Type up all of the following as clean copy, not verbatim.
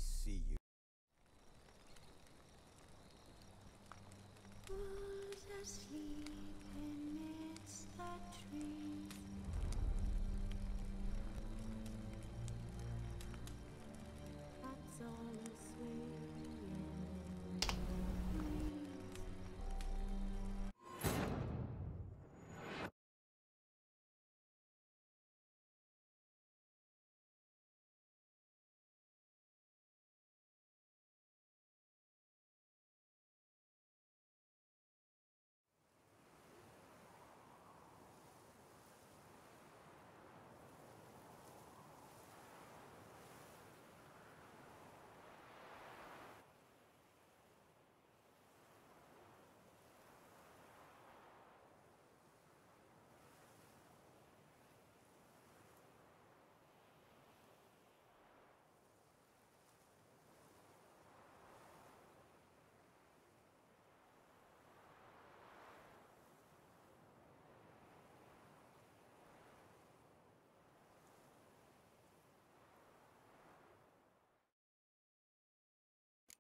see you. Who's asleep amidst the trees? That's all a swaying breeze.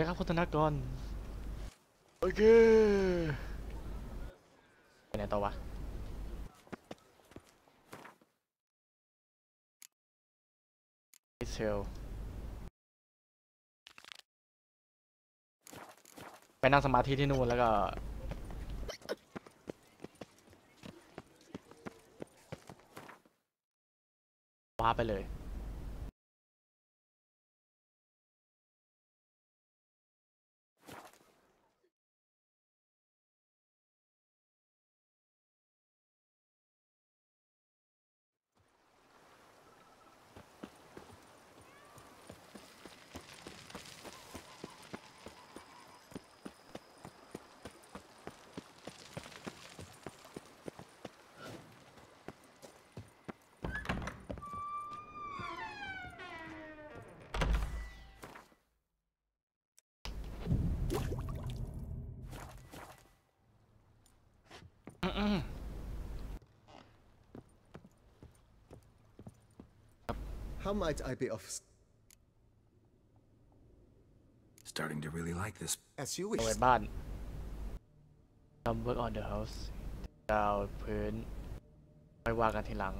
ครับพัฒนากรโอเคไปไหนต่อวะเซลไปนั่งสมาธิที่นู่นแล้วก็ว้าไปเลยHow might I be of? Starting to really like this. As you เอา wish. ไว้บ้านทำ work on the house ดาวพื้นไปว่ากันทีหลัง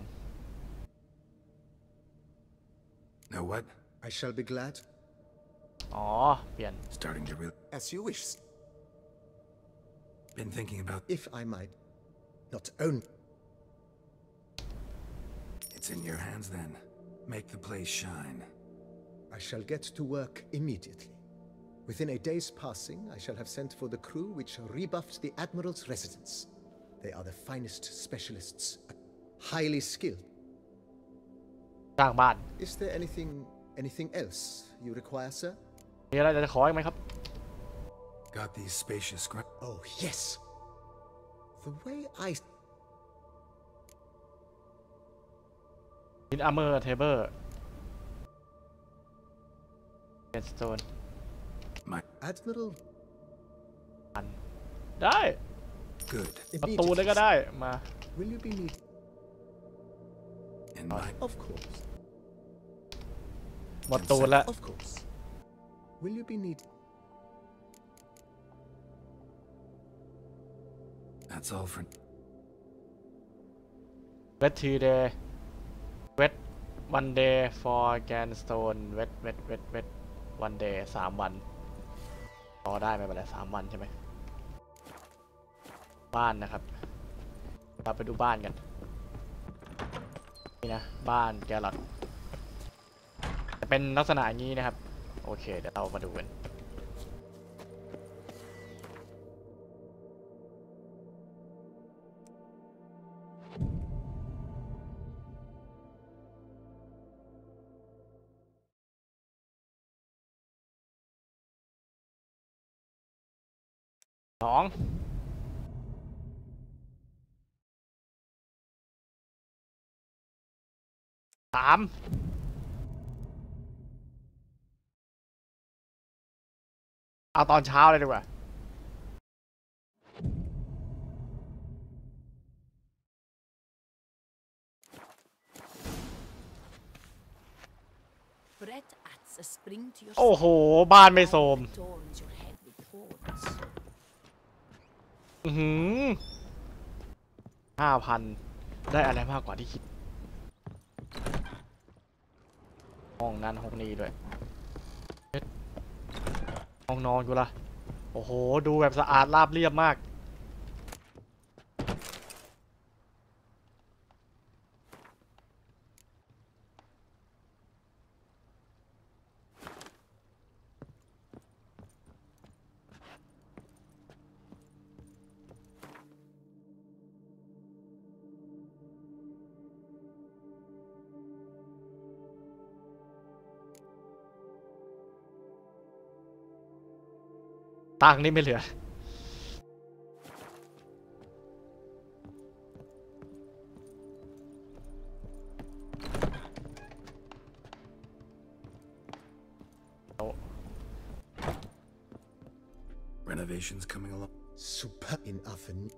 Know what? I shall be glad. อ๋อเปลี่ยน Starting to really. As you wish. Been thinking about. If I might, not own. It's in your hands then. Make the place shine. I shall get to work immediately. Within a day's passing, I shall have sent for the crew which rebuffed the Admiral's residence. They are the finest specialists, highly skilled. สร้างบ้าน Is there anything else you require, sir? มีอะไรจะขออีกไหมครับ Got these spacious grounds. Oh, yes. The way I... In armor table เป็น stone My Admiral... ได้ good. ประตูเลยก็ได้มา Will you be need... In my. Of course. หมดตูนแล้ว Of course. Will you be need... That's all for. wet 2 day wet 1 day for Ganstone wet 1 day 3 วันรอได้ไม่เป็นไร3 วันใช่ไหมบ้านนะครับเราไปดูบ้านกันนี่นะบ้านแกลลอดจะเป็นลักษณะอย่างนี้นะครับโอเคเดี๋ยวเรามาดูกัน2 3เอาตอนเช้าเลยดีกว่า Brett adds a spring to your โอ้โหบ้านไม่โทรม adorns your head with thorns. 5,000 ได้อะไรมากกว่าที่คิดห้องนั้นห้องนี้ด้วยห้องนอนกูล่ะโอ้โหดูแบบสะอาดราบเรียบมากตังค์นี่ไม่เหลือRenovations coming along. Super in oven.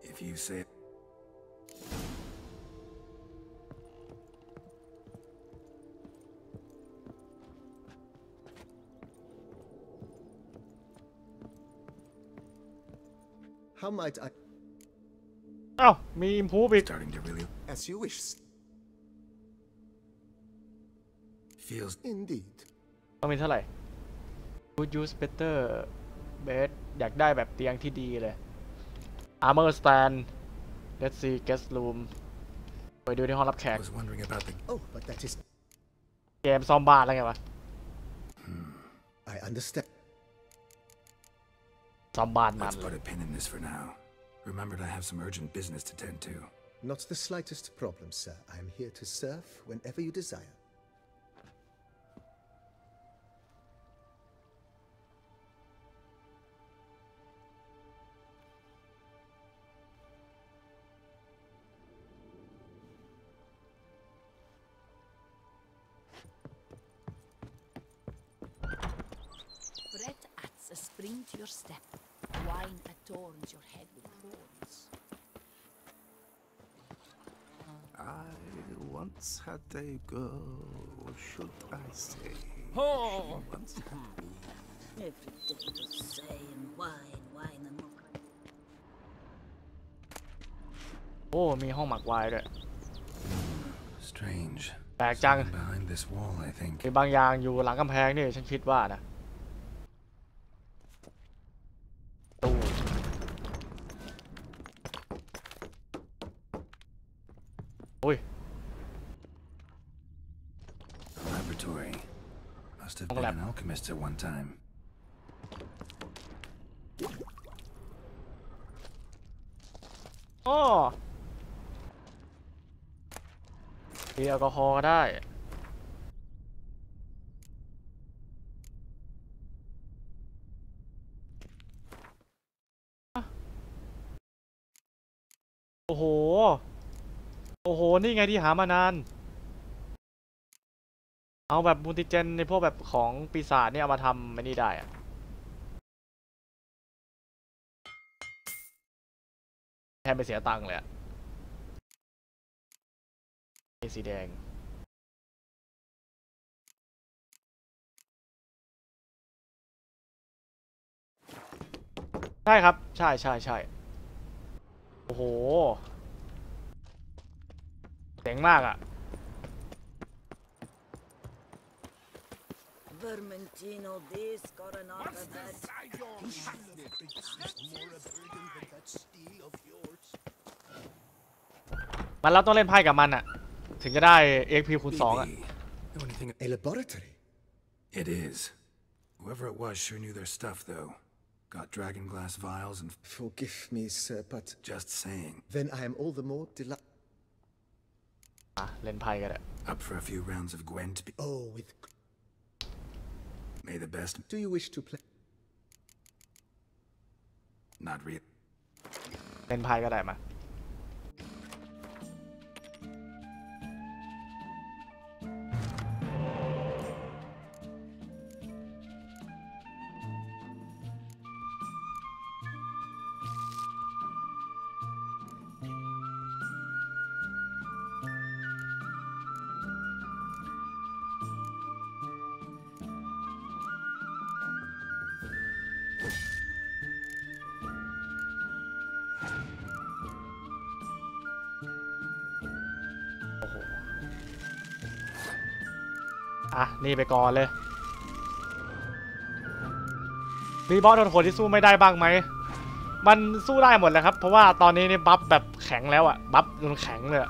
If you say it. How might I? อ้าวมี improve อีก Starting to really As you wish. feels Indeed. ต้องมีเท่าไหร่ Good use better bed อยากได้แบบเตียงที่ดีเลย Armor stand Let's see guest room ไปดูที่ห้องรับแขก was wondering about the Oh, but that is. เกมซ่อมบ้านแล้วไงวะ I understand. ซ่อมบ้านมัน Let's put a pin in this for now. Remembered I have some urgent business to tend to. Not the slightest problem, sir. I am here to serve whenever you desire. Brett adds a spring to your step. Wine adorns your head with thorns. I once had a girl, should I say? Oh. Every day the same. Wine, wine, and more. โอ้มีห้องหมักไวน์ด้วย Strange. แปลกจัง Something behind this wall, I think. มีบางอย่างอยู่หลังกำแพงนี่ฉันคิดว่านะตู้อุ้ย Laboratory. Must have Ang been lab. an alchemist at one time. อ้อมีแอลกอฮอล์ก็ได้โอ้โห โอ้โห นี่ไงที่หามานาน เอาแบบมูลติเจนในพวกแบบของปีศาจเนี่ยเอามาทำไม่นี่ได้อะแทนไปเสียตังค์เลยอะสีแดง ใช่ครับ ใช่ใช่ใช่โอ้โหเจ๋งมากอะ Vermentino, this got enough of that. มันเราต้องเล่นไพ่กับมันอะถึงจะได้ XP คูณ 2อะ BB. Know anything? A laboratory. It is. Whoever it was sure knew their stuff, though. Got dragon glass vials and Forgive me, sir, but just saying. then I am all the more delighted. อ่ะเล่นไพ่กันอะ Up for a few rounds of Gwen to be. Oh, with. May the best. Do you wish to play? Not real. เล่นไพ่ก็ได้มา อ่ะนี่ไปก่อนเลยมีบอสโหดที่สู้ไม่ได้บ้างไหมมันสู้ได้หมดเลยครับเพราะว่าตอนนี้นี่บัฟแบบแข็งแล้วอะบัฟจนแข็งเลย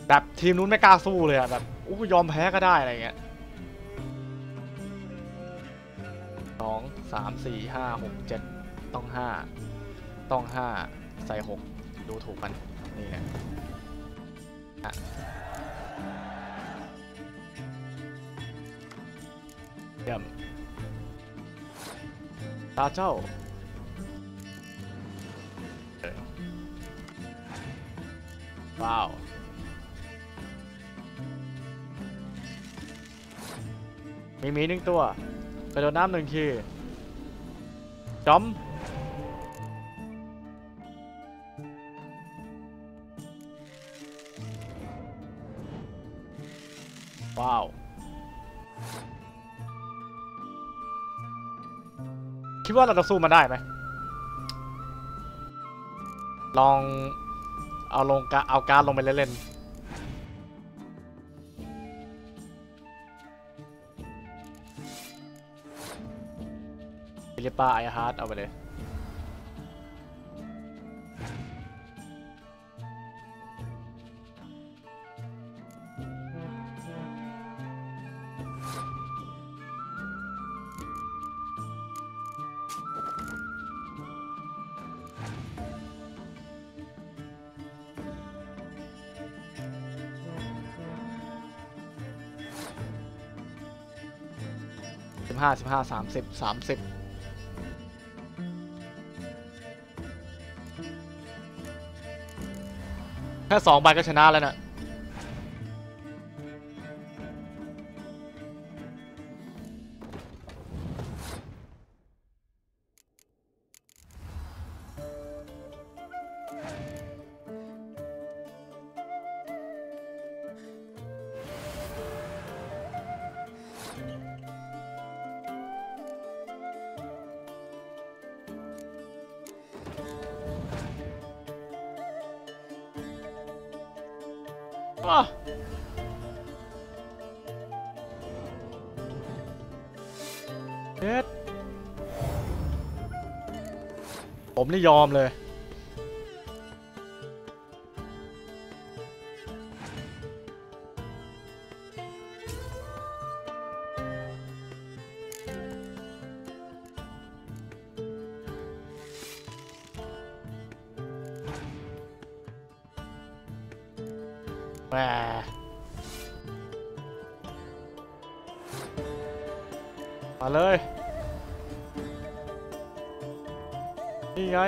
แบบทีมนู้นไม่กล้าสู้เลยอะแบบยอมแพ้ก็ได้อะไรเงี้ย2 3 4 5 6 7ต้อง5ใส่6ดูถูกมันนี่แหละเยี่ยมตาเจ้าว้าวมี1ตัวกระโดดน้ำ1ทีจอมว้าวคิดว่าเราจะสู้มันได้ไหมลองเอาการลงไปเล่นฟิลิปป้าไอฮาร์ดเอาไปเลย15 30แค่2 ใบก็ชนะแล้วนะเด็ดผมนี่ยอมเลยแหมมาเลยนี่ไง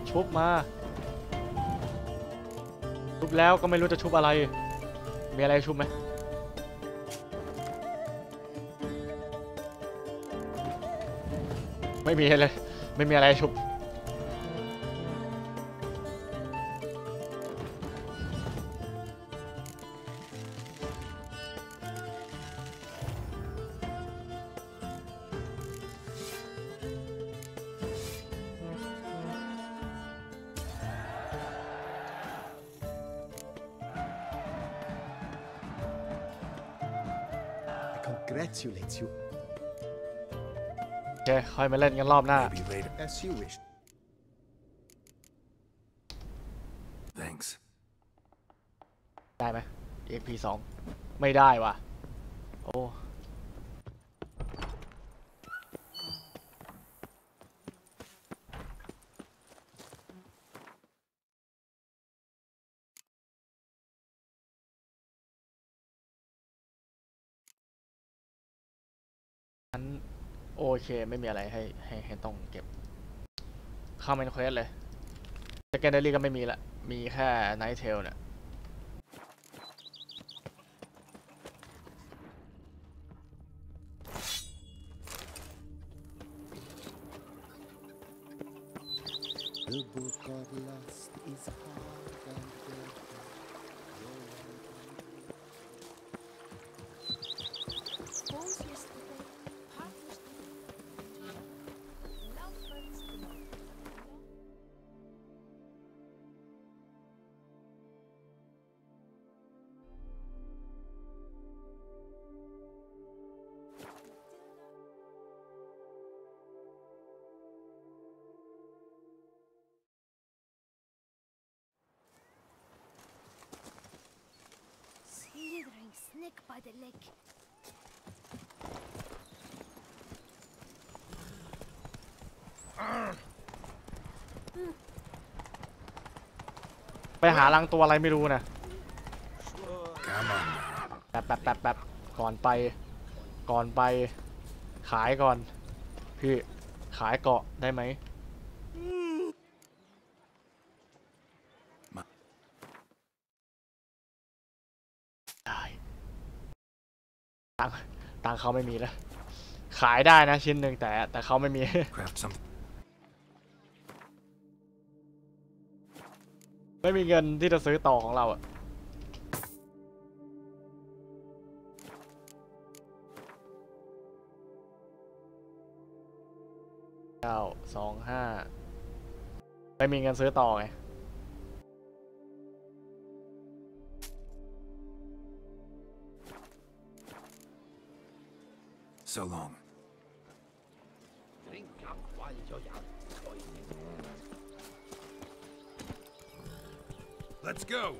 ชุบมาชุบแล้วก็ไม่รู้จะชุบอะไรมีอะไรชุบไหมไม่มีเลยไม่มีอะไรชุบCongratulate you. โอเคค่อยมาเล่นกันรอบหน้า Maybe later. As you wish. Thanks. ได้ไหม EXP 2ไม่ได้ว่ะโอ้โอเคไม่มีอะไรให้ต้องเก็บเข้าเมนเควสเลย Secondary ก็ไม่มีละมีแค่ Night Tail เนี่ยThe book of lust is hard and dead. Suppose yesterday, part was by the lake. ไปหารังตัวอะไรไม่รู้นะ Come on. แป๊บก่อนไปขายก่อนพี่ขายเกาะได้ไหมได้ตังเขาไม่มีแล้วขายได้นะชิ้นหนึ่งแต่เขาไม่มี Craft something. ไม่มีเงินที่จะซื้อต่อของเราอะ925ไม่มีเงินซื้อต่อไง So long. Let's go.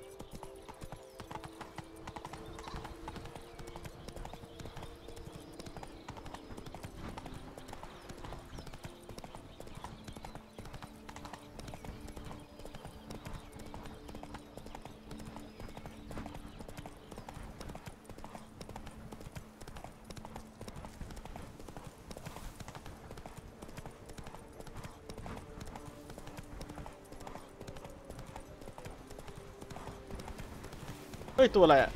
เฮ้ยตัวอะไรอ่ะ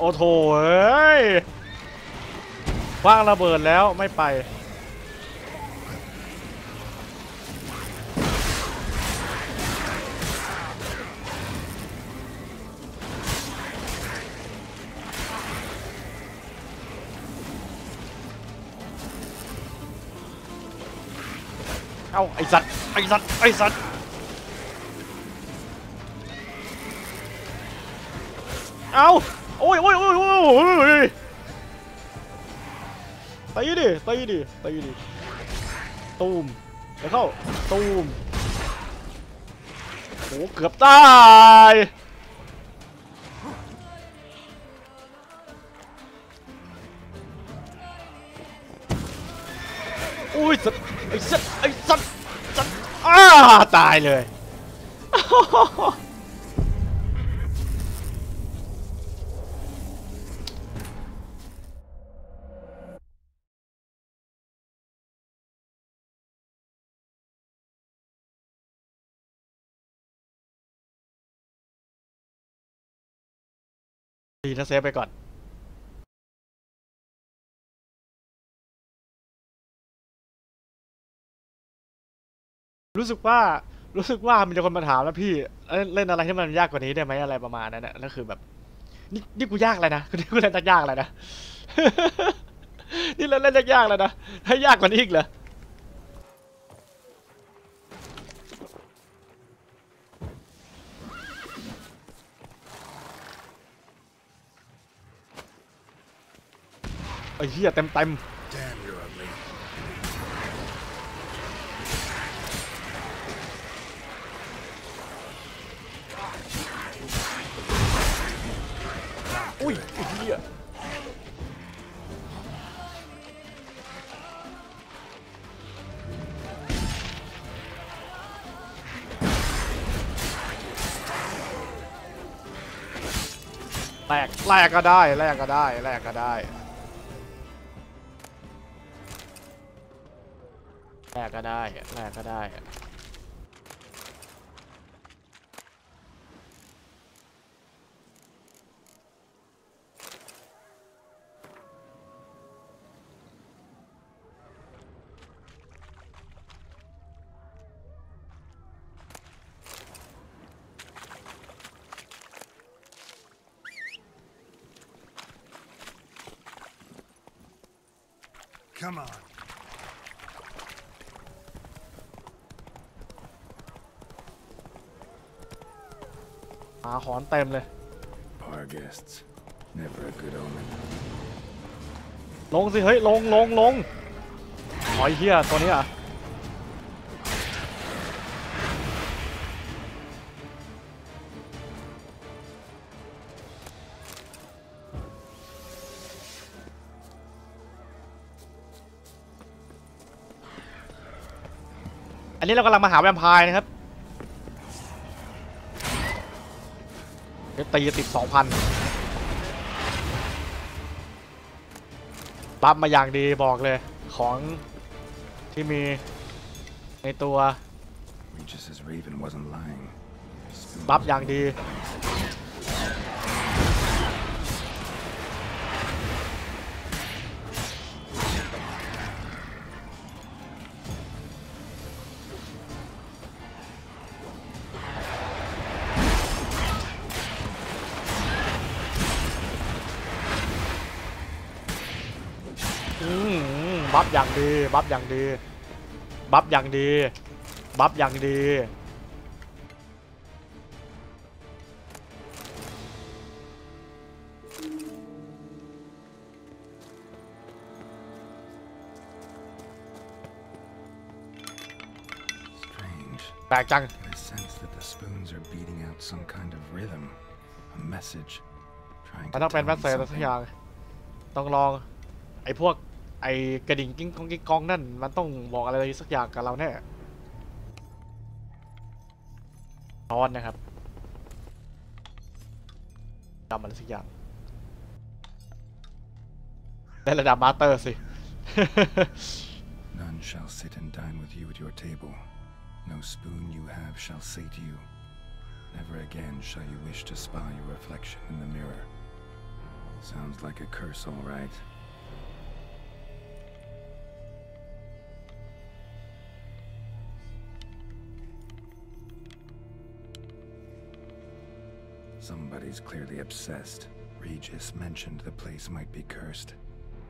โอ้โถเอ้ยว่างระเบิดแล้วไม่ไปเอ้าไอสัตว์เอ้าโอ้ยตีดิตูมแล้วเข้าตูมโหเกือบตายอุ้ยไอ้สัตว์ตายเลยดีนะเซฟไปก่อนรู้สึกว่ามีคนมาถามแล้วพี่เล่นอะไรที่มันยากกว่านี้ได้ไหมอะไรประมาณนั้นนะแล้วคือแบบนี่กูยากเลยนะนี่กูเล่นยากเลยนะ นี่เล่นยากเลยนะให้ยากกว่านี้อีกเหรอไอ้เหี้ยเต็ม Damn, you're ugly. อุ้ยไอ้เหี้ยแลกก็ได้แลกก็ได้ Come on. หาหอนเต็มเลย Bar guests. Never a good omen. ลงสิเฮ้ยลงอ๋อเฮียตัวนี้อ่ะอันนี้เรากำลังมาหาแวมไพร์นะครับตีติด 2,000 บัฟมาอย่างดีบอกเลยของที่มีในตัวบัฟอย่างดีบัฟอย่างดีบัฟอย่างดีบัฟอย่างดีบัฟอย่างดีแปลกจังมันต้องเป็นแมสเซจสักอย่างต้องลองไอ้พวกไอ้กระดิ่งกิ้งกองนั่นมันต้องบอกอะไรสักอย่างกับเราแน่ช้อนนะครับจำมันสักอย่างได้ระดับมาสเตอร์สิ None shall sit and dine with you at your table. No spoon you have shall sate you. Never again shall you wish to spy your reflection in the mirror. Sounds like a curse, all right. Somebody's clearly obsessed. Regis mentioned the place might be cursed.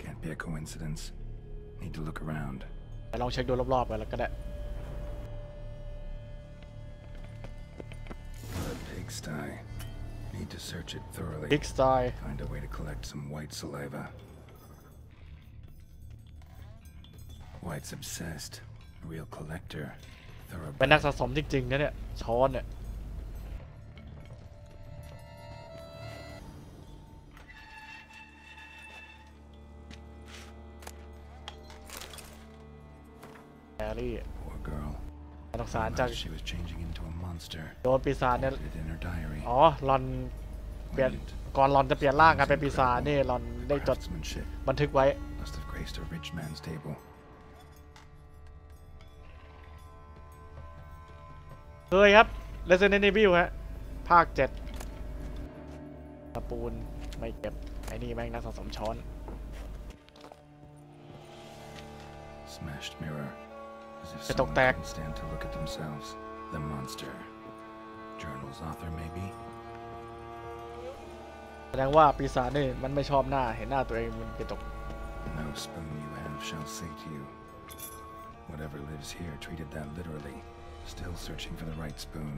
Can't be a coincidence. Need to look around. ไปลองเช็คดูรอบๆไปแล้วก็ได้ A pigsty. Need to search it thoroughly. Pigsty. Find a way to collect some white saliva. White's obsessed. A real collector. เป็นนักสะสมจริงๆนะเนี่ยช้อนเนี่ยแฮร์รี่น่าสงสารจังโดนปีศาจเนี่ยอ๋อลอนเปลี่ยนก่อนลอนจะเปลี่ยนร่างกันเป็นปีศาจนี่ลอนได้จดบันทึกไว้เคยครับ Resident Evil ฮะภาค 7ตะปูนไม่เก็บไอ้นี่แม่งนักสะสมช้อน Smashed mirror. As if จะตก someone แตก couldn't stand to look at themselves. The monster. Journal's author, maybe? แสดงว่าปีศาจนี่มันไม่ชอบหน้าเห็นหน้าตัวเองมันไปตก No spoon you have shall sate you. Whatever lives here treated that literally. Still searching for the right spoon.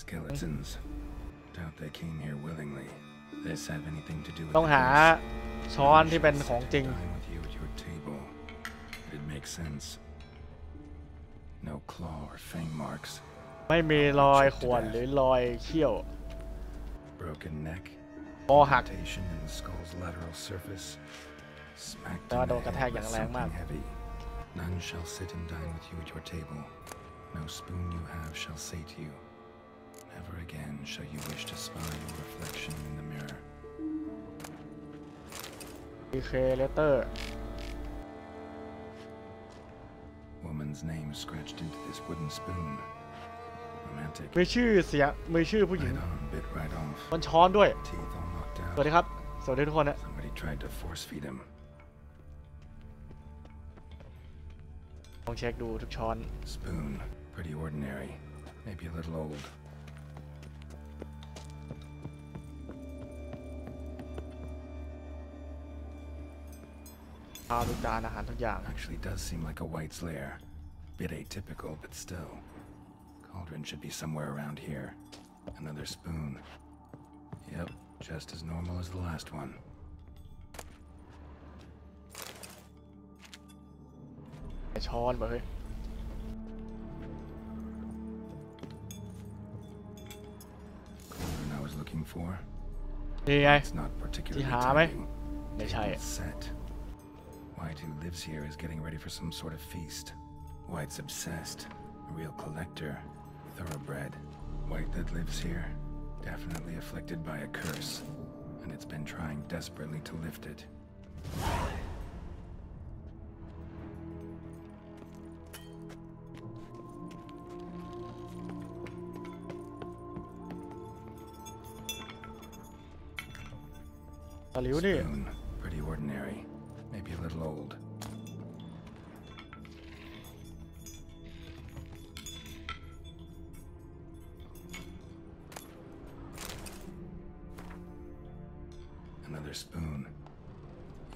Skeletons. Doubt they came here willingly. This have anything to do with ต้องหาช้อนที่เป็นของจริง It makes sense. No claw or fang marks. ไม่มีรอยข่วนหรือรอยเขี้ยว Broken neck. คอหัก Irritation in the skull's lateral surface. Smacked แต่ว่า in โด the นกระแทก head อย่าง with แรงมาก something heavy. None shall sit and dine with you at your table. No spoon you have shall sate you. Never again shall you wish to spy your reflection in the mirror. DK letter. Woman's name scratched into this wooden spoon. Romantic. มีชื่อเสียงมีชื่อผู้หญิง Right on, bit right off. บนช้อนด้วย Teeth all knocked สวัส out. ดีครับสวัสดีทุกคนนะ Somebody tried to force feed him. ลองเช็คดูทุกช้อน Spoon, pretty ordinary. Maybe a little old. ข้าวทุกจานอาหารทุกอย่าง Actually does seem like a white's lair. Bit atypical, but still. Cauldron should be somewhere around here. Another spoon. Yep, just as normal as the last one.ช้อนเว้ย Cauldron I was looking for. นี่ไง It's not particularly ที่หาไหม tempting. ไม่ใช่ Table set. White who lives here is getting ready for some sort of feast. White's obsessed. A real collector. Thoroughbred. White that lives here. Definitely afflicted by a curse. And it's been trying desperately to lift it. Spoon. Pretty ordinary. Maybe a little old. Another spoon.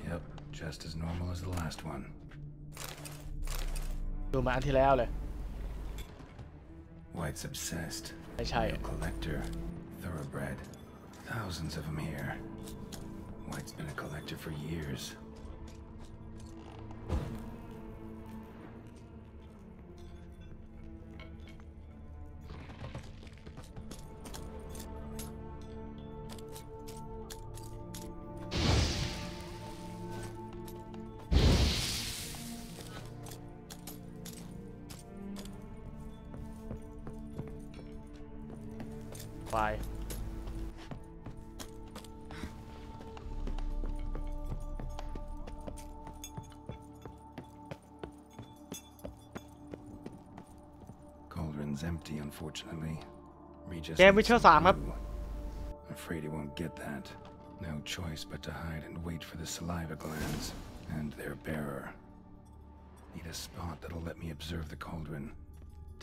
Yep, just as normal as the last one. ดูมาอันที่แล้วเลย White's obsessed. ไม่ใช่ Real collector. Thoroughbred. Thousands of them here. White's been a collector for years. Bye. Cauldron's empty, unfortunately. Regis เกม Witcher 3 ครับ Afraid he won't get that. No choice but to hide and wait for the saliva glands and their bearer. Need a spot that'll let me observe the cauldron.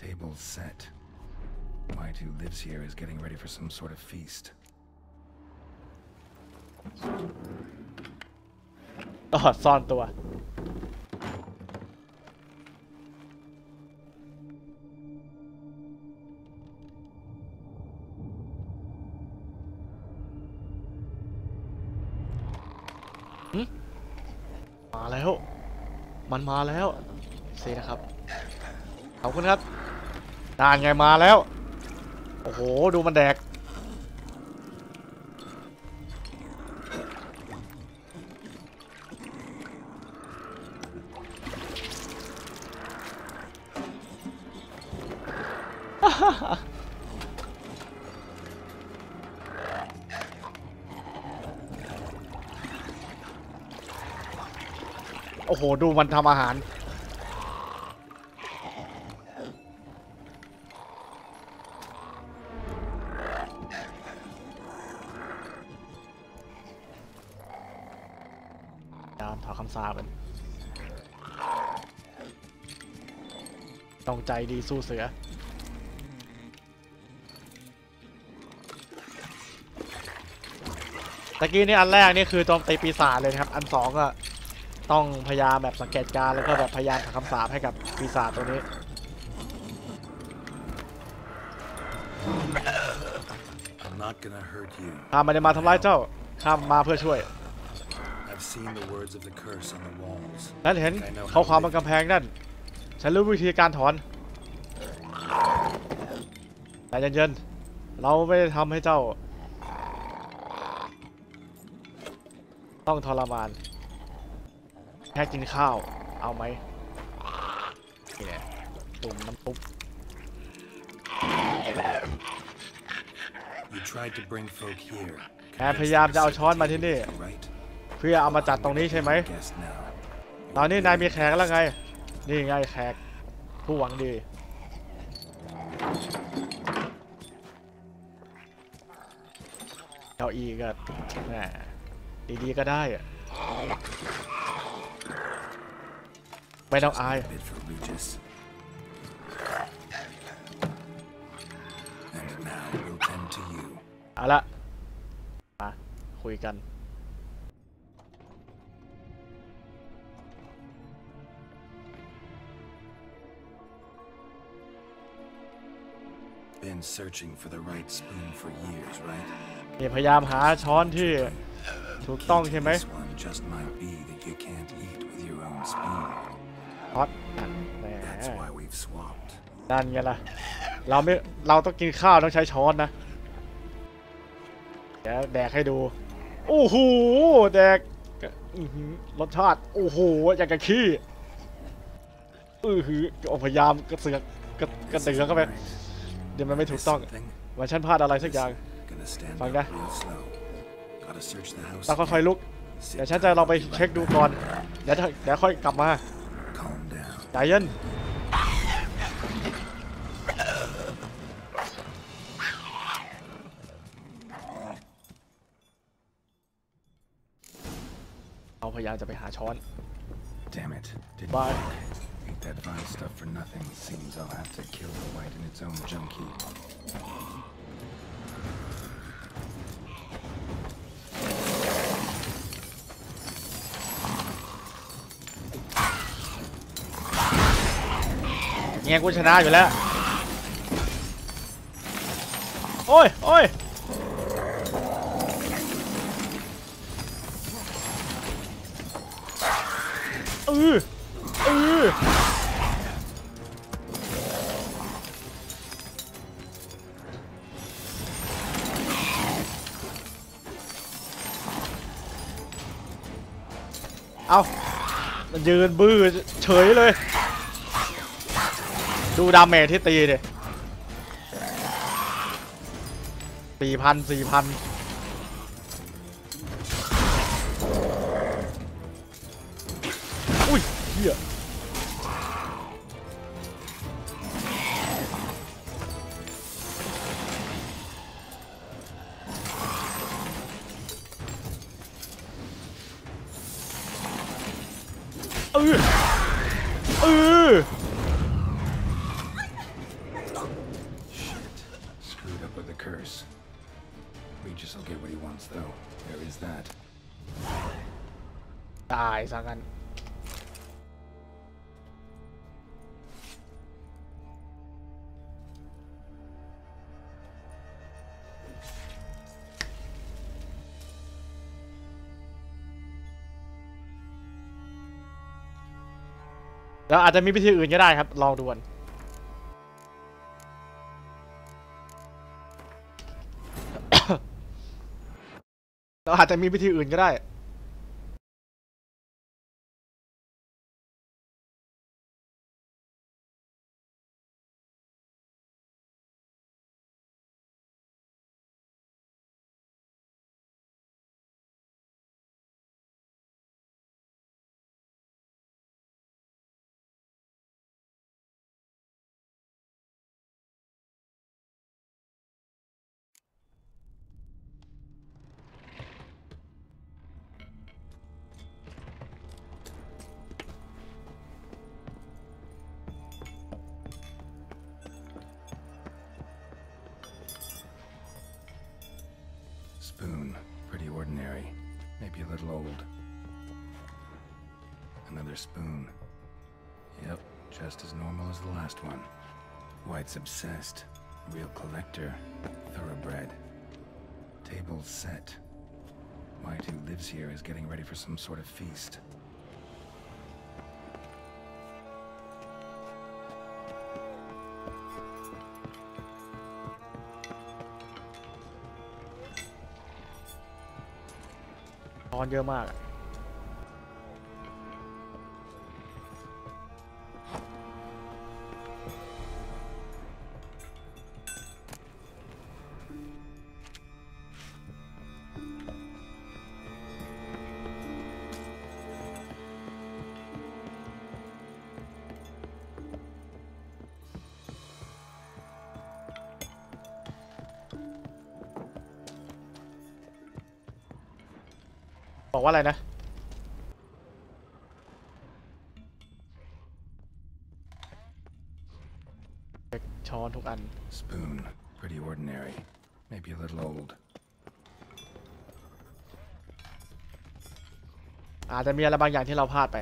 Table set. White who lives here is getting ready for some sort of feast. ซ่อนตัว มาแล้ว มันมาแล้วสินะครับ ขอบคุณครับนานไงมาแล้ว โอ้โห ดูมันแดก โอ้โห ดูมันทำอาหาร ถอดคำสาปต้องใจดีสู้เสือตะกี้นี่อันแรกนี่คือโจมตีปีศาจเลยนะครับอันสองก็ต้องพยายามแบบสังเกตการแล้วก็แบบพยายามถอดคำสาปให้กับปีศาจตัวนี้ข้าไม่ได้มาทำร้ายเจ้าข้ามาเพื่อช่วยฉันเห็นข้อความบนกำแพงนั่นฉันรู้วิธีการถอนแต่เย็นๆเราไม่ได้ทำให้เจ้าต้องทรมานแค่กินข้าวเอาไหมนี่แหละตุ่มน้ำปุ๊บแกพยายามจะเอาช้อนมาที่นี่เพื่อเอามาจัดตรงนี้ใช่ไหมตอนนี้นายมีแขกแล้วไงนี่ไงแขกผู้หวังดีเก้าอี้ก็แหมดีๆก็ได้อะไม่ต้องอายเอาละมาคุยกัน been searching for the right spoon for years, right? นี่พยายามหาช้อนที่ถูกต้องใช่ไหม This one just might be that you can't eat with your own spoon. ช้อนแหม That's why we've swapped. นั่นไงล่ะเราต้องกินข้าวต้องใช้ช้อนนะเดี๋ยวแดกให้ดูโอ้โหแดกรสชาติโอ้โหอยากจะขี้พยายามกระเสือกกระเดือกเข้าไปเดี๋ยวมันไม่ถูกต้องว่าฉันพลาดอะไรสักอย่างฟังนะต้องค่อยๆลุกเดี๋ยวฉันจะลองไปเช็คดูก่อนเดี๋ยวค่อยกลับมาใจเย็นเราพยายามจะไปหาช้อน Damn it. Didn't Bye. Ate that fine stuff for nothing. Seems I'll have to kill the white in its own junk heap. เนี่ยกูชนะอยู่แล้วโอ้ยเอามันยืนบื้อเฉยเลยดูดาเมจที่ตีดิ4,000อุ้ยเหี้ยScrewed up with the curse. Regis will get what he wants, though. There is that. ตายซะกันแล้วอาจจะมีวิธีอื่นก็ได้ครับลองดูกันเราอาจจะมีวิธีอื่นก็ได้Spoon, pretty ordinary, maybe a little old. Another spoon. Yep, just as normal as the last one. White's obsessed, real collector, thoroughbred. Table's set. White, who lives here, is getting ready for some sort of feast.ช้อนเยอะมากบอกว่าอะไรนะช้อนทุกอัน Spoon, pretty ordinary, maybe a little old. อาจจะมีอะไรบางอย่างที่เราพลาดไป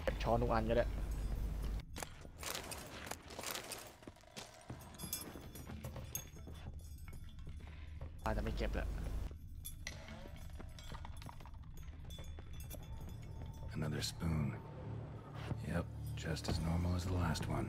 เก็บช้อนทุกอันก็ได้ อาจจะไม่เก็บละ Another spoon. Yep, just as normal as the last one.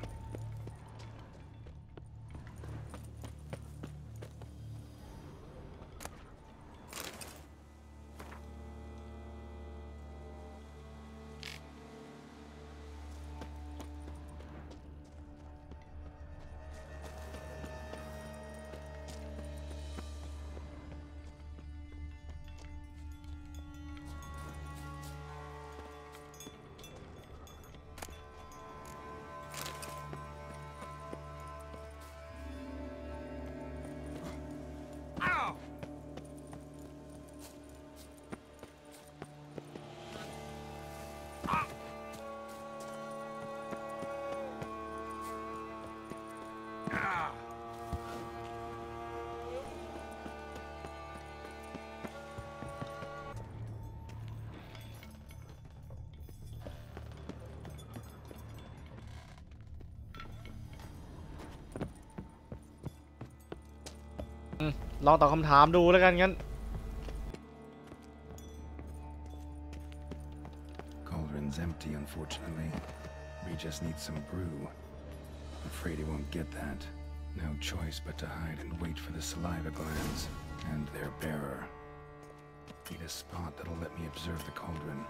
ลองตอบคำถามดูแล้วกันงั้น Cauldron's empty, unfortunately. We just need some brew. Afraid he won't get that. No choice but to hide and wait for the saliva glands and their bearer. Need a spot that'll let me observe the cauldron.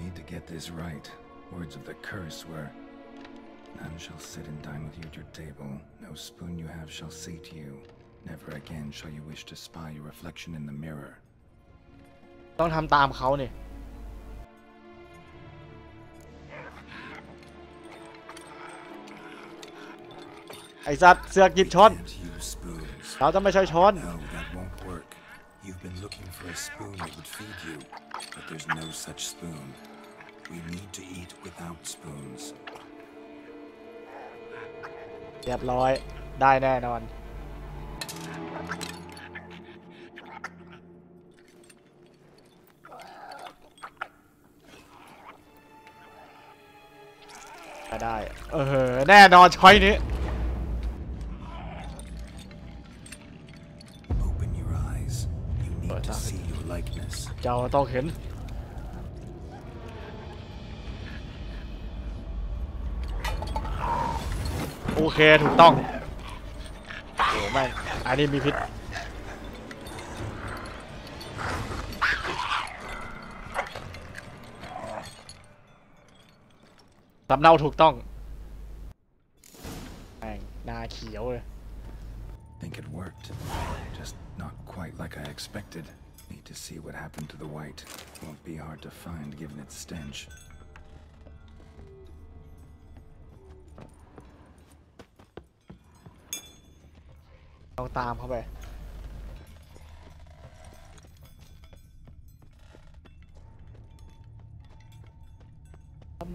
Need to get this right. Words of the curse were, none shall sit and dine with you at your table. No spoon you have shall sate you. Never again shall you wish to spy your reflection in the mirror. ต้องทำตามเขาเนี่ยไอ้สัตว์เสือกหยิบช้อน เราจะไม่ใช่ช้อน No, that won't work. You've been looking for a spoon that would feed you, but there's no such spoon. We need to eat without spoons. เรียบร้อยได้แน่นอนก็ได้แน่นอนช้อยนี้ Open your eyes. You need to see your likeness. เจ้าต้องเห็นโอเคถูกต้องโอ้แม่งอันนี้มีพิษสำเนาถูกต้องแม่งหน้าเขียวเลย Think it worked. Just not quite like I expected. Need to see what happened to the white. Won't be hard to find given its stench. ต้องตามเข้าไป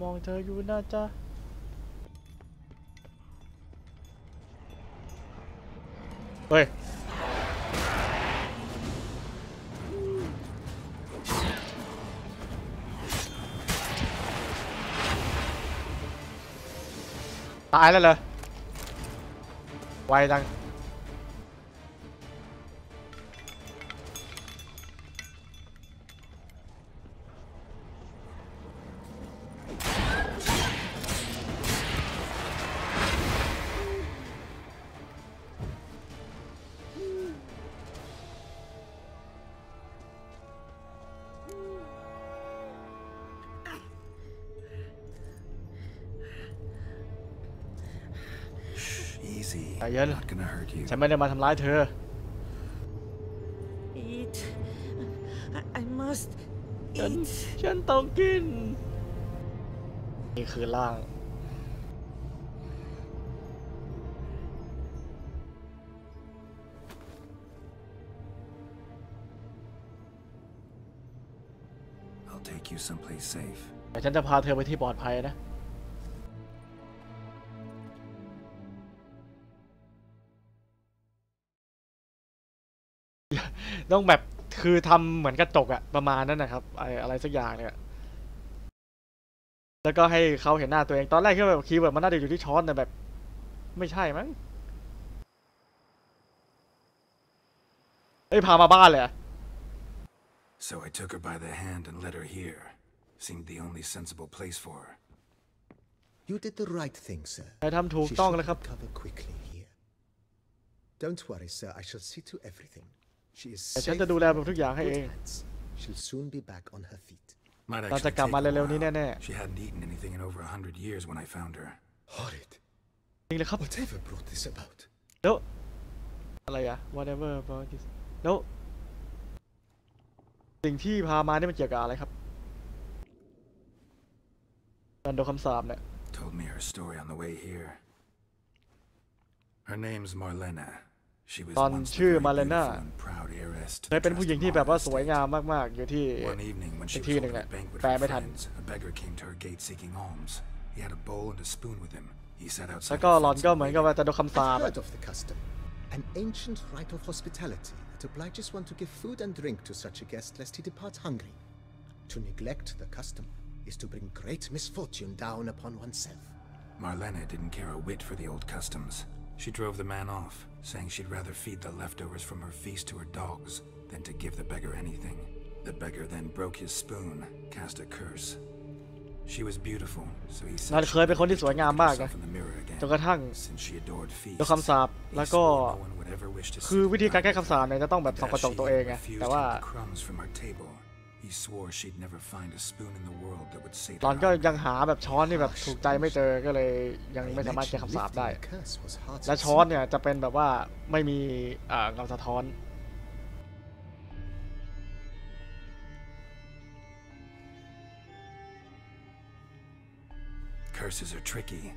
มองเธออยู่นะจ๊ะเฮ้ยตายแล้วเหรอไวจังใจเย็นฉันไม่ได้มาทำร้ายเธอ Eat. I must eat. ฉันต้องกินนี่คือร่าง I'll take you someplace safe. แต่ฉันจะพาเธอไปที่ปลอดภัยนะ ต้องแบบคือทำเหมือนกระจกอะประมาณนั้นนะครับอะไรสักอย่างเนี่ยแล้วก็ให้เขาเห็นหน้าตัวเองตอนแรกคิดว่าแบบคีย์เวิร์ดมันน่าจะอยู่ที่ช้อนแต่แบบไม่ใช่มั้งพามาบ้านเลย So I took her by the hand and led her here. Seemed the only sensible place for her. You did the right thing, sir. ทำถูกต้องเลยครับ Recover quickly here. Don't worry, sir. I shall see to everything. She is แต่ฉัน safe จะดูแล in แบบทุกอย่างให้เอง good hands. She'll soon be back on her feet. Might เราจะ actually กลับ take มา a เร็วๆนี้ while. แน่ She hadn't eaten anything in over 100 years when I found her. Horrid. ๆจริงเลยครับ Whatever brought this about? แล้วอะไรอะ whatever about this แล้วสิ่งที่พามาเนี่ยมันเกี่ยวกับอะไรครับการโดนคำสาปเนี่ย Told me her story on the way here. Her name's Marlena. She was ตอน once the ชื่อ very มาเลน่า beautiful and proud heiress to เคย the เป็นผู้หญิงที่แบบว่าสวยงาม estate. มากๆอยู่ที่ One evening when she อีก was ที่หนึ่ง holding อะ a banquet แปล for ไม่ทัน friends, a beggar came to her gate seeking alms. He had a bowl and a spoon with him. He sat แล้ว outside ก็ her หลอน fence ก็ and เหมือนกับ waited. ว่าจะโดนคำสาป I've อะ heard of the custom. An ancient rite of hospitality that obliges one to give food and drink to such a guest lest he depart hungry. To neglect the custom is to bring great misfortune down upon oneself. Marlena didn't care a whit for the old customs. She drove the man off, saying she'd rather feed the leftovers from her feast to her dogs than to give the beggar anything. The beggar then broke his spoon, cast a curse. She was beautiful, so he นั่น said เคยเป็นคนที่สวยงามมากนะ herself in the mirror จน again. กระทั่ง Since she adored โดน feasts, คำสาป he แล้วก็ swore no one would ever wish to คือ sit วิธีการแก้ down คำสาปเนี่ยจะต้องแบบ with ส่อง her. กระจก As ตัว she เอง had ไง refused แต่ว่า him the crumbs from her table, he swore she'd never find a spoon in the world that would sate หลอน her ก็ hunger. ยังหาแบบช้อนที่แบบถูกใจไม่เจอก็เลยยัง I ไม่สามารถแก้ imagine คำสาปได้ lifting a curse was hard และ to ช้อน see. เนี่ยจะเป็นแบบว่าไม่มีเงาสะท้อน Curses are tricky.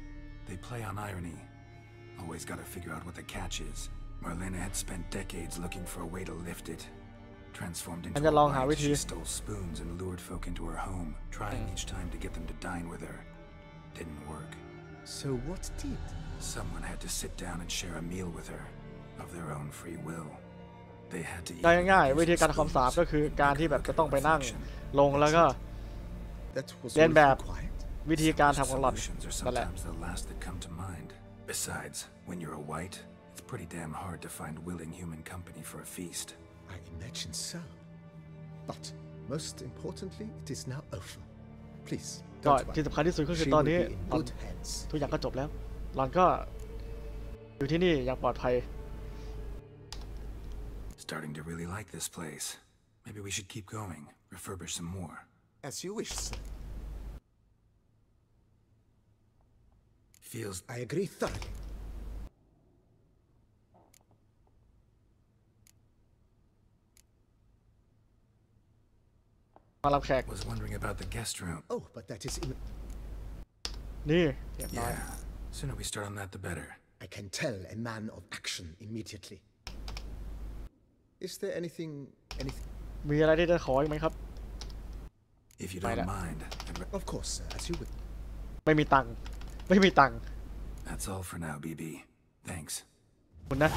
They play on irony. Always gotta figure out what the catch is. Marlena had spent decades looking for a way to lift it. Transformed into ฉันจะลองหา a วิ wight, ธี she stole spoons and lured folk into her home, trying each time to get them to dine with her. Didn't work. So what did? Someone had to sit down and share a meal with her, of their own free will. They had to eat ได้ with ง่าย their ๆวิธีการ usual ทำคำสาป spoons ก็คือ and การ make ที่ her แบบ look จะ at ต้อง her ไปนั่ง reflection. ลงแล้วก็ That was เรียน all แบบ required. วิธีการทำ Simplest ของหล่อน solutions are นั่นแหละ sometimes the last that come to mind. Besides, when you're a wight, it's pretty damn hard to find willing human company for a feast. I imagine so. But most importantly, it is now over. Please, ก็ don't ที่ worry. สำคัญที่สุดก็คือ She ตอน will นี้ be in หลอน good hands. ทุกอย่างก็จบแล้วหลอนก็อยู่ที่นี่อย่างปลอดภัย Starting to really like this place. Maybe we should keep going, refurbish some more. As you wish, sir. Feels I agree thoroughly. มารับแขก was wondering about the guest room. Oh, but that is... นี่เรียบร้อย Yeah, sooner we start on that the better. I can tell a man of action immediately. Is there anything... มีอะไรที่จะขออีกไหมครับ If you Right don't up. mind. Of course, sir, as you would. ไม่มีตังค์ไม่มีตังค์ That's all for now, BB. Thanks. คุณนะ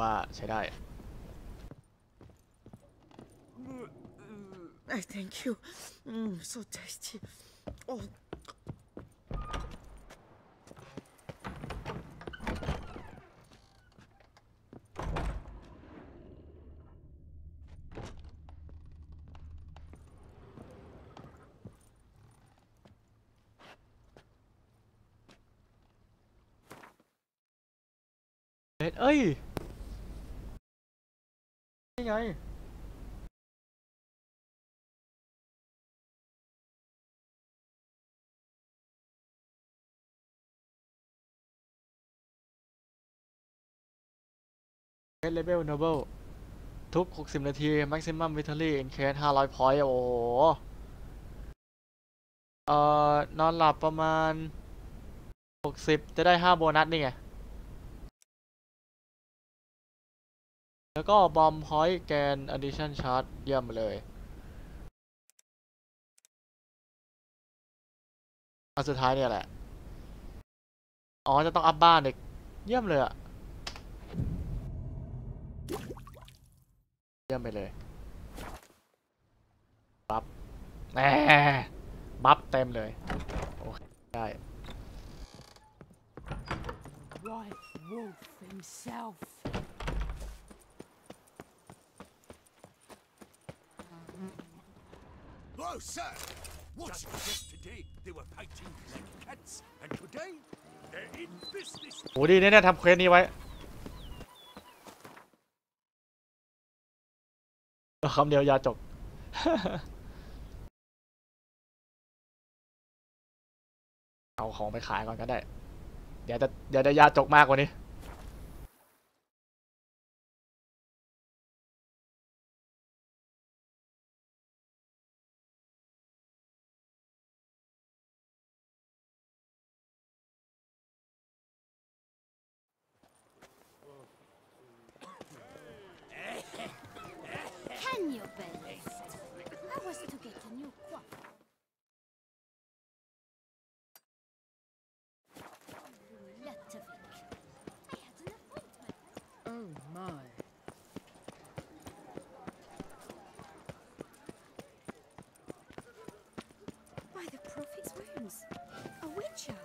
ว่าใช้ได้ I thank you. So tasty. Oh.เอ้ยนี่ไงเลเวล Noble ทุก 60 นาที Maximum Victory Increase 500 Point โอ้โหนอนหลับประมาณ 60 จะได้ 5 โบนัสนี่ไง แล้วก็บอมพอยต์แกน addition charge เยี่ยมเลยอันสุดท้ายเนี่ยแหละ อ๋อจะต้องอัพบ้านอีกเยี่ยมเลยอะเยี่ยมไปเลยบัฟแหมบัฟเต็มเลยโอเคได้ White Wolf himself. Oh, sir! What's yesterday they were fighting like cats, and today they're in business. โหดีเนี่ยทำเควสนี้ไว้คำเดียวยาจก เอาของไปขายก่อนก็ได้เดี๋ยวได้ยาจกมากกว่านี้Can you believe it? I was to get a new coiffer. I had an appointment. Oh my. By the prophet's wounds, a witcher.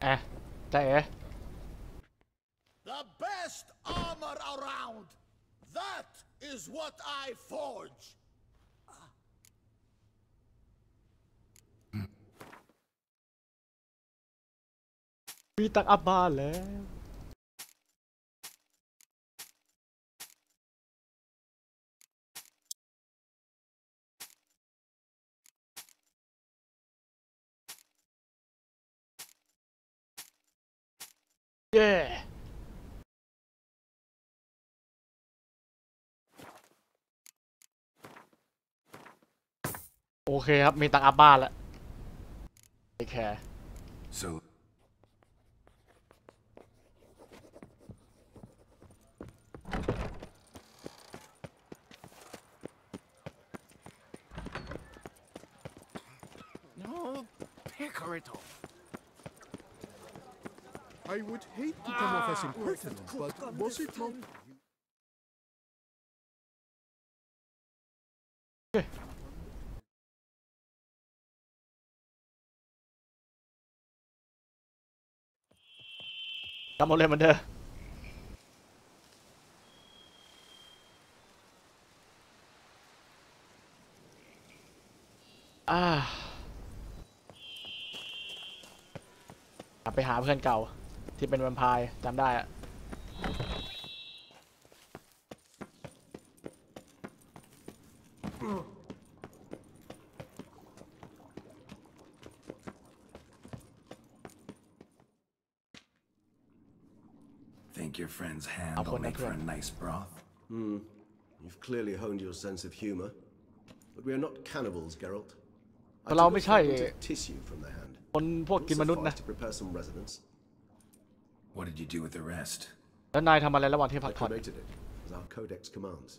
อ่ะได้เอ๋ The best armor around. That is what I forge. มีตังอัพบ้านแล้วเย้โอเคครับมีตังอัพบ้านแล้วไม่แคร์ So No, pecker it off. I would hate to come off as impertinent, but was it not? กลับมาเลยเหมือนเดิมกลับไปหาเพื่อนเก่าที่เป็นแวมไพร์จำได้อะ think your friend's hand will make for a nice broth? You've clearly honed your sense of humor. But we are not cannibals, Geralt. เราไม่ใช่ tissue from the hand. คนพวกกินมนุษย์นะ to prepare some resonance. What did you do with the rest? แล้วนายทำอะไรระหว่างที่พัก I ผ่อน cremated it, as our codex commands.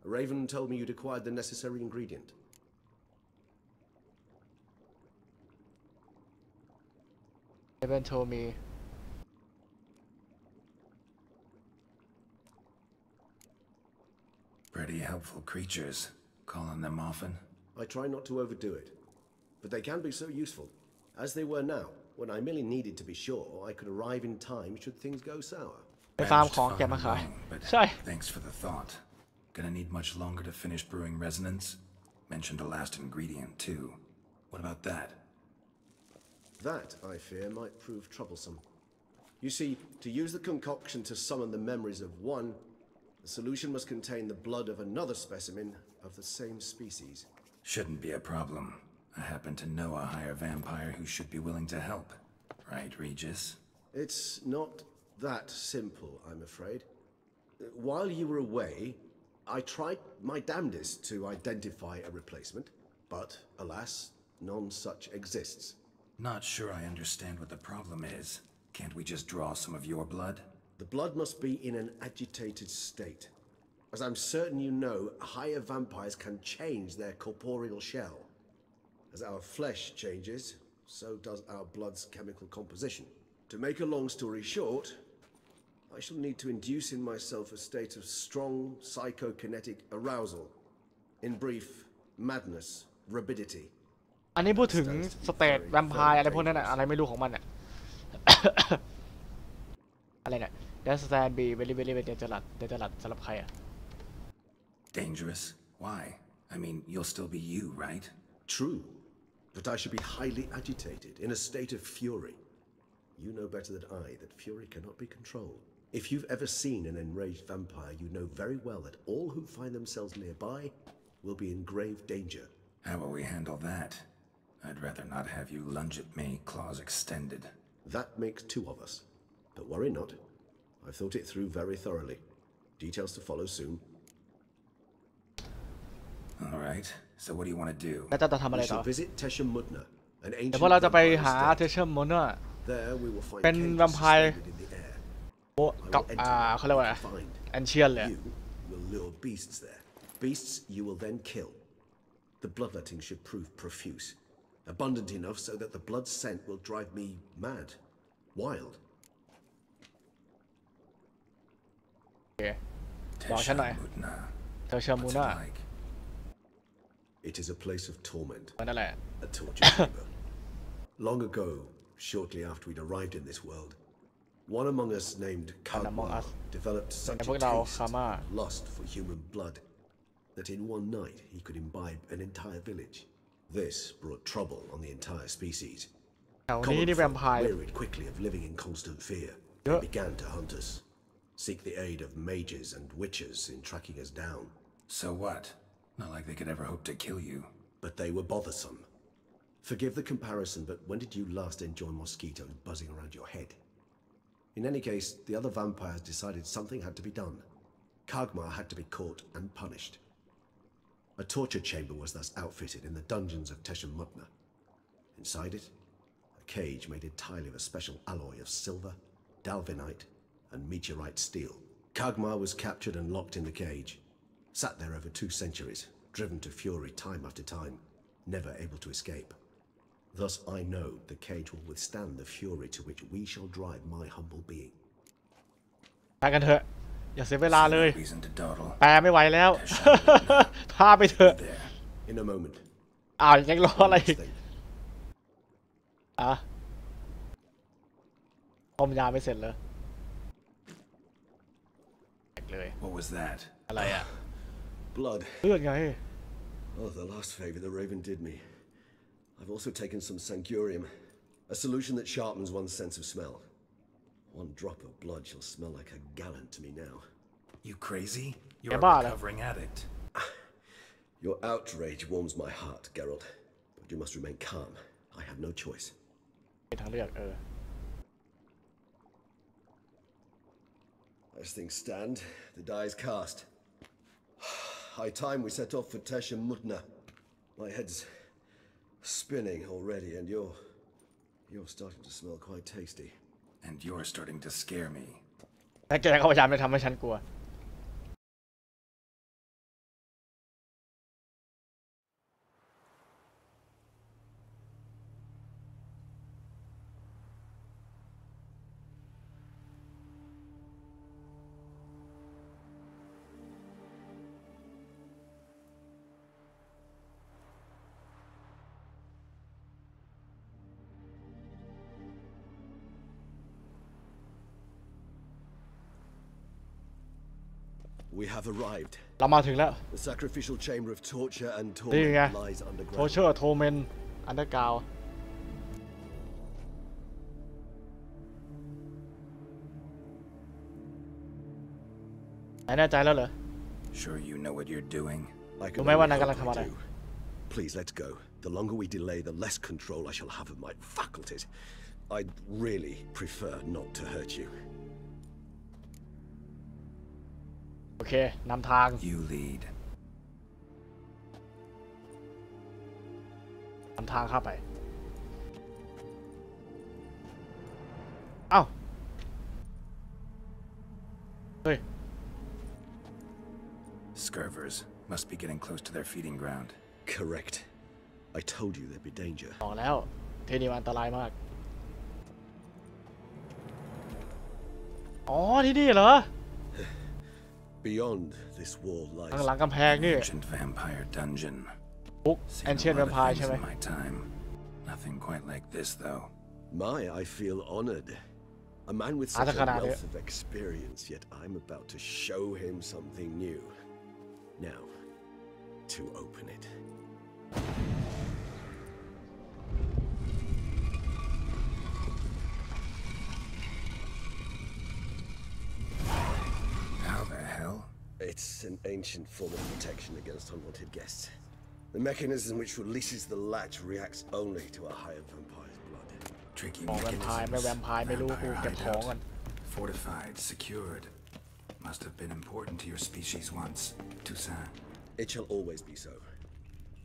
A raven told me you'd acquired the necessary ingredient. Raven told me Pretty helpful creatures. Call on them often? I try not to overdo it, but they can be so useful, as they were now, when I merely needed to be sure I could arrive in time should things go sour. ไปฟาร์มของเก็บมาขาย But ใช่ thanks for the thought. Gonna need much longer to finish brewing resonance? Mentioned a last ingredient, too. What about that? That, I fear, might prove troublesome. You see, to use the concoction to summon the memories of one, the solution must contain the blood of another specimen of the same species. Shouldn't be a problem. I happen to know a higher vampire who should be willing to help. Right, Regis? It's not that simple, I'm afraid. While you were away, I tried my damnedest to identify a replacement, but alas, none such exists. Not sure I understand what the problem is. Can't we just draw some of your blood? The blood must be in an agitated state. As I'm certain you know, higher vampires can change their corporeal shell. As our flesh changes, so does our blood's chemical composition. To make a long story short, I shall need to induce in myself a state of strong psychokinetic arousal. In brief, madness, rabidity. อันนี้พูดถึงสเตทแวมไพร์อะไรพวกนั้นอะอะไรไม่รู้ของมันอะ อะไรเนี่ย That stand be very very very dangerous สำหรับใครอะ Dangerous? Why? I mean, you'll still be you, right? True, but I should be highly agitated, in a state of fury. You know better than I that fury cannot be controlled. If you've ever seen an enraged vampire, you know very well that all who find themselves nearby will be in grave danger. How will we handle that? I'd rather not have you lunge at me, claws extended. That makes two of us. But worry not. I've thought it through very thoroughly. Details to follow soon. All right. So what do you want to do? แล้วจะทำอะไร We ต่อ shall visit Teshem Mudna, an แต่ ancient พวกเราจะไปหา vampire เทเชอร์มอนเนอร์ There we will find เป็น cages แวมไพร์ suspended in the air. กับเขาเรียกว่าอะไร Find แอนเชียนเลย you will lure beasts there. Beasts you will then kill. The bloodletting should prove profuse, abundant enough so that the blood scent will drive me mad, wild. โอเคบอกฉันหน่อย Teshamudna. เทเชอร์มู What's น่า it like? It is a place of torment, นั่นแหละ a torture chamber. Long ago, shortly after we'd arrived in this world, one among us named among Kagmar us. developed such a พวกเรา taste คาม่า and lust for human blood that in one night he could imbibe an entire village. This brought trouble on the entire species. แถวนี้นี่แวมไพร์ Wearied quickly of living in constant fear, Yeah. they began to hunt us, seek the aid of mages and witches in tracking us down. So what? Not like they could ever hope to kill you. But they were bothersome. Forgive the comparison, but when did you last enjoy mosquitoes buzzing around your head? In any case, the other vampires decided something had to be done. Kagmar had to be caught and punished. A torture chamber was thus outfitted in the dungeons of Teshem Mutna. Inside it, a cage made entirely of a special alloy of silver, dalvinite, and meteorite steel. Kagmar was captured and locked in the cage, sat there over 2 centuries, driven to fury time after time, never able to escape. Thus I know the cage will withstand the fury to which we shall drive my humble being. ไปกันเถอะอย่าเสียเวลาเลย Reason to dawdle. แปลไม่ไหวแล้ว พาไปเถอะ There, in a moment. อ้าวยังรออะไรอีก Thing. อ่ะต้มยาไม่เสร็จเลยเลย What was that? อะไรอ่ะ Blood. เลือดไง Oh, the last favor the raven did me. I've also taken some sancurium, a solution that sharpens one's sense of smell. One drop of blood shall smell like a gallon to me now. You crazy? You're a bala. recovering addict. Your outrage warms my heart, Geralt, but you must remain calm. I have no choice. เป็นทางเลือกAs things stand, the die is cast. High time we set off for Teshem Mutna. My head's spinning already, and you're starting to smell quite tasty. And you're starting to scare me. แต่แกก็พยายามจะทำให้ฉันกลัว We have arrived. เรามาถึงแล้ว The sacrificial chamber of torture and นี่ไง torment lies โท underground. เชอร์โทเมนอันเดอร์กราวแน่ใจแล้วเหรอ Sure you know what you're doing? I can รู้ไหมว่า only นาย hope กำลังทำอะไร I do. Please, let's go. The longer we delay, the less control I shall have of my faculties. I'd really prefer not to hurt you. โอเคนำทาง You lead. นำทางเข้าไปเอ้าเฮ้ย Scurvers must be getting close to their feeding ground. Correct. I told you there'd be danger. บอกแล้วที่นี่มันอันตรายมากอ๋อที่นี่เหรอ Beyond this wall ข้าง lies หลังกำแพงนี่ Ancient vampire dungeon. คุก Seen a Ancient lot of Vampire things ใช่ไหม in my time. Nothing quite like this, though. I feel honored. A man with such a wealth of experience, yet I'm about to show him something new. Now, to open it. How the hell? It's an ancient form of protection against unwanted guests. The mechanism which releases the latch reacts only to a higher vampire's blood. Tricky บอกแวมไพร์ไม่แวมไพร์ไม่รู้กูเก็บของก่อน Fortified, secured. Must have been important to your species once. Toussaint. It shall always be so.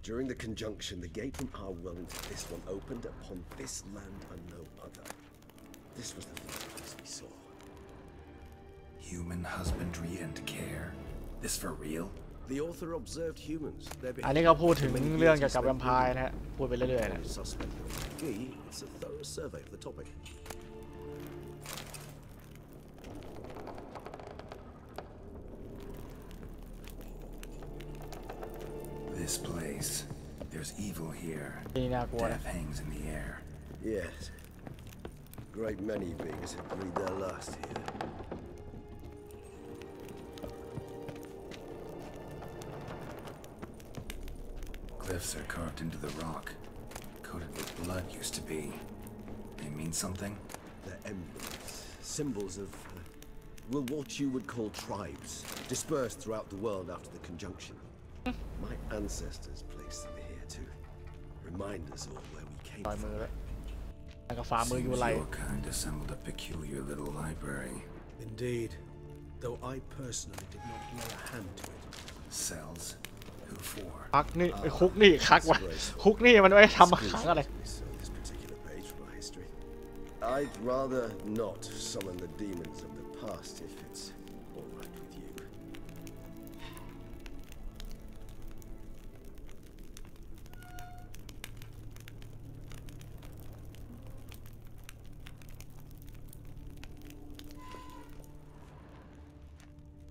During the conjunction, the gate from our world into this one opened upon this land and no other. This was the first place we saw. Human husbandry and care. This for real? The author observed humans. อันนี้เขาพูดถึงเรื่องเกี่ยวกับแวมไพร์นะฮะพูดไปเรื่อยๆนะ Suspect. It's a thorough survey of the topic. This place. There's evil here. ที่นี่น่ากลัวนะ Death hangs in the air. Yes. Great many beings have breathed their last here. Glyphs are carved into the rock. Coated with blood used to be. They mean something? They're emblems, symbols of, what you would call tribes, dispersed throughout the world after the conjunction. My ancestors placed them here to remind us all where we came ปล่อยมือ from. แล้วแล้วก็ฝ่ามืออยู่ Seems ไร your kind assembled a peculiar little library. Indeed, though I personally did not lay a hand to it. Cells? Who for? พักนี่ไอ้คุกนี่คักว่ะคุกนี่มันไว้ทำขังอะไร This particular page from our history. I'd rather not summon the demons of the past if it's all right with you.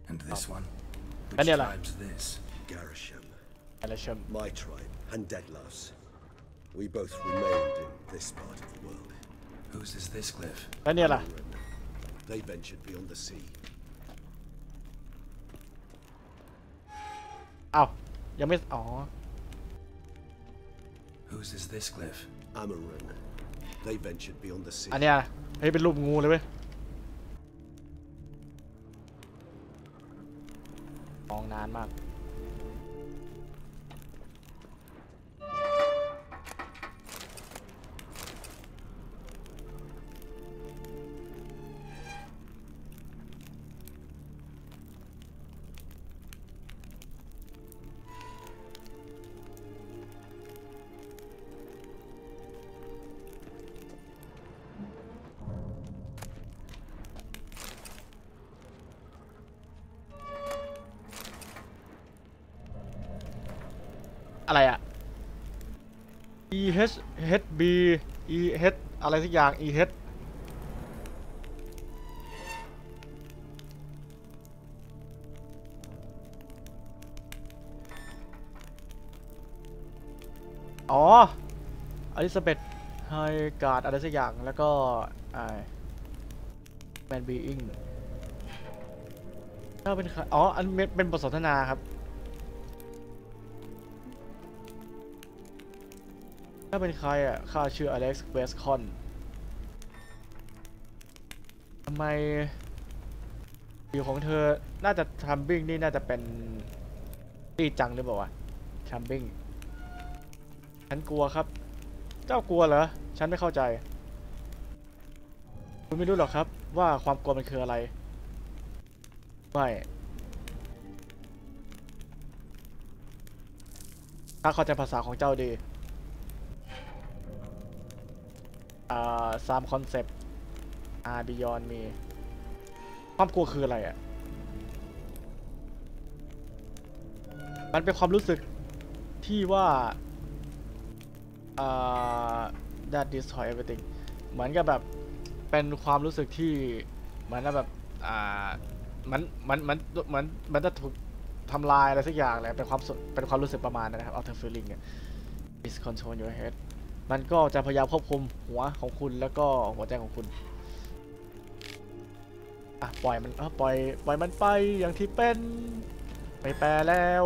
And this one? Which Daniela. tribe's this? Garisham, อะไรเชม my tribe, and Deadlouse. We both remained in this part of the world. Whose is this glyph? แล้วเนี่ยล่ะ They ventured beyond the sea. เอ้ายังไม่อ๋อ Whose is this glyph? Amaran. They ventured beyond the sea. อันเนี้ยเฮ้ยเป็นรูปงูเลยเว้ยมองนานมากอะไรอะ EHB EH อะไรสักอย่าง EH อ๋ออลิซาเบธไฮการ์ดอะไรสักอย่างแล้วก็แมนบีอิงถ้าเป็นใครอ๋ออันเป็นบทสนทนาครับถ้าเป็นใครอ่ะข้าชื่ออเล็กซ์เวสคอนทำไมผิวของเธอน่าจะทัมบิ้งนี่น่าจะเป็นตีจังหรือเปล่าวะทัมบิ้งฉันกลัวครับเจ้ากลัวเหรอฉันไม่เข้าใจคุณไม่รู้หรอกครับว่าความกลัวมันคืออะไรไม่ถ้าเข้าใจภาษาของเจ้าดี3 คอนเซปต์Beyond มีความกลัวคืออะไรอ่ะมันเป็นความรู้สึกที่ว่า that destroy everything เหมือนกับแบบเป็นความรู้สึกที่เหมือนแบบมันจะถูกทำลายอะไรสักอย่างเลยเป็นความรู้สึกประมาณนั้นนะครับ outer feeling เนี่ย is control your head มันก็จะพยายามควบคุมหัวของคุณแล้วก็หัวใจของคุณปล่อยมันปล่อยมันไปอย่างที่เป็นไม่แปลแล้ว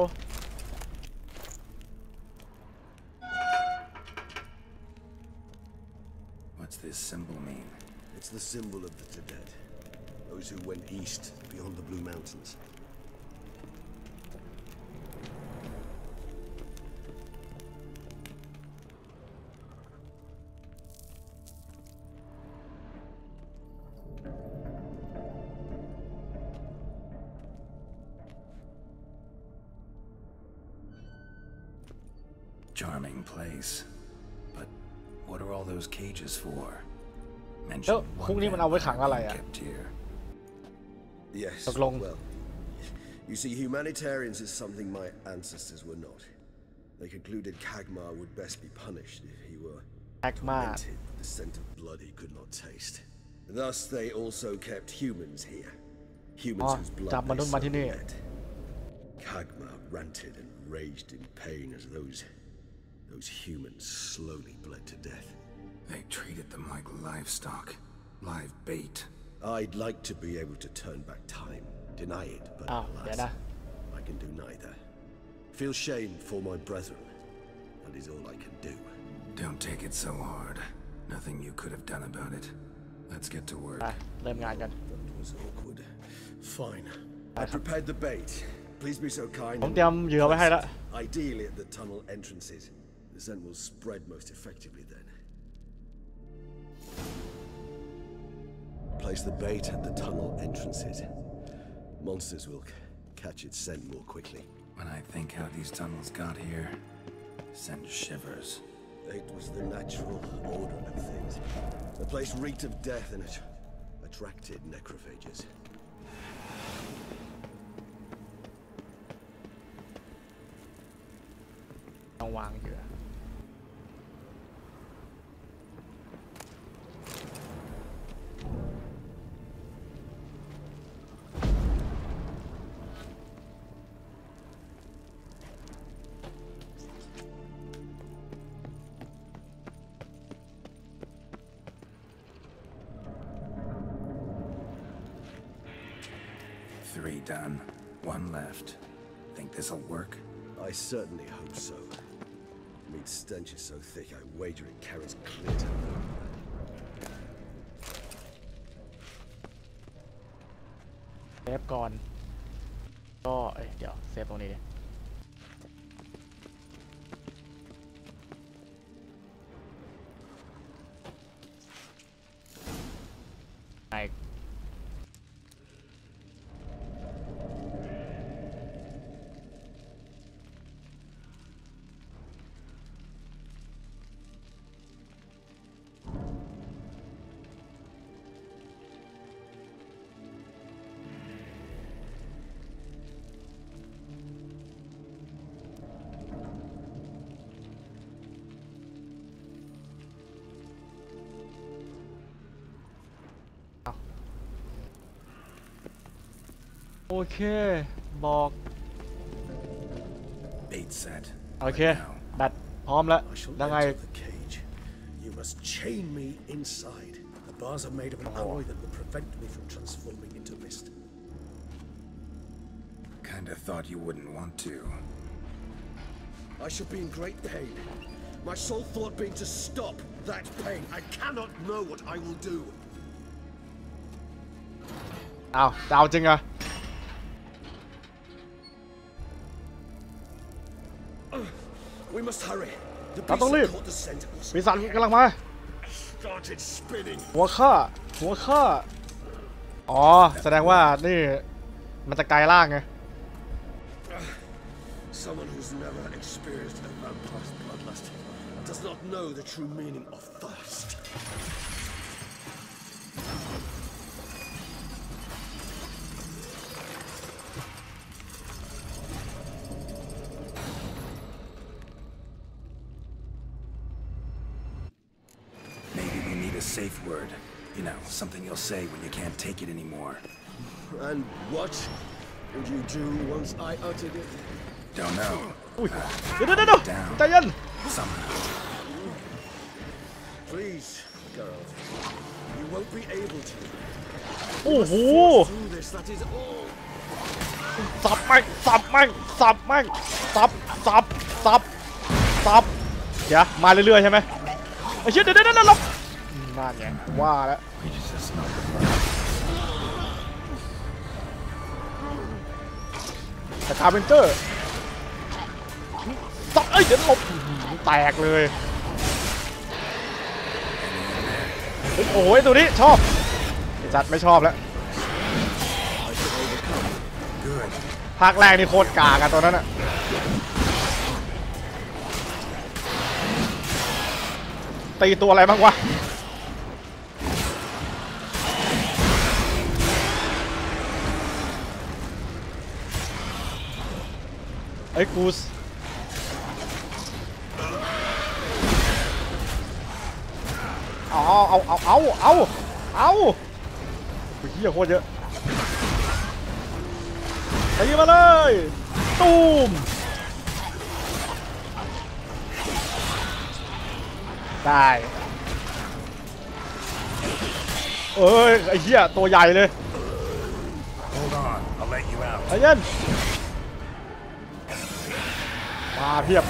What's this symbol mean? It's the symbol of the dead, those who went east beyond the Blue Mountains. Charming place, but what are all those cages for? แล้วพวกนี้มันเอาไว้ขังอะไรอ่ะ Yes, ตกลง well, you see, humanitarians is something my ancestors were not. They concluded Kagmar would best be punished if he were tormented with the scent of blood he could not taste. Thus, they also kept humans here. Humans whose blood they so let. Kagmar ranted and raged in pain as those humans slowly bled to death. They treated them like livestock, live bait. I'd like to be able to turn back time, deny it, but alas, I can do neither. Feel shame for my brethren. That is all I can do. Don't take it so hard. Nothing you could have done about it. Let's get to work. เริ่มงานกัน That was awkward. Fine. I prepared the bait. Please be so kind. ผมเตรียมเหยื่อไว้ให้แล้ว Ideally at the tunnel entrances. The scent will spread most effectively then. Place the bait at the tunnel entrances. Monsters will catch its scent more quickly. When I think how these tunnels got here, send shivers. It was the natural order of things. The place reeked of death and it attracted necrophages. ต้องวางเหยื่อ 3 done. 1 left. Think this'll work? I certainly hope so. Meat stench is so thick, I wager it carries clear to the moon. เซฟก่อนก็เดี๋ยวเซฟตรงนี้ดิโอเคบอก Bait set. โอเคแบตพร้อมแล้ว I shall ยังไง enter the cage. You must chain me inside. The bars are made of an alloy that will prevent me from transforming into mist. Kinda thought you wouldn't want to. I shall be in great pain. My sole thought being to stop that pain. I cannot know what I will do. เอาจะเอาจริงเหรอ We must hurry. The เราต้องรีบ beast caught the scent. ปีศาจกำลังมา Started spinning. หัวข้าอ๋อแสดงว่านี่มันจะกลายร่างไง Someone who's never experienced a vampire's bloodlust does not know the true meaning of thirst. safe word. You know, something you'll say when you can't take it anymore. And what would you do once I uttered it? Don't know. เดี๋ยวใจเย็น Somehow. Please, Geralt. You won't be able to. โอ้โห Do this, that is all. สับแม่งสับแม่งสับแม่งสับเดี๋ยวมาเรื่อยๆใช่ไหมไอ้เชี่ยเดี๋ยวหลบนั่นไงว่าแล้ว We just smell the แต่คาร์เพนเตอร์สับเดี๋ยวหลบแตกเลยโอ้ยตัวนี้ชอบไอ้จัดไม่ชอบแล้วภาคแรกนี่โคตรกากันตัวนั้นอะตีตัวอะไรบ้างวะไอ้กูสเอาเฮียโคตรเยอะตีมาเลยตูมได้เอ้ยไอ้เหี้ยตัวใหญ่เลย Hold on, I'll let you out. ใจเย็นมาเพียบ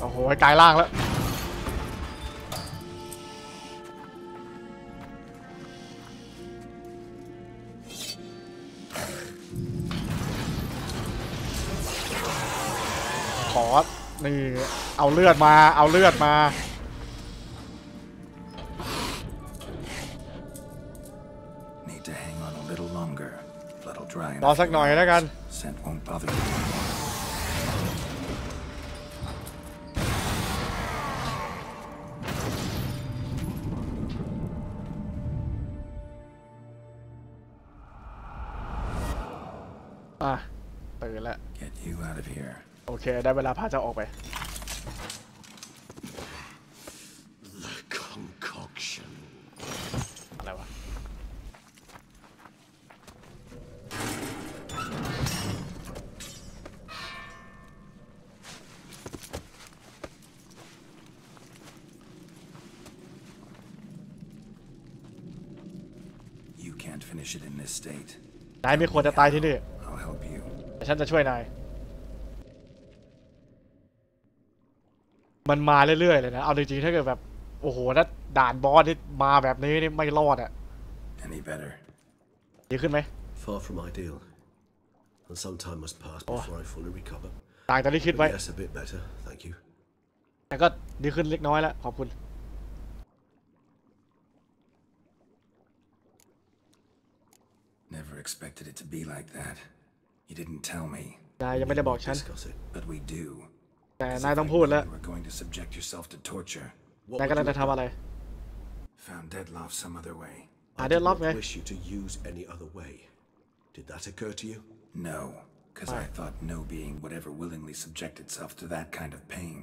โอ้โหกลายล่างแล้วขอนี่เอาเลือดมา Need to hang on a little longer. Blood'll dry. รอสักหน่อยแล้วกัน Scent won't bother you. ตื่นแล้ว Get you out of here. โอเคได้เวลาพาเจ้าออกไป The concoction. อะไรวะ You can't finish it in this state. นายไม่ควรจะตายที่นี่ I'll help you. แต่ฉันจะช่วยนายมันมาเรื่อยๆเลยนะเอาจริงๆถ้าเกิดแบบโอ้โหถ้าด่านบอสที่มาแบบนี้นี่ไม่รอดอ่ะ Any better? ดีขึ้นไหม Far from ideal. And some time must pass before I fully recover. ต่างจากที่คิดไว้ Yes, a bit better, thank you. แต่ก็ดีขึ้นเล็กน้อยแล้วขอบคุณ Never expected it to be like that. You didn't tell me. นายยังไม่ได้บอกฉัน Discuss it. But we do. แต่นายต้องพูดแล้ว You were going to subject yourself to torture. นายกำลังจะทำอะไร Found Deadloff some other way. I did love not me. wish you to use any other way. Did that occur to you? No, because I thought no being would ever willingly subject itself to that kind of pain.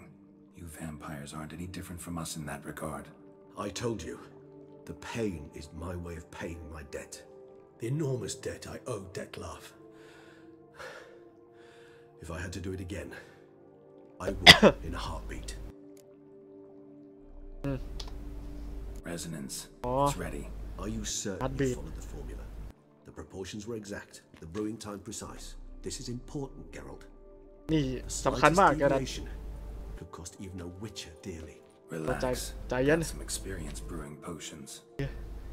You vampires aren't any different from us in that regard. I told you, the pain is my way of paying my debt. The enormous debt I owe Dettlaff. If I had to do it again, I would in a heartbeat. Resonance. It's ready. Are you certain Heartbeat. you followed the formula? The proportions were exact, the brewing time precise. This is important, Geralt. นี่สำคัญมาก Slightest กันนะ deviation could cost even a witcher dearly. Relax. Giant. Got some experience brewing potions.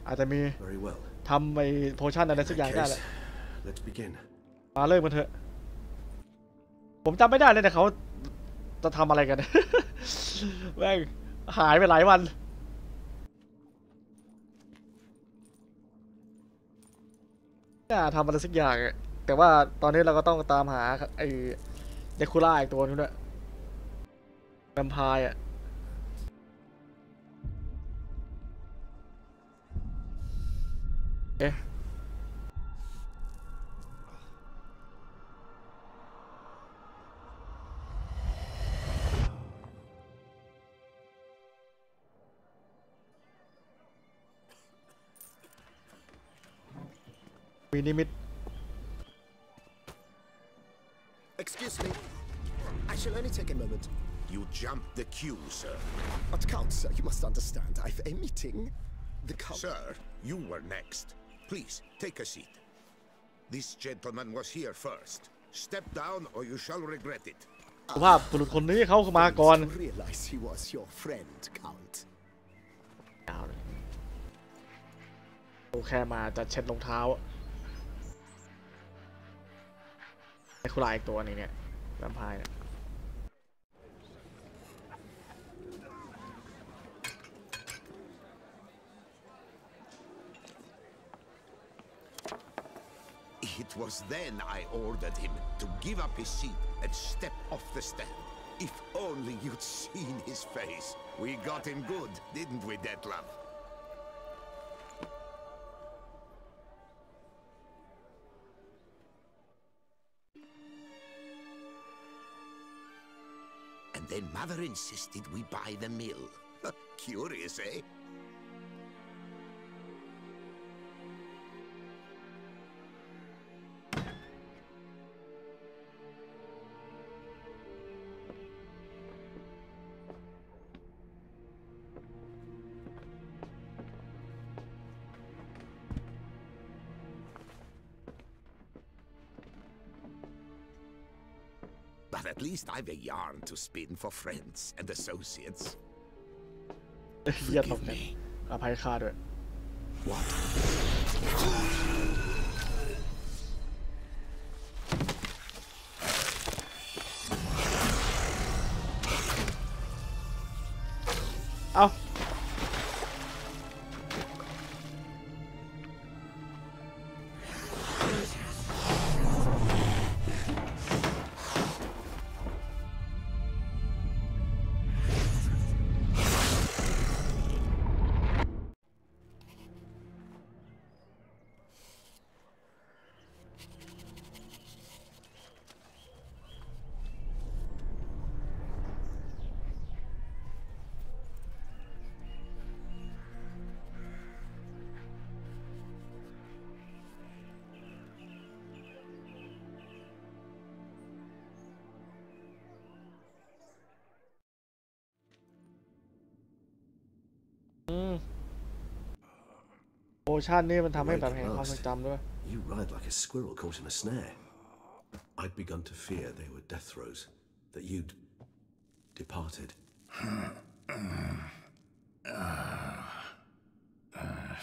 อาจจะมี Very well. ทำไอ้โพชั่นอะไร In สัก that อย่างได้ case, แหละ let's begin. มาเริ่มกันเถอะผมจำไม่ได้เลยนะเขาจะทำอะไรกัน แม่งหายไปหลายวันน่าทำอะไรสักอย่างอะแต่ว่าตอนนี้เราก็ต้องตามหาไอ้เดคูล่าอีกตัวนึงด้วยแวมไพร์อะเอ๊ะ มีนิมิต Excuse me. I shall only take a moment. You jumped the queue, sir. But Count, sir, you must understand. I've a meeting. The Count... Sir, you were next. Please, take a seat. This gentleman was here first. Step down or you shall regret it. สุภาพบุรุษคนนี้เขามาก่อน I realize he was your friend, Count. โอแค่มาจะเช็ดรองเท้าไอ้คุรายอีกตัวนี้เนี่ยแวมไพร์เนี่ย It was then I ordered him to give up his seat and step off the stand. If only you'd seen his face. We got him good, didn't we, Detlef? And then Mother insisted we buy the mill. Curious, eh? But at least I've a yarn to spin for friends and associates. เหี้ยตกเนี่ยอภัยค่าด้วย What? เอาโอชั่นนี่มันทำให้แบบเห็นความทรงจำด้วย You ride like a squirrel caught in a snare. I'd begun to fear they were death throes, that you'd departed.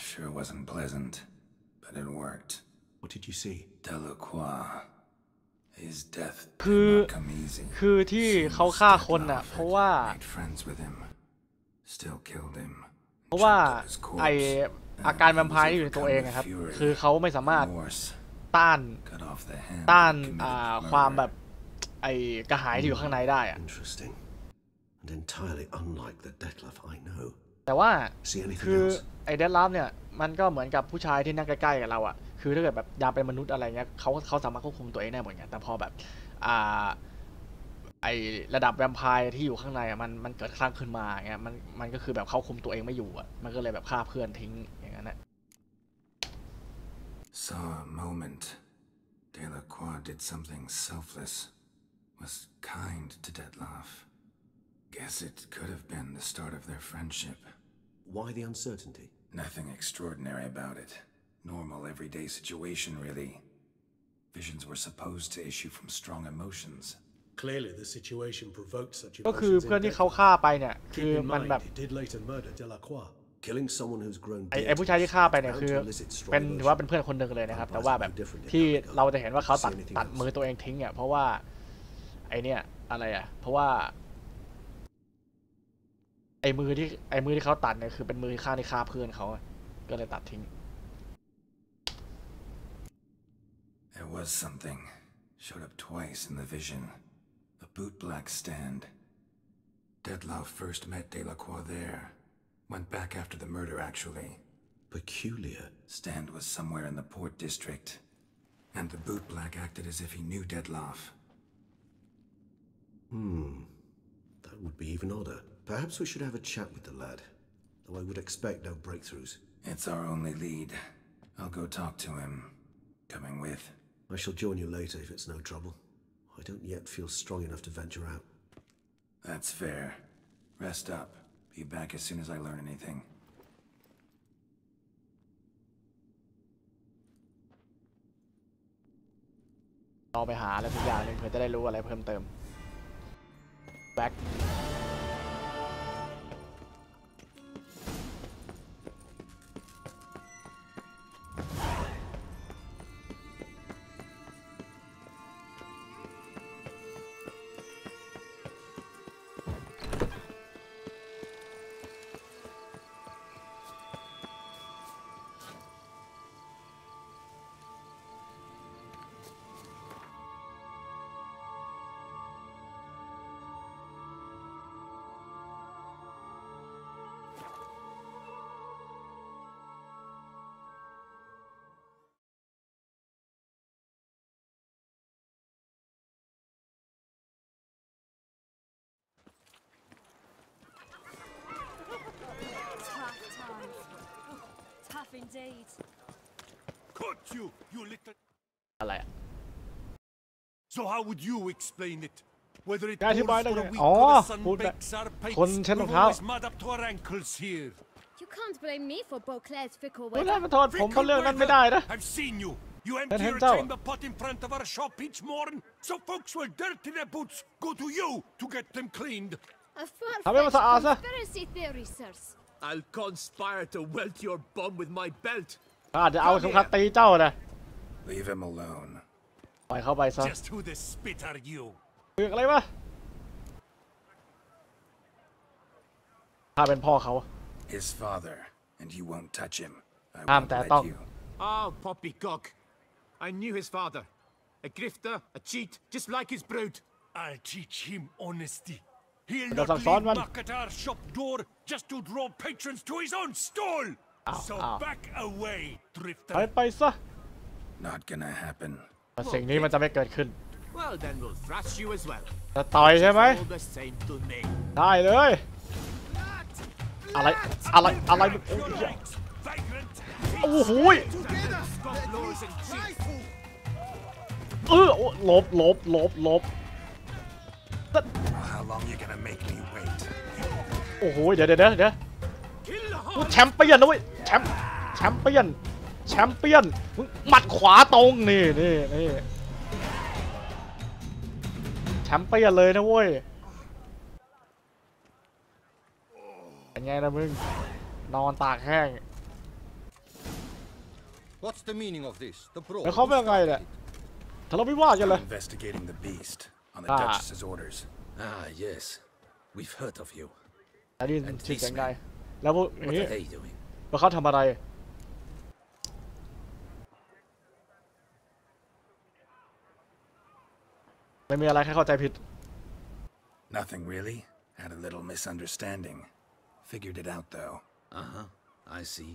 Sure wasn't pleasant, but it worked. What did you see? Delacroix. His death คือ did not come easy. คือที่เขาฆ่าคนน่ะเพราะว่า Made friends with him. Still killed him. เพราะว่า Chopped up his ไอ corpse. อาการแวมไพร์ที่อยู่ในตัวเองนะครับคือเขาไม่สามารถต้าน Cut off the hand ต้าน that committed ความแบบ murder. ไอกระหายที่อยู่ข้างในได้อะ Interesting. And entirely unlike the Detlef I know. แต่ว่า See anything คือ else? ไอเดดลัฟเนี่ยมันก็เหมือนกับผู้ชายที่นั่งใกล้ๆกับเราอ่ะคือถ้าเกิดแบบยามเป็นมนุษย์อะไรเงี้ยเขาสามารถควบคุมตัวเองได้หมดไงแต่พอแบบไอระดับแวมไพร์ที่อยู่ข้างในอ่ะมันเกิดคลั่งขึ้นมาเงี้ยมันก็คือแบบเขาคุมตัวเองไม่อยู่อ่ะมันก็เลยแบบฆ่าเพื่อนทิ้งอย่างนั้นนะ Saw a moment. Delacroix did something selfless. Was kind to Detlef. Guess it could have been the start of their friendship. Why the uncertainty? Nothing extraordinary about it. Normal everyday situation, really. Visions were supposed to issue from strong emotions. Clearly, the situation provoked such ก็คือ emotions เพื่อน in ที่เขา Detlef. ฆ่าไปเนี่ยคือ Keep in มันแบบ mind, he did later murder Delacroix. Killing someone who's grown ไอผู้ชายที่ฆ่าไปเนี่ยคือเป็นถือว่าเป็นเพื่อนคนหนึ่งเลยนะครับแต่ว่าแบบที่เราจะเห็นว่าเขาตัดมือตัวเองทิ้งอ่ะเพราะว่าไอเนี่ยอะไรอ่ะเพราะว่าไอมือที่เขาตัดเนี่ยคือเป็นมือข้างที่ฆ่าเพื่อนเขาก็เลยตัดทิ้ง There was something. Showed up twice in the vision. A bootblack stand. Detlef first met Delacroix there. Went back after the murder, actually. Peculiar. Stand was somewhere in the port district. And the bootblack acted as if he knew Detlef. That would be even odder. Perhaps we should have a chat with the lad. Though I would expect no breakthroughs. It's our only lead. I'll go talk to him. Coming with. I shall join you later if it's no trouble. I don't yet feel strong enough to venture out. That's fair. Rest up. Be back as soon as I learn anything. เราไปหาอะไรสักอย่างหนึ่งเพื่อจะได้รู้อะไรเพิ่มเติม Back Tough indeed. Caught you, you little. อะไรอ่ะ So how would you explain it? Whether it อธิบาย pours ได้ for ไง a week อ๋อ or the sun พูดแบบ bakes our คน pipes, เช็ดรอง we're เท้า always mad up to our ankles here. You can't blame me for Beauclair's fickle ไม่ได้ weather. มาโทษผมเพราะเรื่องนั้นไม่ได้นะ I've seen you. You empty your Hello. chamber pot in front of our shop each morning, so folks will dirty their boots, go to you to get them cleaned. A Habemos far-fetched asa. conspiracy theory, sirs. I'll conspire to welt your bum with my belt. อาจจะเอาสงครามตีเจ้านะ Leave him alone. ปล่อยเข้าไปซะ Just who the spit are you? เรื่องอะไรวะถ้าเป็นพ่อเขา His father, and you won't touch him. I Ham won't ta let tong. you. Oh, poppycock. I knew his father. A grifter, a cheat, just like his brood. I'll teach him honesty. He'll Does not that sound leave one? knock at our shop door just to draw patrons to his own stall. So back away, ไป drifter. ไปซะ Not gonna happen. แต่สิ่งนี้มันจะไม่เกิดขึ้น Well, then we'll thrash you as well. จะต่อยใช่ไหม All the same to me. ได้เลย อะไรโอ้โหย Scott blows and cheats. หลบ How long you gonna make me wait? โอ้โหเดี๋ยวแชมเปี้ยนนะเว้ยแชมเปี้ยนมึงหมัดขวาตรงนี่แชมเปี้ยนเลยนะเว้ยเป็นไงนะมึงนอนตากแห้ง What's the meaning of this? The bro. แล้วเขาเป็นยังไงเนี่ยทะเลาะวิวาทกันเลย Investigating the beast on the Duchess's orders. Ah, yes. We've heard of you. อันนี้ชื่อยังไงแล้วพวก What นี้ are they doing? แล้วเขาทำอะไรไม่มีอะไรแค่เข้าใจผิด Nothing really. Had a little misunderstanding. Figured it out though. Uh-huh. I see.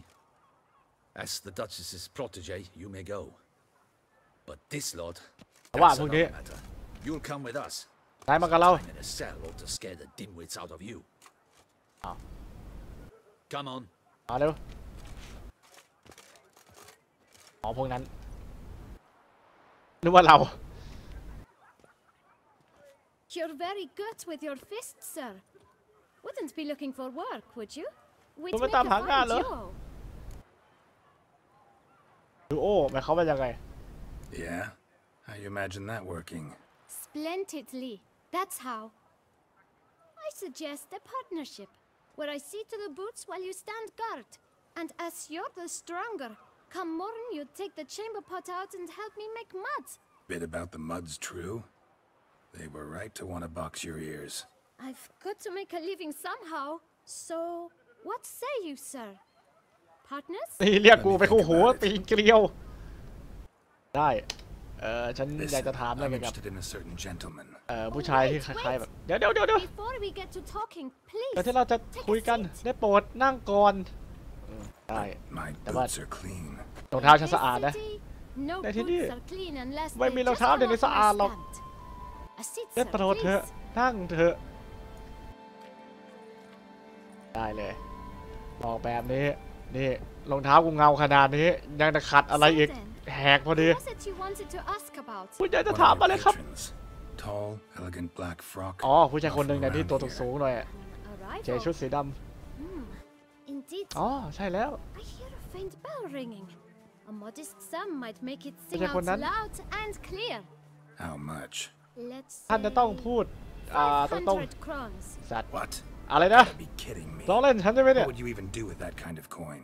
As the Duchess's protege, you may go. But this lot, that's another matter. You'll come with us. นายมากับเรา I'm in a cell or to scare the dimwits out of you. Come on. มาเร็วอ๋อพวกนั้นนึกว่าเรา You're very good with your fists, sir. Wouldn't be looking for work, would you? We'd คุณ make ไม่ a ตามหางาน fine เหรอ duo. ดูโอ้หมายเขามว่ายังไง Yeah? How you imagine that working? Splendidly. That's how. I suggest a partnership, where I see to the boots while you stand guard. And as you're the stronger, come morn you take the chamber pot out and help me make mud. Bit about the mud's true? They were right to want to box your ears. I've got to make a living somehow, so what say you, sir? Partners? นี่เรียกกูไปคู่หัวตีเกลียวได้ฉันอยากจะถามอะไร I'm เกี่ยวกับ interested in a certain gentleman. ผู้ชายที่คล้ายๆแบบเดี๋ยว Before we get to talking, please. เดี๋ยวที่เราจะคุยกันได้โปรดนั่งก่อนได้ My แต่ว่า boots are clean. รองเท้าฉันสะอาดนะ No ในที่นี่ boots are clean unless ไม่ they มีรอง just เท้า come เดี๋ยวนี้ off สะอาด my หรอก stand. A seat, ได้ sir, โปรดเถอะ please. นั่งเถอะได้เลยบอกแบบนี้นี่รองเท้ากูเงาขนาดนี้ยังจะขัดอะไรอีก So then, แหกพอดี What was it you wanted to ask about? ผู้ใหญ่จะถามอะไรครับ Tall, elegant black frock. อ๋อผู้ชายคนหนึ่งเนี่ยที่ตัวสูงหน่อยใส่ชุดสีด Indeed. ำอ๋อใช่แล้ว I hear a faint bell ringing. A modest sum might make it sing out loud and clear. How much? Let's ท่านจะต้องพูดต้อง 500 crowns. สัตว์ What? อะไรนะ Be kidding me. ล้อเล่นฉันใช่ไหมเนี่ย What would you even do with that kind of coin?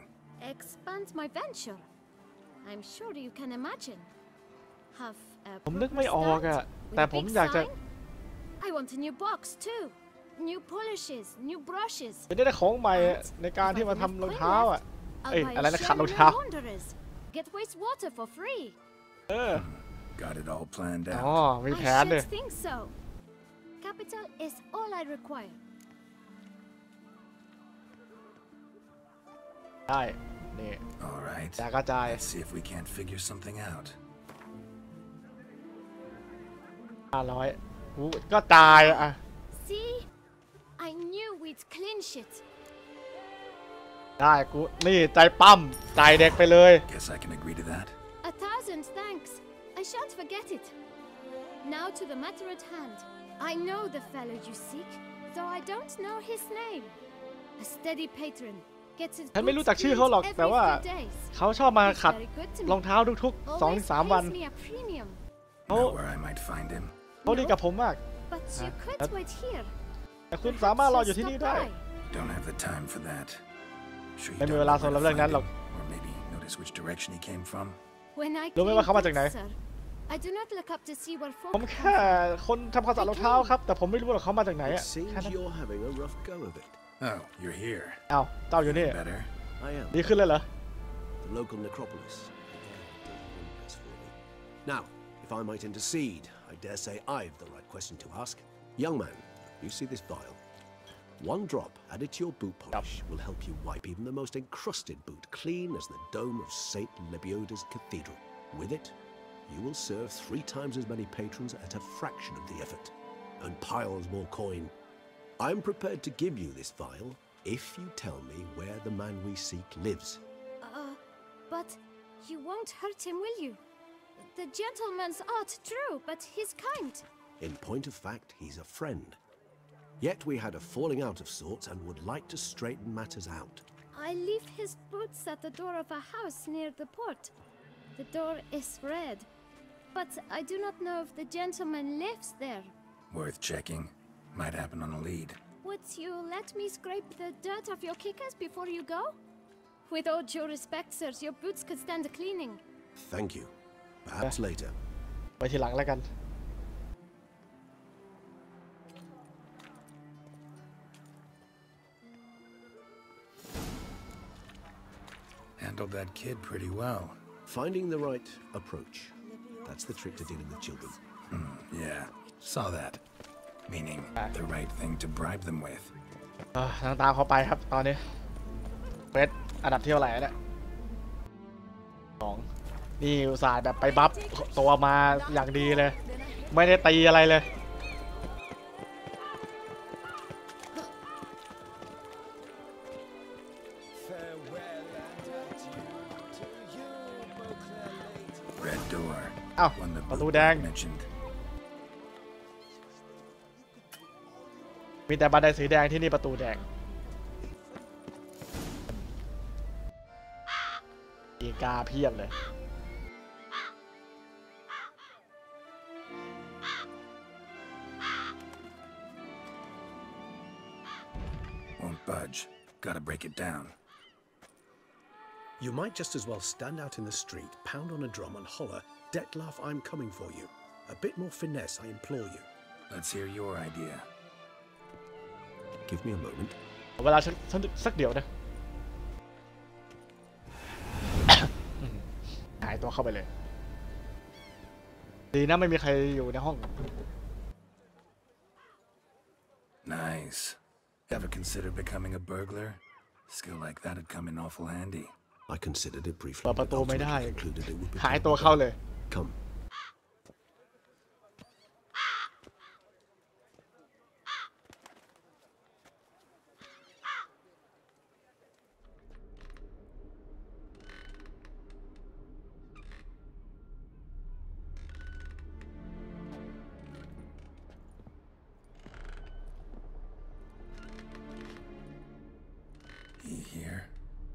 Expand my venture. I'm sure you can imagine. Have a ผมนึกไม่ออกอะแต่ผมอยากจะ I want a new box too. New polishes, new brushes. เป็นได้ของใหม่ในการที่มาทำรองเท้าอ่ะเอ้ยอะไรนะขัดรองเท้า Get wastewater for free. Got it all planned out. อ๋อมีแผนเลย I think so. Capital is all I require. ได้นี่ All right. จะกระจาย Let's see if we can't figure something out. 500ก็ตายอ่ะ See, I knew we'd clinch it. ได้กูนี่ใจปั้มจ่ายเด็กไปเลย Guess I can agree to that. 1,000 thanks. I shan't forget it. Now to the matter at hand. I know the fellow you seek, though I don't know his name. A steady patron gets his ฉันไม่รู้จักชื่อเขาหรอกแต่ว่าเขาชอบมาขัดรองเท้าทุกๆ 2-3 วันเขาดีกับผมมากแต่คุณสามารถรออยู่ที่นี่ได้ไม่มีเวลาสำหรับเรื่องนั้นหรอกรู้ไหมว่าเขามาจากไหนผมแค่คนทำความสะอาดรองเท้าครับแต่ผมไม่รู้ว่าเขามาจากไหนอ่ะOh, you're here. อ้าวเจ้าอยู่นี่ดีขึ้นเลยเหรอ The local necropolis. Now, if I might intercede, I dare say I've the right question to ask. Young man, you see this vial? One drop added to your boot polish will help you wipe even the most encrusted boot clean as the dome of St. Lebioda's cathedral. With it, you will serve 3 times as many patrons at a fraction of the effort, and piles more coin. I'm prepared to give you this vial if you tell me where the man we seek lives. But you won't hurt him, will you? The gentleman's art true, but he's kind. In point of fact, he's a friend. Yet we had a falling out of sorts and would like to straighten matters out. I leave his boots at the door of a house near the port. The door is red, but I do not know if the gentleman lives there. Worth checking. Might happen on a lead. Would you let me scrape the dirt off your kickers before you go? With all due respect, sirs, your boots could stand a cleaning. Thank you. Perhaps later. ไปทีหลังแล้วกัน Handled that kid pretty well. Finding the right approach. That's the trick to dealing with children. Yeah, saw that. Meaning the right thing to bribe them with. ตามเขาไปครับตอนนี้เฟสอันดับที่เท่าไหร่เนี่ย2นี่อุตส่าห์แบบไปบัฟตัวมาอย่างดีเลยไม่ได้ตีอะไรเลยอ้าวประตูแดงมีแต่บันไดสีแดงที่นี่ประตูแดงอีกาเพียบเลย Won't budge. Gotta break it down. You might just as well stand out in the street, pound on a drum and holler, "Detlef, I'm coming for you." A bit more finesse, I implore you. Let's hear your idea. Give me a moment. เวลาสักเดี๋ยวนะ หายตัวเข้าไปเลยดีนะไม่มีใครอยู่ในห้อง Nice. Ever considered becoming a burglar? Skill like that would come in awful handy. I considered it briefly. เปิดประตูไม่ได้ Concluded it would be หายตัวเข้าเลย Come.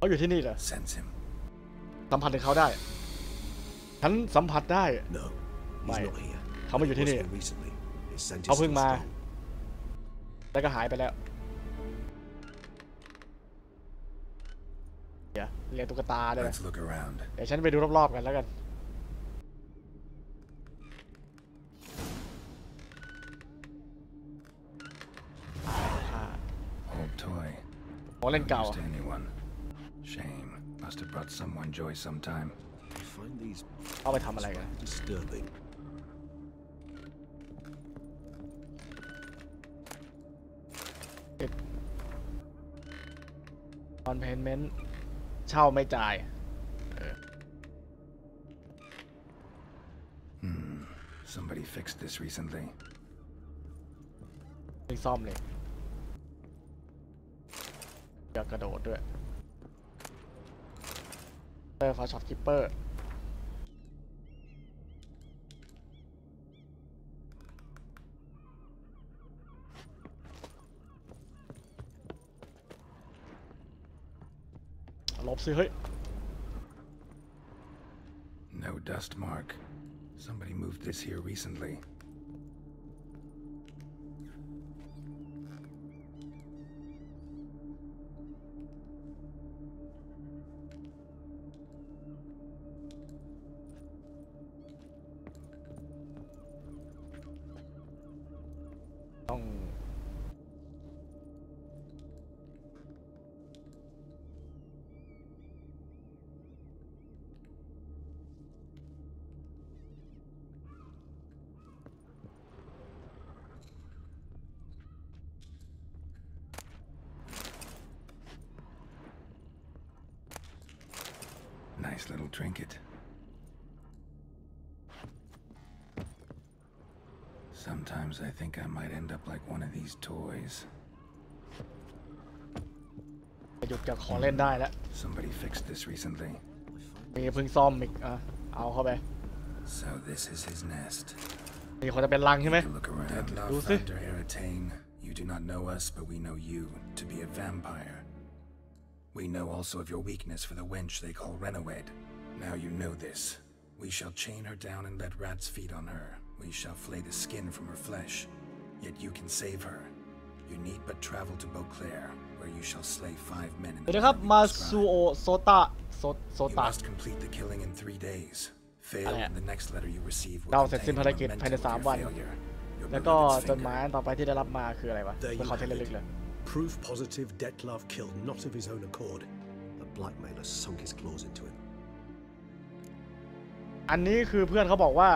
เขาอยู่ที่นี่เหรอ Sense him. สัมผัสถึงเขาได้ฉันสัมผัสได้ No, ไม่ he's not here. เขามาอยู่ที่นี่ He was here recently. His scent is เขาเพิ่ง still มา strong. แล้วก็หายไปแล้วเดี๋ยวเรียนตุ๊กตาเลย Let's look around. เดี๋ยวฉันไปดูรอบๆกันแล้วกัน Old toy. ของเล่นเก่า No use to anyone. Shame. Must have brought someone joy sometime. I find these เอาไปทำอะไรกัน disturbing. ตอนเพนเมนต์เช่าไม่จ่าย Somebody fixed this recently. นี่ซ่อมเลยอยากกระโดดด้วยฟาช็อตคิปเปอร์ลบสิเฮ้ย No dust mark. Somebody moved this here recently. Nice little trinket. Sometimes I think I might end up like one of these toys. หยุดกับของเล่นได้แล้ว Somebody fixed this recently. มีเพิ่งซ่อมอีกเอาเข้าไป So this is his nest. นี่คนจะเป็นรังใช่ไหม Look around. ดูสิ Under Eritane. You do not know us, but we know you to be a vampire. We know also of your weakness for the wench they call Renowed. Now you know this. We shall chain her down and let rats feed on her. We shall flay the skin from her flesh. Yet you can save her. You need but travel to Beauclair, where you shall slay 5 men in the เดี๋ยวครับมาซูโอโซตะโซ You ตะ must complete the killing in 3 days. Fail, and the next letter you receive will เราเสร็จสิ้น contain ภาร a กิจ memento ภายใน of your 3 วัน failure. Your แล้วก็ beloved's จดห finger. มายต่อไปที่ได้รับมาคืออะไรวะ There เป็น you คอนเทนต์ have ลึกๆเลย it. Proof positive Dettlaff killed not of his own accord. A blackmailer sunk his claws into him. อันนี้คือเพื่อนเขาบอกว่า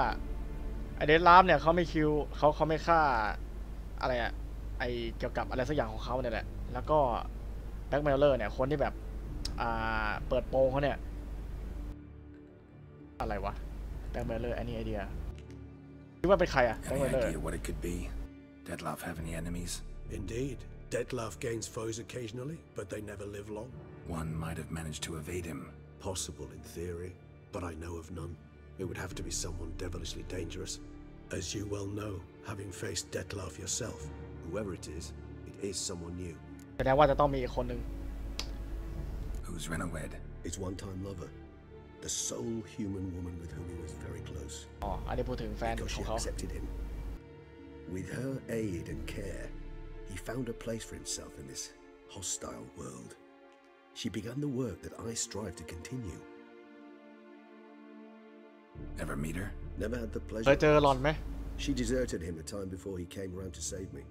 ไอเดนลาฟเนี่ยเขาไม่คิวเขาไม่ฆ่าอะไรอะไอเกี่ยวกับอะไรสักอย่างของเขาเนี่ยแหละแล้วก็แบ็กเมลเลอร์เนี่ยคนที่แบบเปิดโปงเขาเนี่ยอะไรวะแบ็กเมลเลอร์อันนี้ไอเดียคิดว่าเป็นใครอะแบ็ก Any เมลเลอร์ idea what it could be? Dettlaff have any enemies? Indeed, Dettlaff gains foes occasionally, but they never live long. One might have managed to evade him. Possible in theory, but I know of none. It would have to be someone devilishly dangerous. As you well know, having faced Dettlaff yourself, whoever it is someone new. แสดงว่าจะต้องมีอีกคนหนึ่ง Who's Renowed? His one-time lover, the sole human woman with whom he was very close. อ๋ออันนี้พูดถึงแฟน Because ของ she เขา accepted him. With her aid and care, he found a place for himself in this hostile world. She began the work that I strive to continue. Ever meet her? Never had the เค pleasure. ยเจอหลอนไหม She deserted him a time before he came round to save me,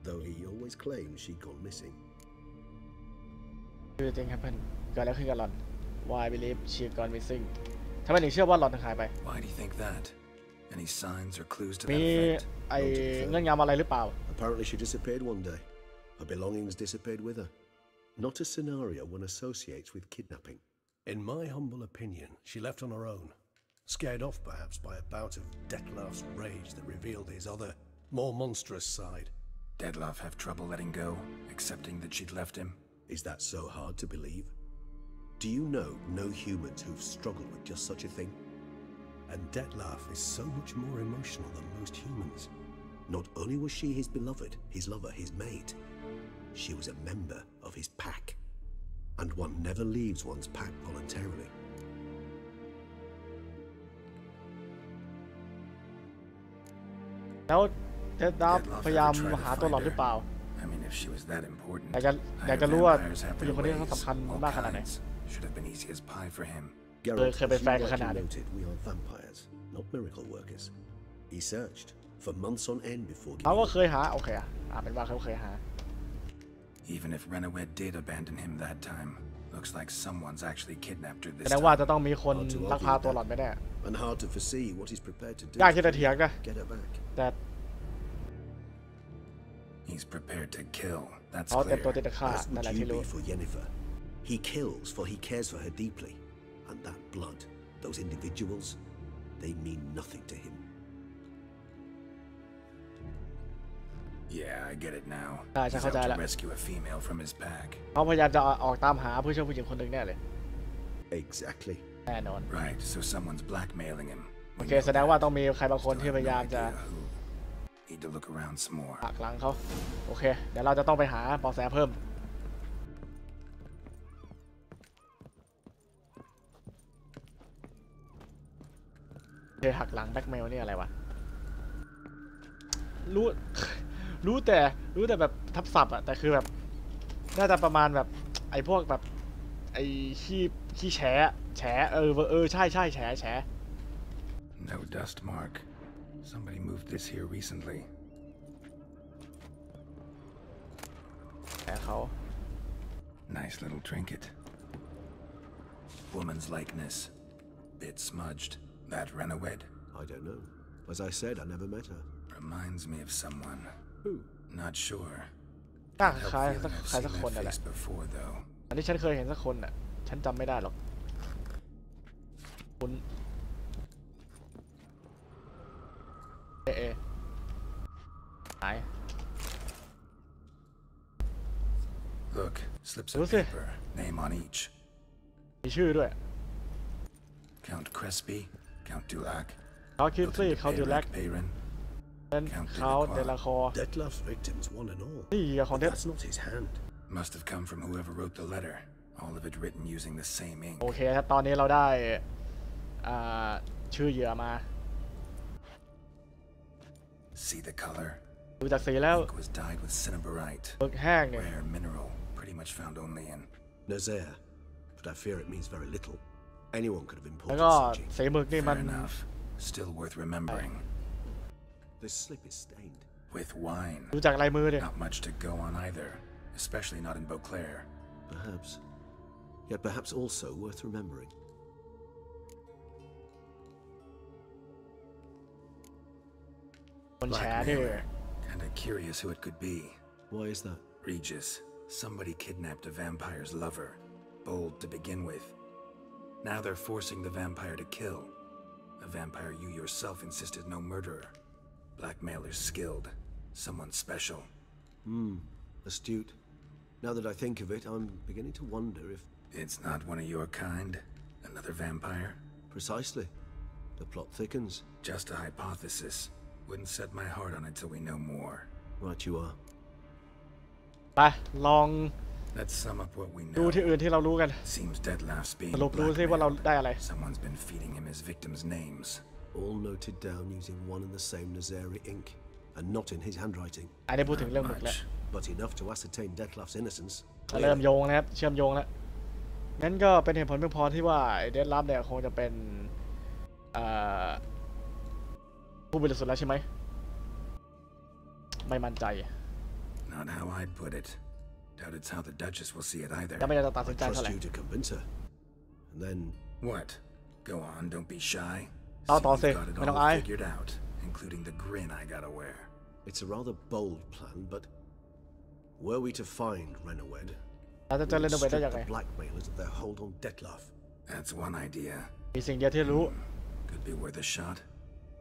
though he always claimed she'd gone missing. คือจริงครับเพื่อนเกิดอะไรขึ้นกับหลอน Why I believe she gone missing ทำไมถึงเชื่อว่าหลอนหายไป Why do you think that? Any signs or clues to มี that effect? ไอ้เงื่อนงำอะไรหรือเปล่า Apparently she disappeared one day. Her belongings disappeared with her. Not a scenario one associates with kidnapping. In my humble opinion, she left on her own. Scared off perhaps by a bout of Dettlaff's rage that revealed his other, more monstrous side. Dettlaff have trouble letting go, accepting that she'd left him? Is that so hard to believe? Do you know no humans who've struggled with just such a thing? And Dettlaff is so much more emotional than most humans. Not only was she his beloved, his lover, his mate, she was a member of his pack. and one never leaves one's pack voluntarily. แล้วเดดดับพยายามหาตัวหลอดหรือเปล่าอยากจะรู้ว่าผู้หญิงคนนี้เขาสำคัญมากขนาดไหนเคยเป็นแฟนกันขนาดไหน We are vampires, not miracle workers. He searched for months on end before. เขาก็เคยหาโอเคเป็นว่าเขาเคยหา Even if Renowed did abandon him that time, looks like someone's actually kidnapped her this แสดงว่าจะต้องมีคนลักพาตัวหลอดไม่แน่ And hard to foresee what he's prepared to do. ยากที่จะเถียงนะ Get her back. แต่ He's prepared to kill. That's เขาเต็มตัว clear. ที่จะฆ่า As นั่น would แหละ you ที่รู้ be for Yennefer. He kills for he cares for her deeply. And that blood, those individuals, they mean nothing to him. Yeah, I get it now. ใช่ He's เข้าใจ out แล้ว to rescue a female from his pack. เขาพยายามจะออกตามหาผู้ช่วยผู้หญิงคนหนึ่งแน่เลย Exactly. แน่นอน Right, so someone's blackmailing him. โอเคแสดงว่าต้องมีใครบางคนที่พยายามจะ Need to look around some more. หักหลังเขาโอเคเดี๋ยวเราจะต้องไปหาเบาะแสเพิ่มโอเคหักหลังแบล็กเมลนี่อะไรวะรู้แต่แบบทับศัพท์อะแต่คือแบบน่าจะประมาณแบบไอ้พวกแบบไอ้ขี้แฉใช่แฉ No dust mark. Somebody moved this here recently. แฉเขา Nice little trinket. Woman's likeness. Bit smudged. That Renowed? I don't know. As I said, I never met her. Reminds me of someone. Who? Not sure. น่าคล้ายสักคนนั่นแหละ Before though. อันนี้ฉันเคยเห็นสักคนน่ะฉันจำไม่ได้หรอกคุณหาย Look, slips of paper. Name on each. มีชื่อด้วย Count Crespi, Count Dulac. เขาคิดซี่เขาดูแลก Peyron. เป็นเขาเดลาคอ Dettlaff's victims, one and all. นี่ของเด็ด That's not his hand. Must have come from whoever wrote the letter. All of it written using the same ink. โอเคครับตอนนี้เราได้ชื่อเหยื่อมา See the color? ดูจากสีแล้ว Ink was dyed with cinnabarite. หมึกแห้งเนี่ย Rare mineral, pretty much found only in Nazaire, but I fear it means very little. Anyone could have แล้ว imported ก็ such ink. สีหมึกนี่มัน Fair enough. Still worth remembering. This slip is stained. With wine. ดูจากลายมือดิ Not much to go on either, especially not in Beauclair. Perhaps. Yet perhaps also worth remembering. คนแฉดิ Kinda curious who it could be. Why is that? Regis. Somebody kidnapped a vampire's lover. Bold to begin with. Now they're forcing the vampire to kill. A vampire you yourself insisted no murderer. Blackmailer's skilled. Someone special. Astute. Now that I think of it, I'm beginning to wonder if... It's not one of your kind? Another vampire? Precisely. The plot thickens. Just a hypothesis. Wouldn't set my heart on it till we know more. Right you are. ไปลอง Let's sum up what we ดู know. ที่อื่นที่เรารู้กัน Seems Dettlaff's being สรุปดูซิว่าเรา blackmailed. ได้อะไร Someone's been feeding him his victims' names. All noted down using one and the same Nazari ink. And not in his handwriting. อันนี้พูดถึงเรื่องหมึกแล้ว But enough to ascertain Dettlaff's innocence. เริ่มโยงนะครับเชื่อมโยงแล้วงั้นก็เป็นเหตุผลเพียงพอที่ว่าเดดลับเนี่ยคงจะเป็นผู้บริสุทธิ์แล้วใช่ไหมไม่มั่นใจ Not how I'd put it. Doubt it's how the Duchess will see it either. ยังไม่ได้ตัดสิ I นใจเท่า trust ไหร่ you to convince her. And then... What? Go on, don't be shy. ต่อ See, สิ you've got it ไม่ต้อง all อาย figured out, including the grin I gotta wear. It's a rather bold plan, but... Were we to find Renowed... เราจะเจอเรโนเวทได้ยังไง the blackmailers of their hold on Dettlaff. That's one idea. มีสิ่งเดียวที่รู้ Could be worth a shot.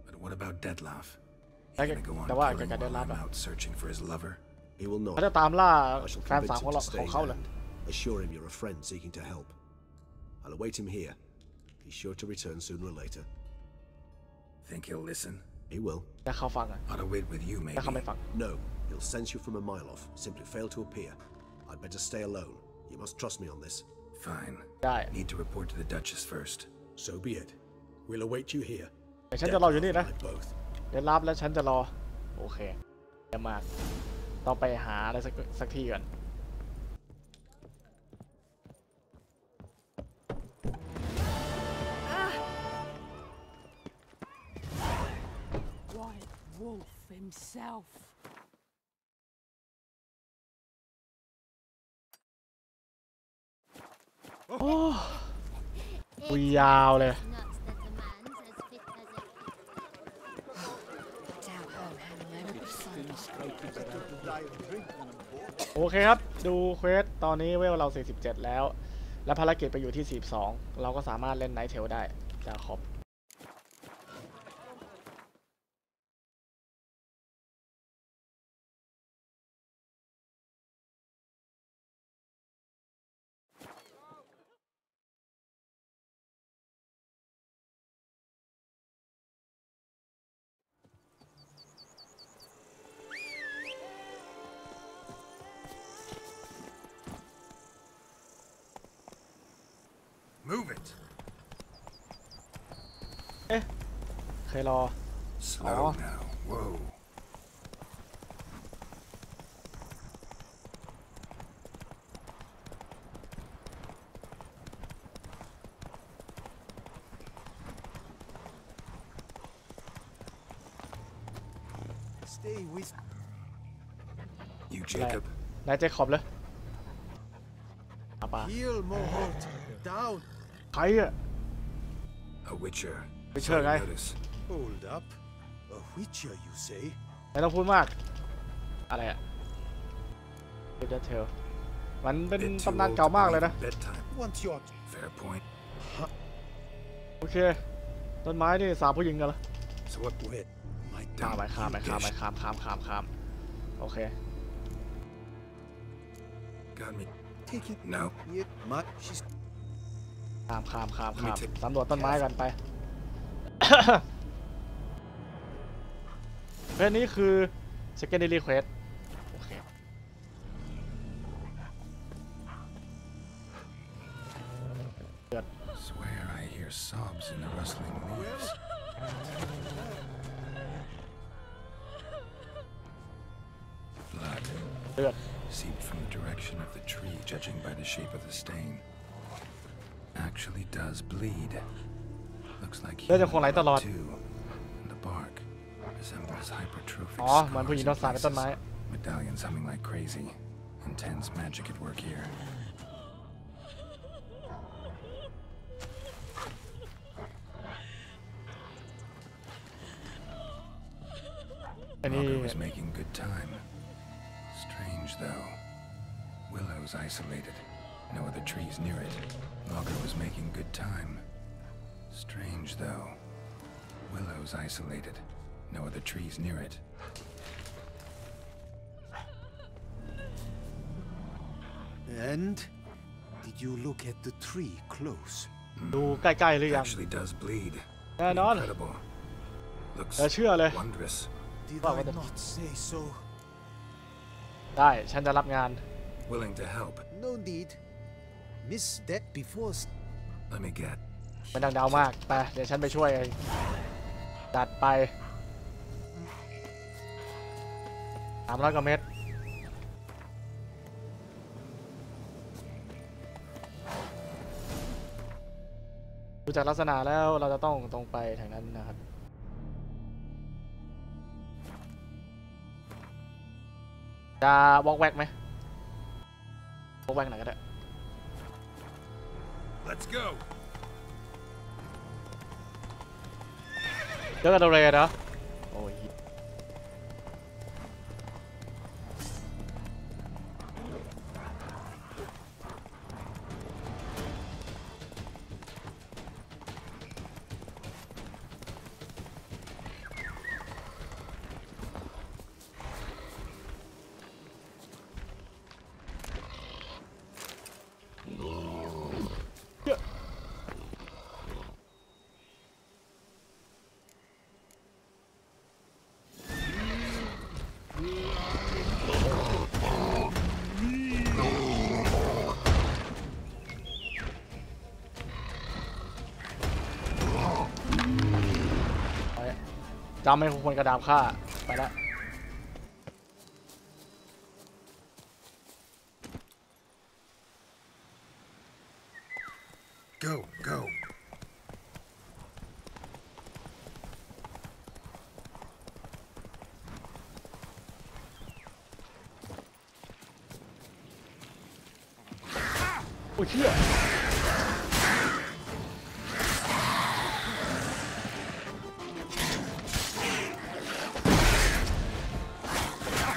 But what about Dettlaff? He Okay, gonna go onแต่ว่า killing เกี่ยวกับ while I'm Dettlaff out searching for his lover? He will not. เขาจะตามล่า I shall แฟนสาว convince ของ him to stay เขา his เลย hand. Assure him you're a friend seeking to help. I'll await him here. He's sure to return sooner or later. Think he'll listen? He will. แต่เขาฟังอ่ะ Ought to wait with you, แต่ maybe. เขาไม่ฟัง No, he'll sense you from a mile off. Simply fail to appear. I'd better stay alone. You must trust me on this. Fine. ได้ Need to report to the Duchess first. So be it. We'll await you here. แต่ฉันจะรออยู่นี่นะ Like both. เดี๋ยวรับแล้วฉันจะรอโอเคเดี๋ยวมาต้องไปหาอะไรสักที่ก่อน White Wolf himself. โอ้คุยยาวเลยโอเคครับดูเควสตอนนี้เวลเรา47แล้วและภารกิจไปอยู่ที่42เราก็สามารถเล่นไนท์เทลได้จะครบMove it. เอ๊ะเคยรอ Slow now. Whoa. Stay with You, Jacob. นายเจคอบเลยเอาปะ Heal Mohort. Down. ใครอะ A Witcher. Witcher guy. Hold up. A Witcher, you say? ไม่ต้องพูดมากอะไรอะเดเทลมันเป็นตำนานเก่ามากเลยนะ Want your Fair point. โอเคต้นไม้นี่สาวผู้หญิงกันเหรอ So what way? My ข้ามไปข้ามโอเค Got me. Take it. No. Yet much. She's ข้ามสำรวจต้นไม้กันไป เรื่องนี้คือ secondary quest โอเค Swear I hear sobs in the rustling leaves. Blood. เลือด Seeped from the direction of the tree, judging by the shape of the stain. Actually does bleed. Looks like he too. And the bark resembles hypertrophic scars. Medallions humming like crazy. Intense magic at work here. Logger was making good time. Strange though. Willow's isolated. No other trees near it. Logger was making good time. Strange though. Willow's isolated. No other trees near it. And did you look at the tree close? ดูใกล้ๆหรือยัง Actually does bleed. แน่นอน Incredible. Looks เชื่อเลย wondrous. Did I not say so? ได้ฉันจะรับงาน Willing to help. No need. Miss that before. Let me get. มันดังดาวมากไปเดี๋ยวฉันไปช่วยเองจัดไป300 กว่าเมตรดูจากลักษณะแล้วเราจะต้องตรงไปทางนั้นนะครับจะวอกแวกไหมวอกแวกไหนก็ได้ Let's go. เจอกันเร็วๆนะโอ้ย จำไม่ควรกระดาบฆ่าไปแล้ว Go, go. โอ้ยเชี่ย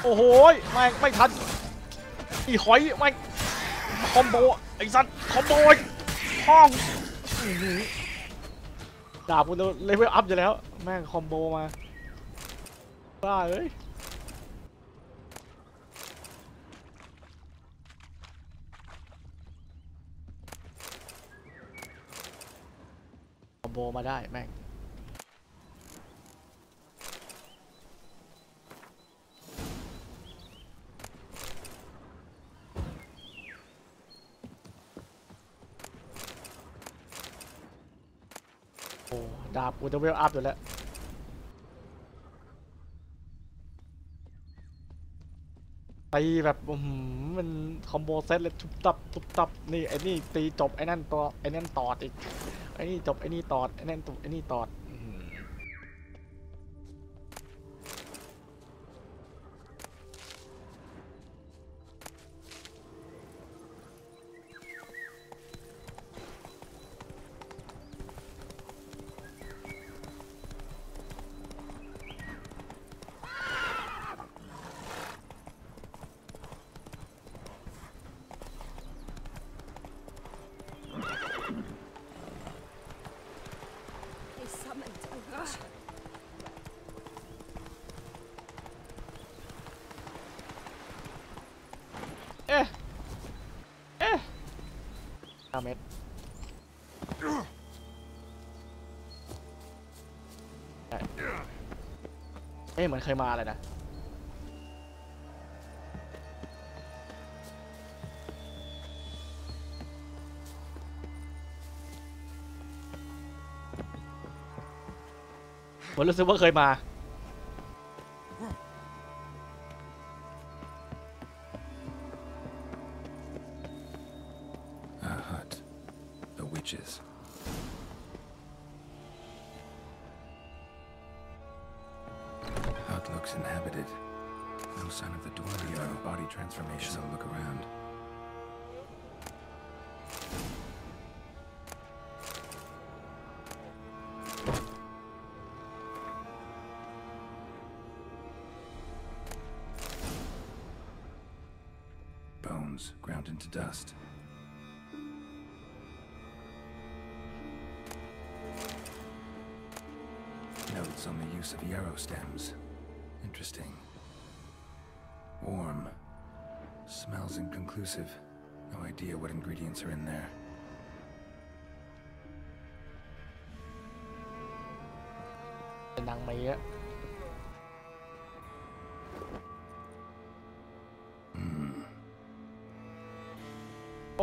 โอ้โหไม่ทันอีหอยแม่งคอมโบไอ้สัตว์คอมโบห้องดาบกูเลเวลอัพอยู่แล้วแม่งคอมโบมาบ้าเอ้ยคอมโบมาได้แม่งดาบกูจะเวลอัพอยู่แล้วตีแบบมันคอมโบเซตเลยทุบตับนี่ไอ้นี่ตีจบไอ้นั่นตัวไอ้นั่นตอดอีกไอ้นี่จบไอ้นี่ตอดไอ้นั่นจบไอ้นี่ตอด5 เมตรเหมือนเคยมาเลยนะผมรู้สึกว่าเคยมาHut looks inhabited. No sign of the dwelling or body transformation. So look around. Bones ground into dust. Notes on the use of yarrow stems. Interesting. Warm. Smells inconclusive. No idea what ingredients are in there.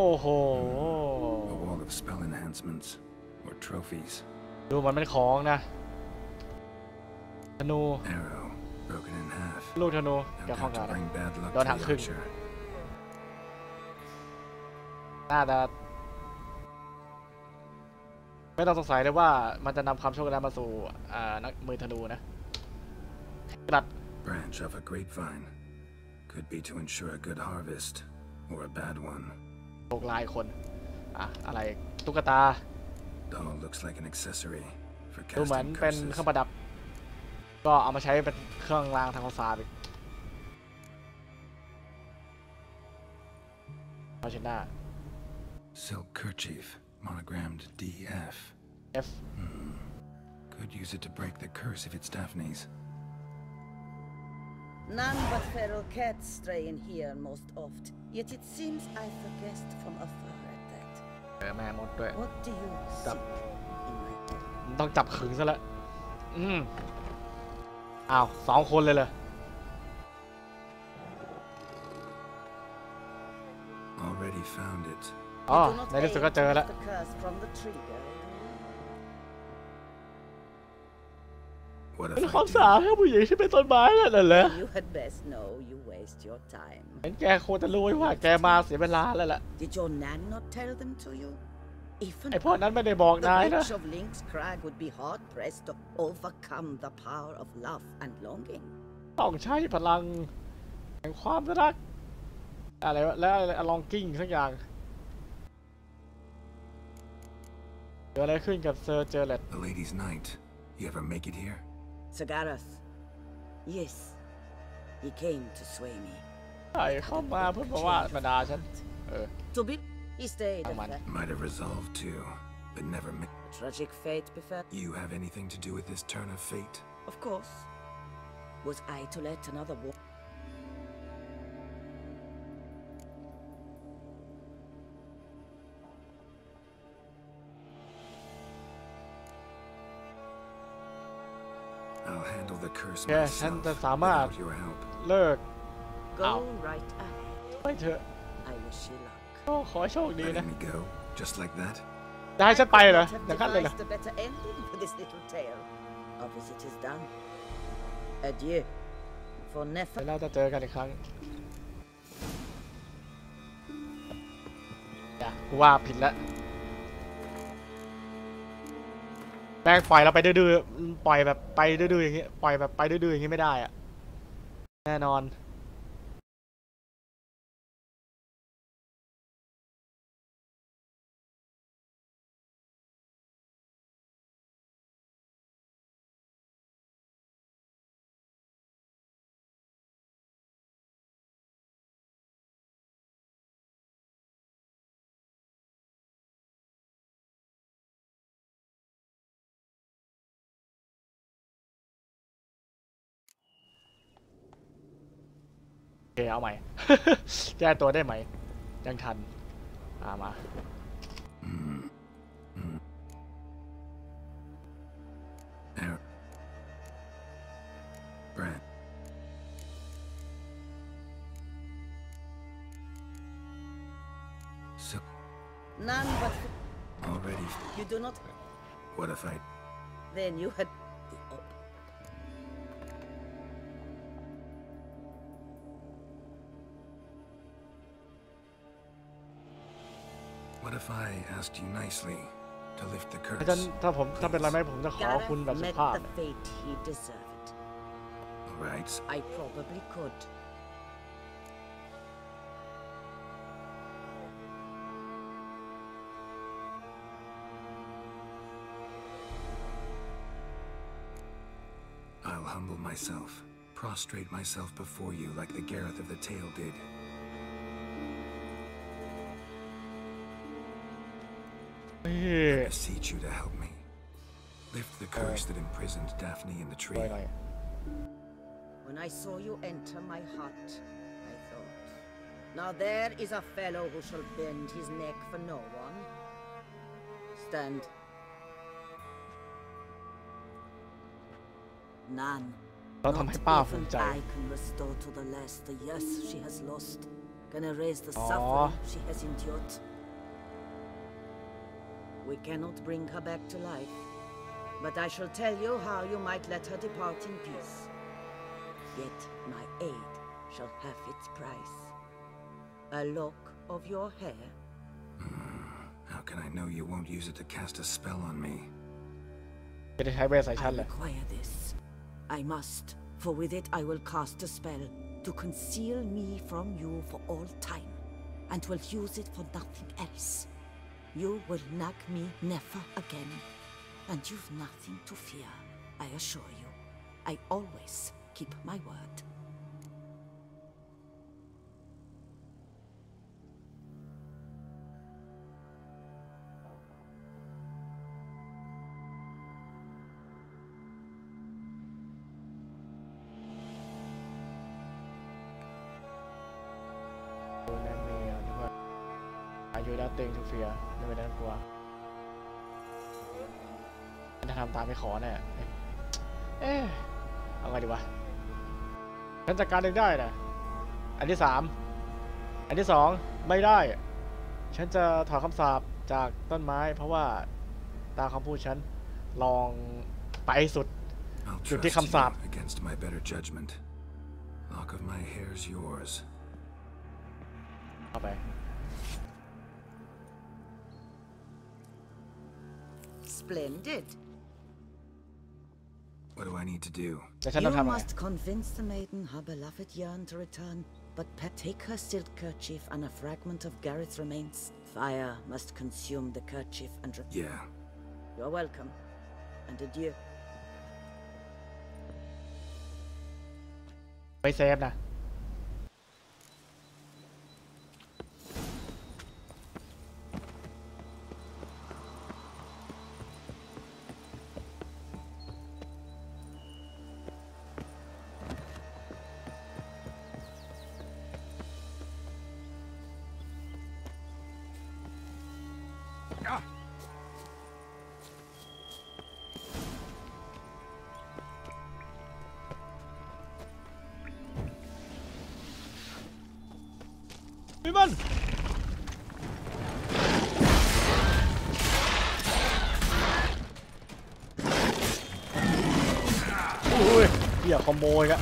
Oh ho. A wall of spell enhancements or trophies. ดูมันเป็นของนะธนู Arrow broken in half. ลูกธนูกับข้องกันโดนหักครึ่งน่าจะไม่ต้องสงสัยเลยว่ามันจะนำความโชคดีมาสู่นักมือธนูนะกระด Branch of a grapevine could be to ensure a good harvest or a bad one. โชคลายคนอะไรตุ๊กตา Doll looks like an accessory for ดูเหมือน casting เป็นเครื่องประดับก็เอามาใช้เป็นเครื่องรางทางภาษาอีกมาชิน่า Silk kerchief monogrammed DF. F. Could use it to break the curse if it's Daphne's. None but feral cats stray in here most oft. Yet it seems I've a guest from afar at that. แม่มดด้วย What do you seek in my den? ต้องจับขึงซะแล้วอ้าว2 คนเลยเหรอ Already found it. อ๋อในที่สุดก็เจอแล้ว What เป็นความสะอาดให้ผู้หญิงที่เป็นต้นไม้นั่นแหละ You had best know you waste your time. แกโคตรจะรู้ว่าแกมาเสียเวลาแล้วล่ะ Did your nan not tell them to you? ไอพวกนั้นไม่ได้บอกนายนะ The witch of Link's Crag would be hard pressed to overcome the power of love and longing. ต้องใช้พลังแห่งความรักอะไรแล้วลองกิ้งสักอย่างเกิดอะไรขึ้นกับเซอร์เจอร์เลต The Lady's Night. You ever make it here? Sagarath. Yes. He came to sway me. ใช่เข้ามาเพื่อบอกว่ามาด่าฉันTo be, he stayed. Might have resolved to, but never met. Tragic fate befell. You have anything to do with this turn of fate? Of course. Was I to let another war? I'll handle the curse แกฉัน myself จะสามารถ without your help. เลิก Go right ahead. ไปเถอะ I wish you luck. ก็ขอให้โชคดีนะ Letting me go, just like that? จะให้ฉันไปเหรอ I could อย่าง have นั้นเลยเหรอ devised a better ending for this little tale. Our visit is done. Adieu. For เดี๋ never. ยวเราจะเจอกันอีกครั้งกูว่าผิดแล้วแม่งปล่อยเราไปดื้อๆปล่อยแบบไปดื้อๆอย่างงี้ปล่อยแบบไปดื้อๆอย่างงี้ไม่ได้อะแน่นอน โอเคเอาใหม่ แก้ตัวได้ไหมยังทันมา Brad. So None but. already. You do not. What if I? Then you had. What if I asked you nicely to lift the ถ้า curse? ถ้าเป็นอะไรไหมผมจะขอคุณแบบสุ met ภาพ the fate he deserved. All right. I probably could. I'll humble myself, prostrate myself before you like the Gareth of the Tale did. I beseech you to help me. Lift the curse that imprisoned Daphne in the tree. When I saw you enter my hut, I thought, now there is a fellow who shall bend his neck for no one. Stand. None. Not even I can restore to the last the years she has lost, can erase the suffering she has endured. We cannot bring her back to life, but I shall tell you how you might let her depart in peace. Yet my aid shall have its price. A lock of your hair. How can I know you won't use it to cast a spell on me? I require this. I must, for with it I will cast a spell to conceal me from you for all time, and will use it for nothing else. You will nag me never again, and you've nothing to fear, I assure you. I always keep my word. You nothing to fear ไม่เป็นไรกลัวจะทำตามไปขอแน่เอาไงดีวะฉันจัดการเองได้นะอันที่3อันที่2ไม่ได้ฉันจะถอนคำสาปจากต้นไม้เพราะว่าตามคำพูดฉันลองไปสุด จุดที่คำสาป against my better judgment. Lock of my hair's yours. เอาไป Splendid. What do I need to do? You must convince the maiden her beloved yearn to return, but take her silk kerchief and a fragment of Gareth's remains. Fire must consume the kerchief and... Yeah. You're welcome. And adieu. ไปเซฟนะพี่มันโอ้ยเหี้ยขโมยกะ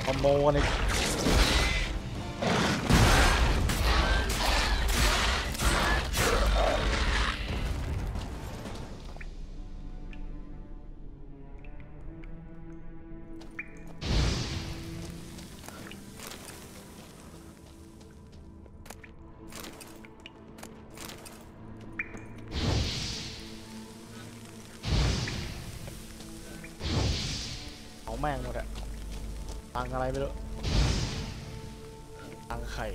ขโมยนี่แม่งหมดอะตังอะไรไม่รู้ตังไข่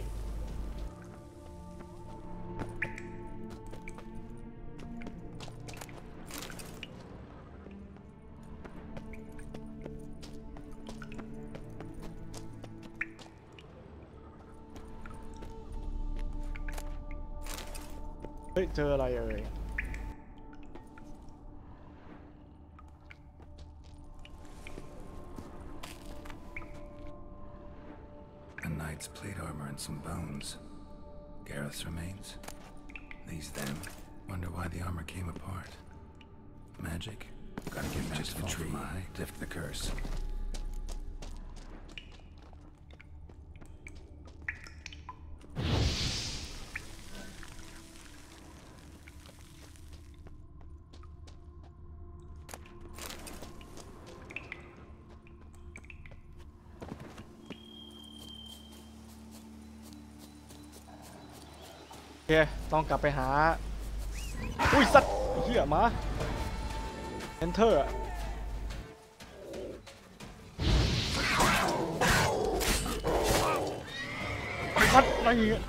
เฮ้ยเจออะไรเอ่ยPlate armor and some bones. Gareth's remains. These them. Wonder why the armor came apart. Magic. Gotta get just the tree. Lift the curse.โอเคต้องกลับไปหาอุ้ยสัตว์เหี้ยมา Enter สัตว์อะไรอย่างเงี้ย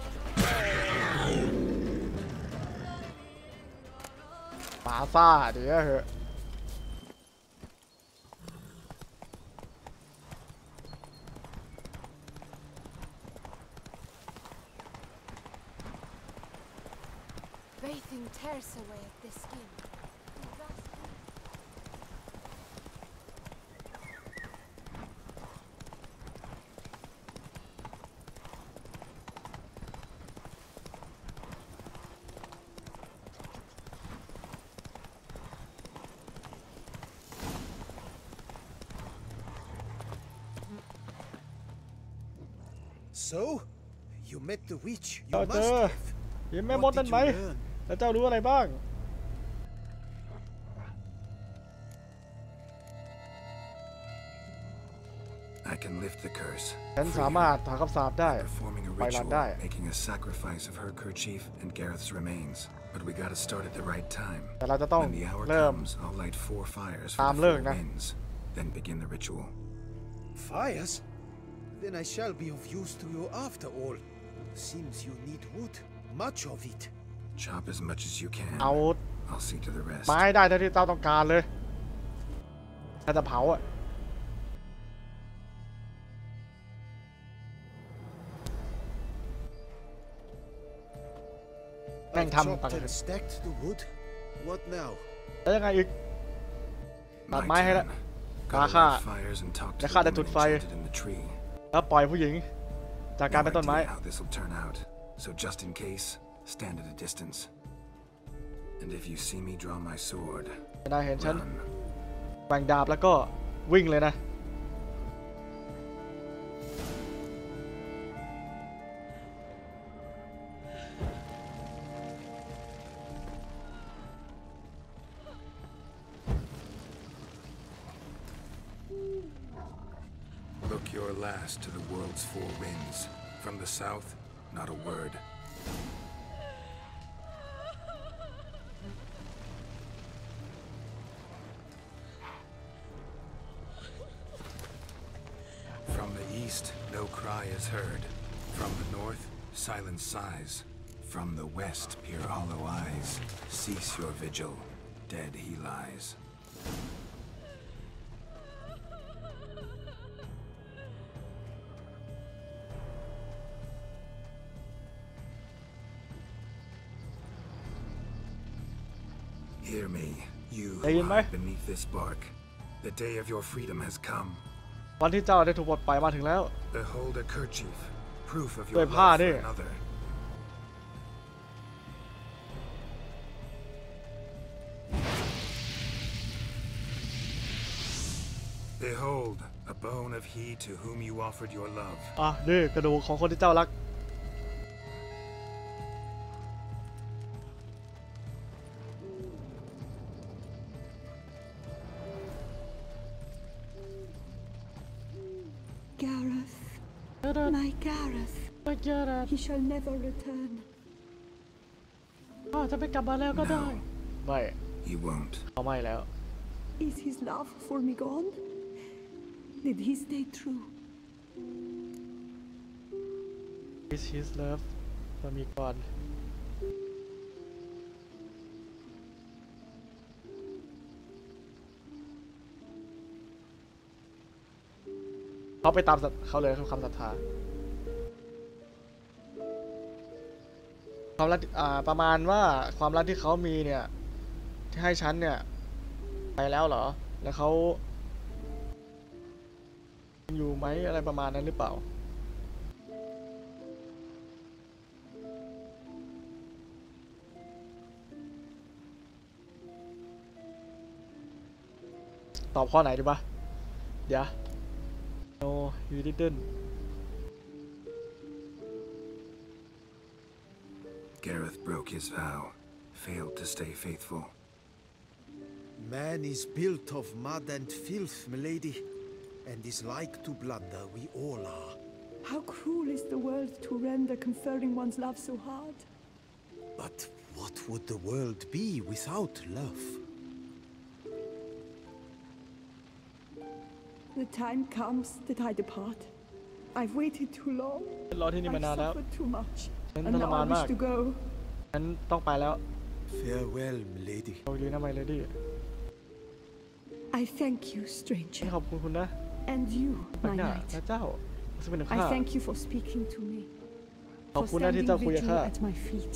ปาซ่าเดี๋ยวเหอะBathing tears away at the skin. So, you met the witch. You เจอ must have. เห็นแม่มดนั่นไหมแล้วเจ้ารู้อะไรบ้าง I can lift the curse. ฉันสามารถถอนคำสาปได้ Performing a ไปรัน ritual, ได้ making a sacrifice of her kerchief and Gareth's remains. But we gotta start at the right time. แต่เราจะต้อง When the hour เริ่ม comes, I'll light 4 fires ตาม for the เลิก 4 นะ winds. Then begin the ritual. Fires? Then I shall be of use to you after all. Seems you need wood. Much of it. Chop as much as you can. เอา I'll see to the rest. ไม้ได้เท่าที่เจ้าต้องการเลยถ้าจะเผาอ่ะแม่งทำต่าง stacked the wood. What now? แล้วยังไงอีกตัดไม้ให้แล้ว ฆ่าและฆ่าแต่จุดไฟแล้วปล่อยผู้หญิงจากการเป็นต้นไม้ So just in case, stand at a distance. And if you see me draw my sword, นายเห็นฉันแบ่งดาบแล้วก็วิ่งเลยนะ look your last to the world's four winds. From the south, not a word. From the east, no cry is heard. From the north, silent sighs. From the west, peer hollow eyes. Cease your vigil. Dead he lies. Hear me, you who hide beneath this bark. The day of your freedom has come. วันที่เจ้าได้ถูกปลดปล่อยมาถึงแล้ว Behold a kerchief, proof of your love for another. Behold a bone of he to whom you offered your love. นี่กระดูกของคนที่เจ้ารักMy Gareth, he shall never return. จะไม่กลับมาแล้วก็ได้ไม่ He won't. เขาไม่แล้ว Is his love for me gone? Did he stay true? Is his love for me gone? เขาไปตามเขาเลยคือคำศรัทธาความรักประมาณว่าความรักที่เขามีเนี่ยที่ให้ฉันเนี่ยไปแล้วเหรอแล้วเขาอยู่ไหมอะไรประมาณนั้นหรือเปล่าตอบข้อไหนดีปะเดี๋ยวNo, you didn't. Gareth broke his vow, failed to stay faithful. Man is built of mud and filth, milady, and is like to blunder. We all are. How cruel is the world to render conferring one's love so hard. But what would the world be without love? The time comes that I depart. I've waited too long. รอที่นี่มานานแล้ว I've suffered too much. ฉัน And ทร now มาน I มาก wish to go. ฉันต้องไปแล้ว Farewell, milady. โชคดีนะไมเลดี้ I thank you, stranger. ขอบคุณคุณนะ And you, my นะ knight. เจ้าซึ่งเป็นข้า I thank you for speaking to me. ขอบ For คุณนะที่ standing เจ้าคุยกับ vigil ข้า at my feet.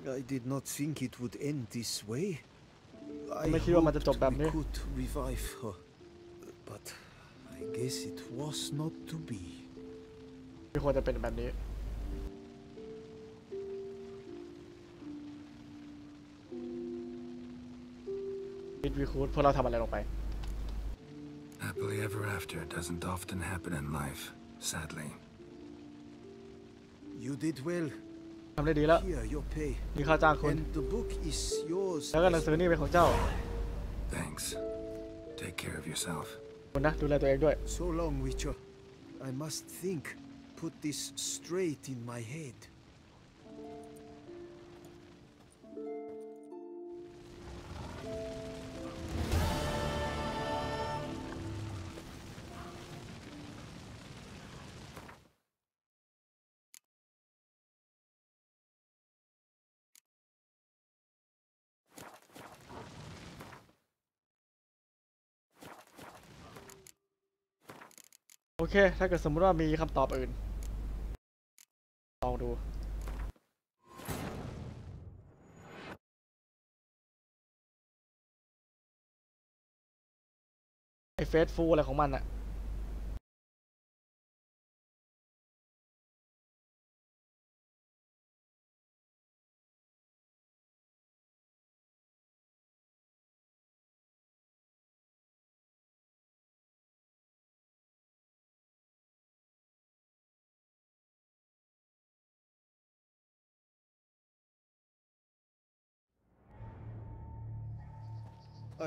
I did not think it would end this way. I ไม่คิดว่ามันจะจบแบบนี้ could revive her, but I guess it was not to be. ไม่ควรจะเป็นแบบนี้วิดวิคูดพวกเราทำอะไรลงไป Happily ever after doesn't often happen in life, sadly. You did well. ทำได้ดีแล้ว Here, your pay. มีค่าจ้างคุณ And the book is yours. แล้วก็หนังสือนี่เป็นของเจ้า Thanks. Take care of yourself. คุณนะดูแลตัวเองด้วย So long, Witcher. I must think. Put this straight in my head. โอเคถ้าเกิดสมมติว่ามีคำตอบอื่น องดูไอ้เฟสฟูอะไรของมันอะ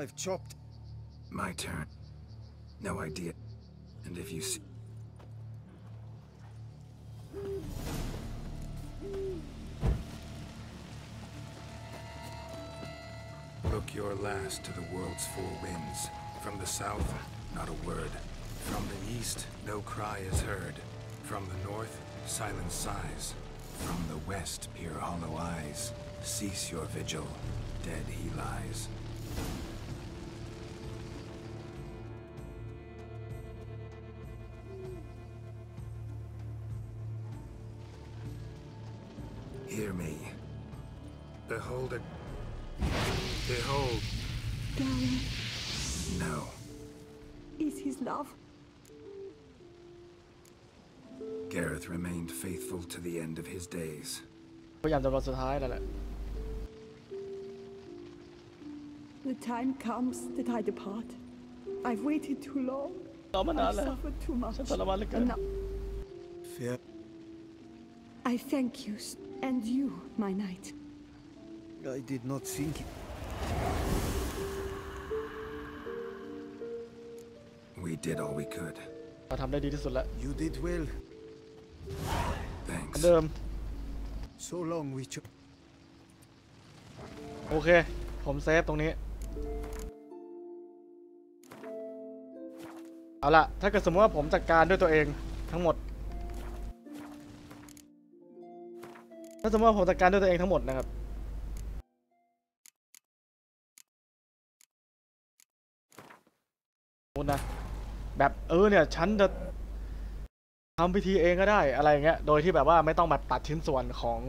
I've chopped. My turn. No idea. And if you see... Look your last to the world's four winds. From the south, not a word. From the east, no cry is heard. From the north, silence sighs. From the west, peer hollow eyes. Cease your vigil. Dead he lies. Hear me. Behold it. Behold. Darling. No. Is his love? Gareth remained faithful to the end of his days. พยายามจะรอสุดท้ายแล้วแหละ The time comes that I depart. I've waited too long. รอมานาน I've แล้ว suffered too much. ฉันทรมานเหลือเกิน And now I thank you, and you, my knight. I did not think it. We did all we could. เราทำได้ดีที่สุดแล้ว You did well. Thanks. เดิม So long we โอเคผมเซฟตรงนี้เอาล่ะถ้าเกิดสมมติว่าผมจัดการด้วยตัวเองทั้งหมดถ้าสมมติว่าผมจัดการด้วยตัวเองทั้งหมดนะครับพูดนะแบบเนี่ยฉันจะทำพิธีเองก็ได้อะไรเงี้ยโดยที่แบบว่าไม่ต้องมาตัดชิ้นส่วนของ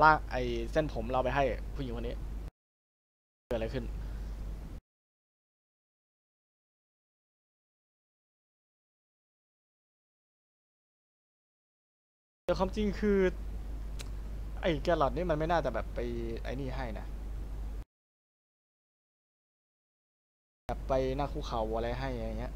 ร่างไอ้เส้นผมเราไปให้ผู้หญิงคนนี้เกิดอะไรขึ้นแต่ความจริงคือไอ้แกลลอดนี่มันไม่น่าจะแบบไปไอ้นี่ให้นะแบบไปหน้าคุกเข่าอะไรให้อย่างเงี้ย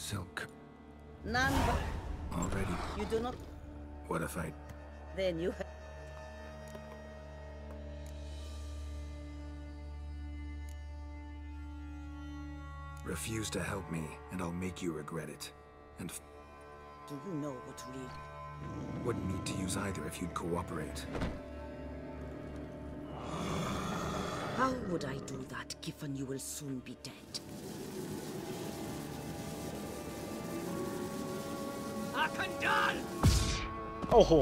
Silk. None but Already. you do not. What if I... Then you. Refuse to help me, and I'll make you regret it. And... Do you know what real? Wouldn't need to use either if you'd cooperate. How would I do that, given you will soon be dead? Akandal! โอ้โห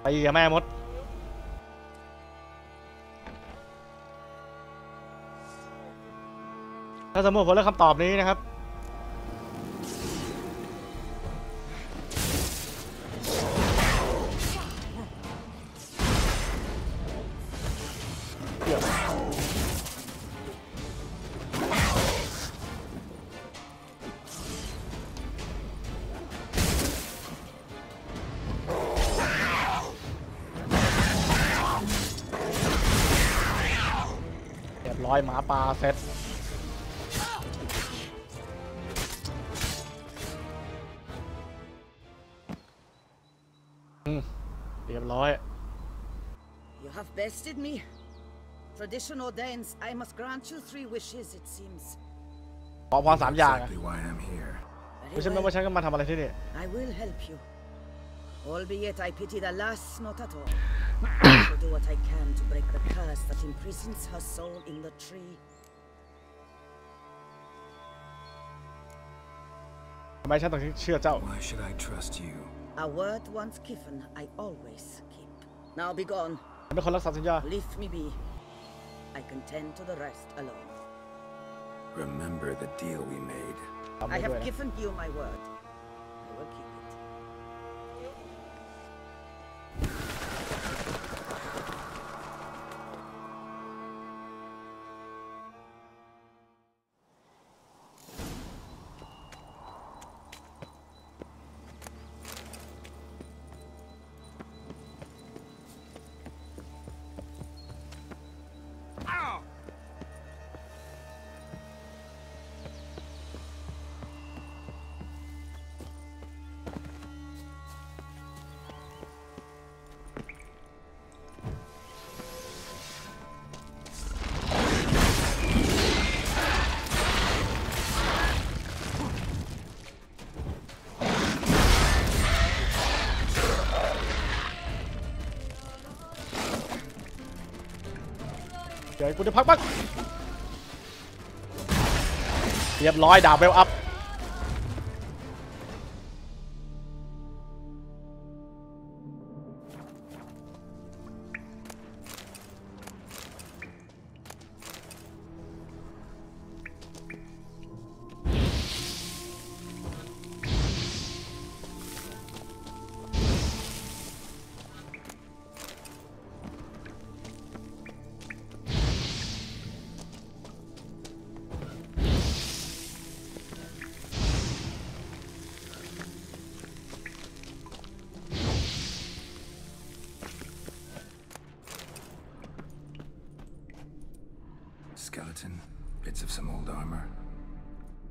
ไปกับแม่มดถ้าสมมติผมเลือกคำตอบนี้นะครับร้อยหมาป่าเสร็จเรียบร้อย You have bested me. Tradition ordains I must grant you 3 wishes, it seems. ขอพร3 อย่างอะ Exactly why I'm here. ไม่ใช่ว่าฉันก็มาทำอะไรที่นี่ I will help you. Albeit I pity the last not at all. I will do what I can to break the curse that imprisons her soul in the tree. ทำไมฉันต้องเชื่อเจ้า Why should I trust you? A word once given, I always keep. Now be gone. เป็นคนรักษาสัญญา Leave me be. I can tend to the rest alone. Remember the deal we made. I have given you my word. I will keep it. เดี๋ยวกูจะพักบ้างเรียบร้อยดาบเวลอัพSkeleton, bits of some old armor.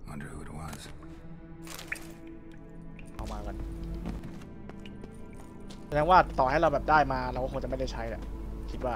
Wonder who it was. เอามากันแสดงว่าต่อให้เราแบบได้มาเราก็คงจะไม่ได้ใช้แหละคิดว่า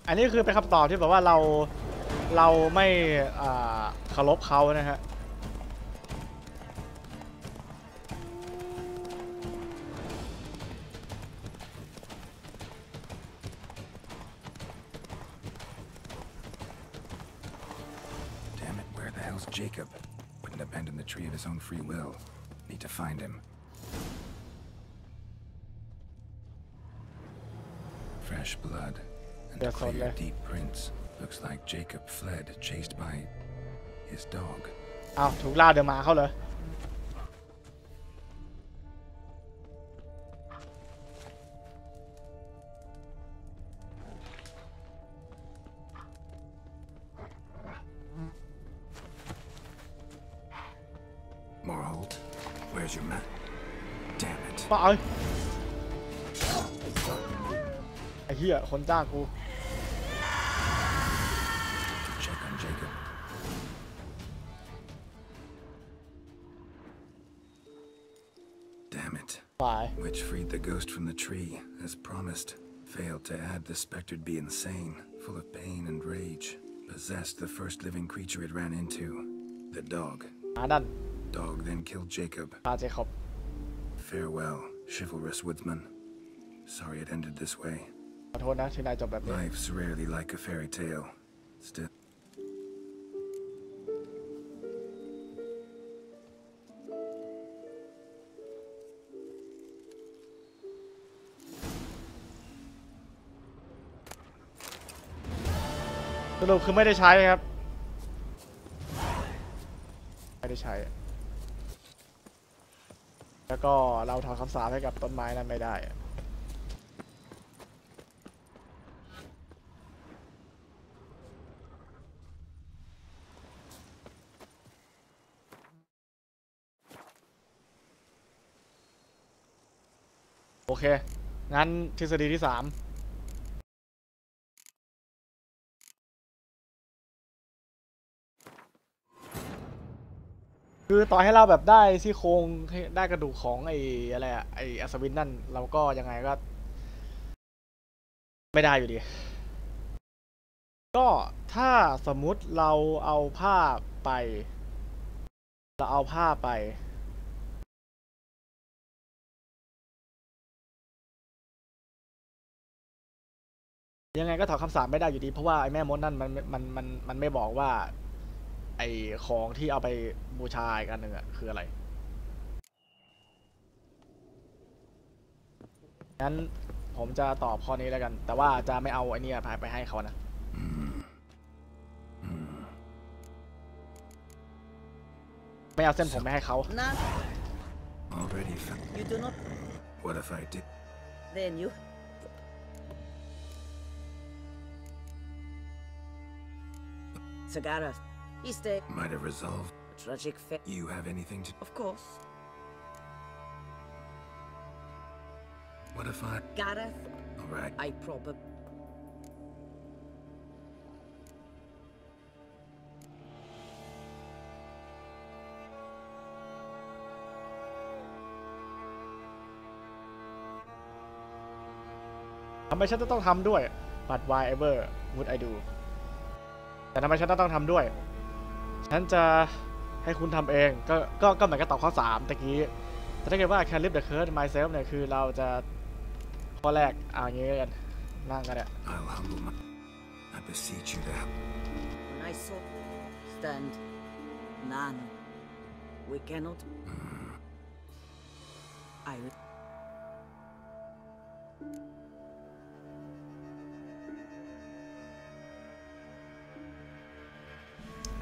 อันนี้คือเป็นคำตอบที่แบบว่าเราไม่เคารพเขานะฮะJacob wouldn't abandon the tree of his own free will. Need to find him. Fresh blood and clear deep prints. Looks like Jacob fled, chased by his dog. อ้าวถูกล่าเดินมาเขาเหรอWhere's your man? Damn it. ป้าไอ้เหี้ยคนจ้างกู Check on Jacob. Damn it. Bye. Which freed the ghost from the tree, as promised. Failed to add the spectre'd be insane, full of pain and rage. Possessed the first living creature it ran into. The dog. Dog then killed Jacob. Farewell, chivalrous woodsman. Sorry it ended this way. Life's rarely like a fairy tale. Still.สรุปคือไม่ได้ใช้ครับไม่ได้ใช้แล้วก็เราถอนคำสาปให้กับต้นไม้นั้นไม่ได้โอเคงั้นทฤษฎีที่3 คือต่อให้เราแบบได้ซี่โครงได้กระดูกของไอ้อะไรอะไอ้อัศวินนั่นเราก็ยังไงก็ไม่ได้อยู่ดีก็ถ้าสมมุติเราเอาผ้าไปยังไงก็ถอนคำสาปไม่ได้อยู่ดีเพราะว่าไอ้แม่มดนั่นมันไม่บอกว่าไอ้ของที่เอาไปบูชาอีกอันหนึ่งอะคืออะไรงั้นผมจะตอบข้อนี้แล้วกันแต่ว่าจะไม่เอาไอ้นี่ไปให้เขานะไม่เอาเส้นผมไม่ให้เขา Already found. You do not. What if I did? Then you. Sagara, he's dead. Might have resolved. A tragic fate. You have anything to? Of course. What if I? Gareth. All right. I probably.ทำไมฉันจะต้องทำด้วย but why ever would I do แต่ทำไมฉันต้องทำด้วยฉันจะให้คุณทำเองก็เหมือนกับตอบข้อ3ตะกี้แต่ถ้าเกิดว่า can lift the curse myself เนี่ยคือเราจะข้อแรกเอาอย่างงี้กันนั่งกันเนี่ย I'll humble my. I beseech you to help. When I saw stand, none. We cannot. I.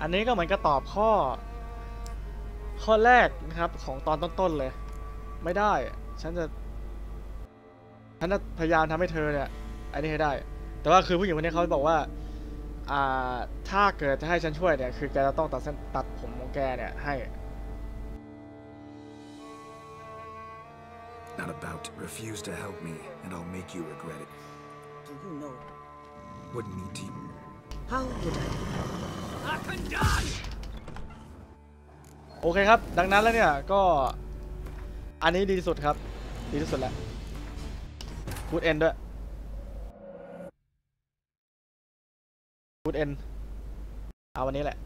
อันนี้ก็เหมือนกับตอบข้อแรกนะครับของตอนต้นๆเลยไม่ได้ฉันจะพยายามทำให้เธอเนี่ยอันนี้ให้ได้แต่ว่าคือผู้หญิงคนนี้เขาบอกว่าถ้าเกิดจะให้ฉันช่วยเนี่ยคือแกจะต้องตัดผมของแกเนี่ยให้ Not about to refuse to help me, and I'll make you regret it. Do you know? Wouldn't need to. How would I? โอเคครับดังนั้นแล้วเนี่ยก็อันนี้ดีที่สุดครับดีที่สุดแล้วกูดเอ็นด้วยกูดเอ็นเอาวันนี้แหละ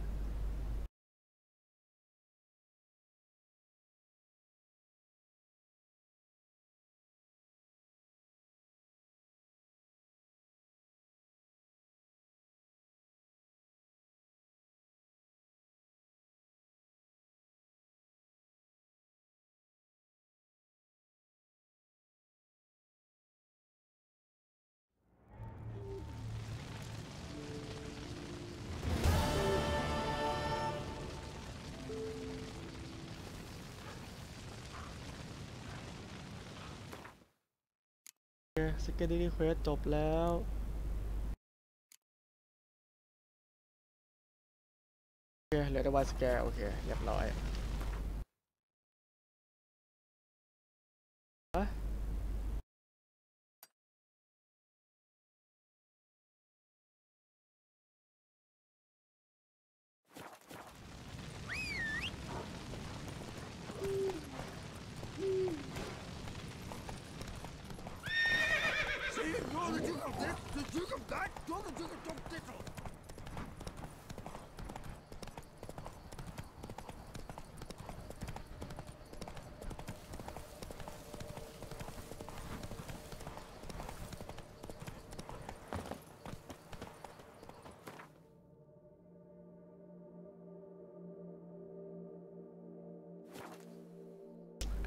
สเกลลี่เควสจบแล้วโอเคเหลือแต่วายสแกลโอเคเรียบร้อย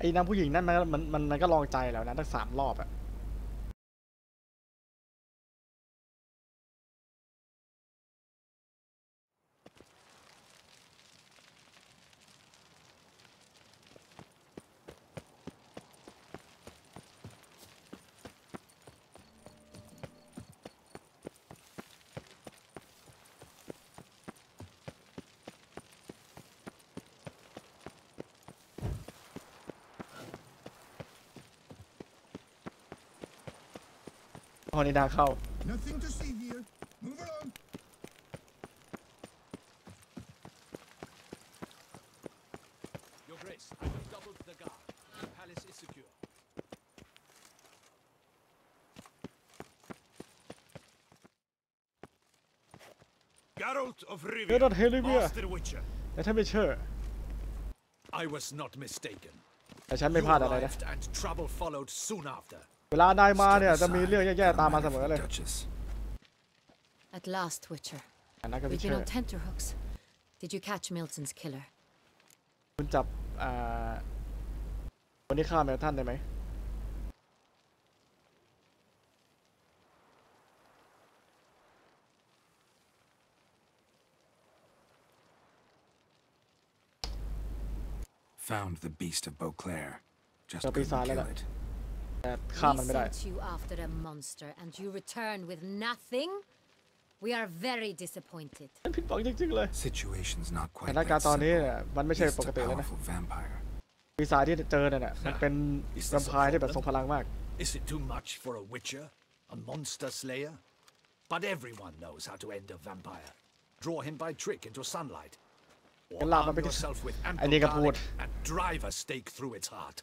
ไอ้นางผู้หญิงนั่นมันก็ลองใจแล้วนะตั้ง3 รอบอะพอนิดาเข้า Nothing to see here. Move along. โ Geralt of เฮดอน Rivia, เฮลิเวีย Master Witcher. แต่ท่านไม่เชื่อ I was not mistaken. แต่ฉันไม่ You พลาดอะไรนะ arrived and trouble followed soon after. เวลานายมาเนี่ยจะมีเรื่องแย่ๆตามมาเสมอเลย At last, Witcher. อันนั้นก็ไม่ We've เชื่ been อ on tenterhooks. Did you catch Milton's killer? คุณจับคนที่ฆ่าแมวท่านได้ไหม Found the beast of Beauclair. Just เจอปี couldn't ศาจแล้ว kill แหละ it. แต่ฆ่ามัน We ไม่ได้ sent you after a monster and you returned with nothing? We are very disappointed. ผิดหวังจริงๆเลย Situation's not ส quite ถานการ that ณ์ตอนนี้ simple. เนี่ยมันไม่ใช่ He's ปก a ติแล้วนะ powerful vampire. ปีศาจที่เจอเนี่ยมันเป็นแวมไพร์ที่แบบทรงพลังมาก Is it too much for a Witcher? A monster slayer? But everyone knows how to end a vampire. Draw him by trick into sunlight. Or เป็นลาบมัน arm เป็น yourself with ไอ้ ample นี่ก็พูด garlic and drive a stake through its heart.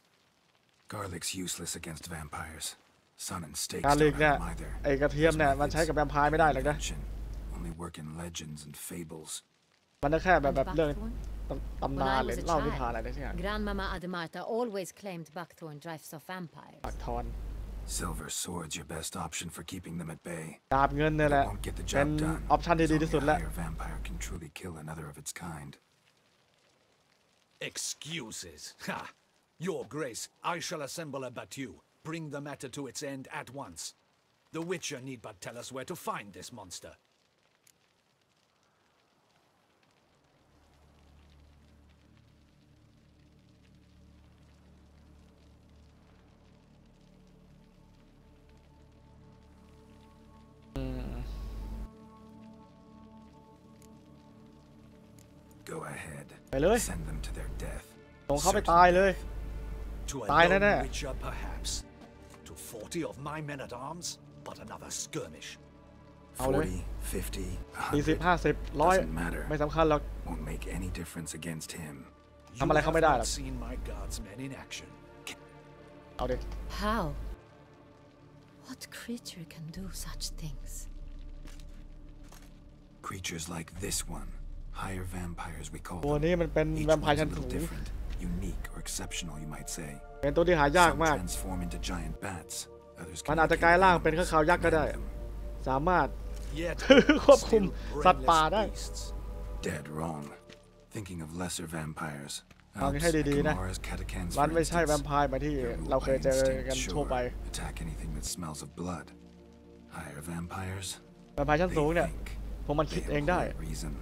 Garlic's useless against vampires. Sun and stakes กาลิก don't เนี่ย have 'em either. ไอ้กระเทียมเนี่ยมันใช้กับแวมไพร์ไม่ได้หรอกนะ Invention. Only work in legends and fables. มันก็แค่แบบเรื่อง Buckthorn? ตำ When นาน I หรือ was a เล่านิทาน child, อะไรที่อย่าง Grandmama Admarta always claimed Buckthorn drives off vampires. ปักทอน Silver sword's your best option for keeping them at bay. ดาบเงินเนี่ยแหละ It won't get the เป็น job done. ออปชั่นที่ดี Only ที่สุด a แล้ว higher vampire can truly kill another of its kind. Excuses. Ha! Your Grace, I shall assemble a battue. Bring the matter to its end at once. The Witcher need but tell us where to find this monster. Go ahead. ไปเลย Send them to their death. ส่งเขาไปตายเลย To a ตายแน่ lone Witcher, perhaps. To 40 of my men at arms, but another skirmish. เอาเลย 40, 50, 40 100. 50 100 Doesn't matter. ไม่สำคัญหรอก Won't make any difference against him. ทำอะไรเขาไม่ได้หรอก You have not seen my guardsmen in action. เอาดิ How? What creature can do such things? Creatures like this one. Higher vampires we call ตัว them. นี้มันเป็น Each แวมไพร์ one's ชั้ a นสู little ง different, unique or exceptional, you might say. เป็นตัวที่หายาก Some มาก transform into giant bats. Others มัน can อาจจะ locate กลายร่างเป็น animals ข้างคาวยักษ์ก็ได้ and command them. สามารถ Yet ควบคุม still สัตว์ป่า brainless ได้ beasts. Dead wrong. Thinking of lesser vampires. เอาให้ดีๆนะ Ecomoras, catechans, มัน for ไม่ใช่แว instance. มไพร์เหมือนที่ They're เรา ruled เคย by เจอ instinct, กันทั่วไป sure. Attack anything that smells of blood. Higher vampires. แวมไพร์ชั้นสูง They เนี่ย think. พวกมันคิด They เอง have ได้ a reason.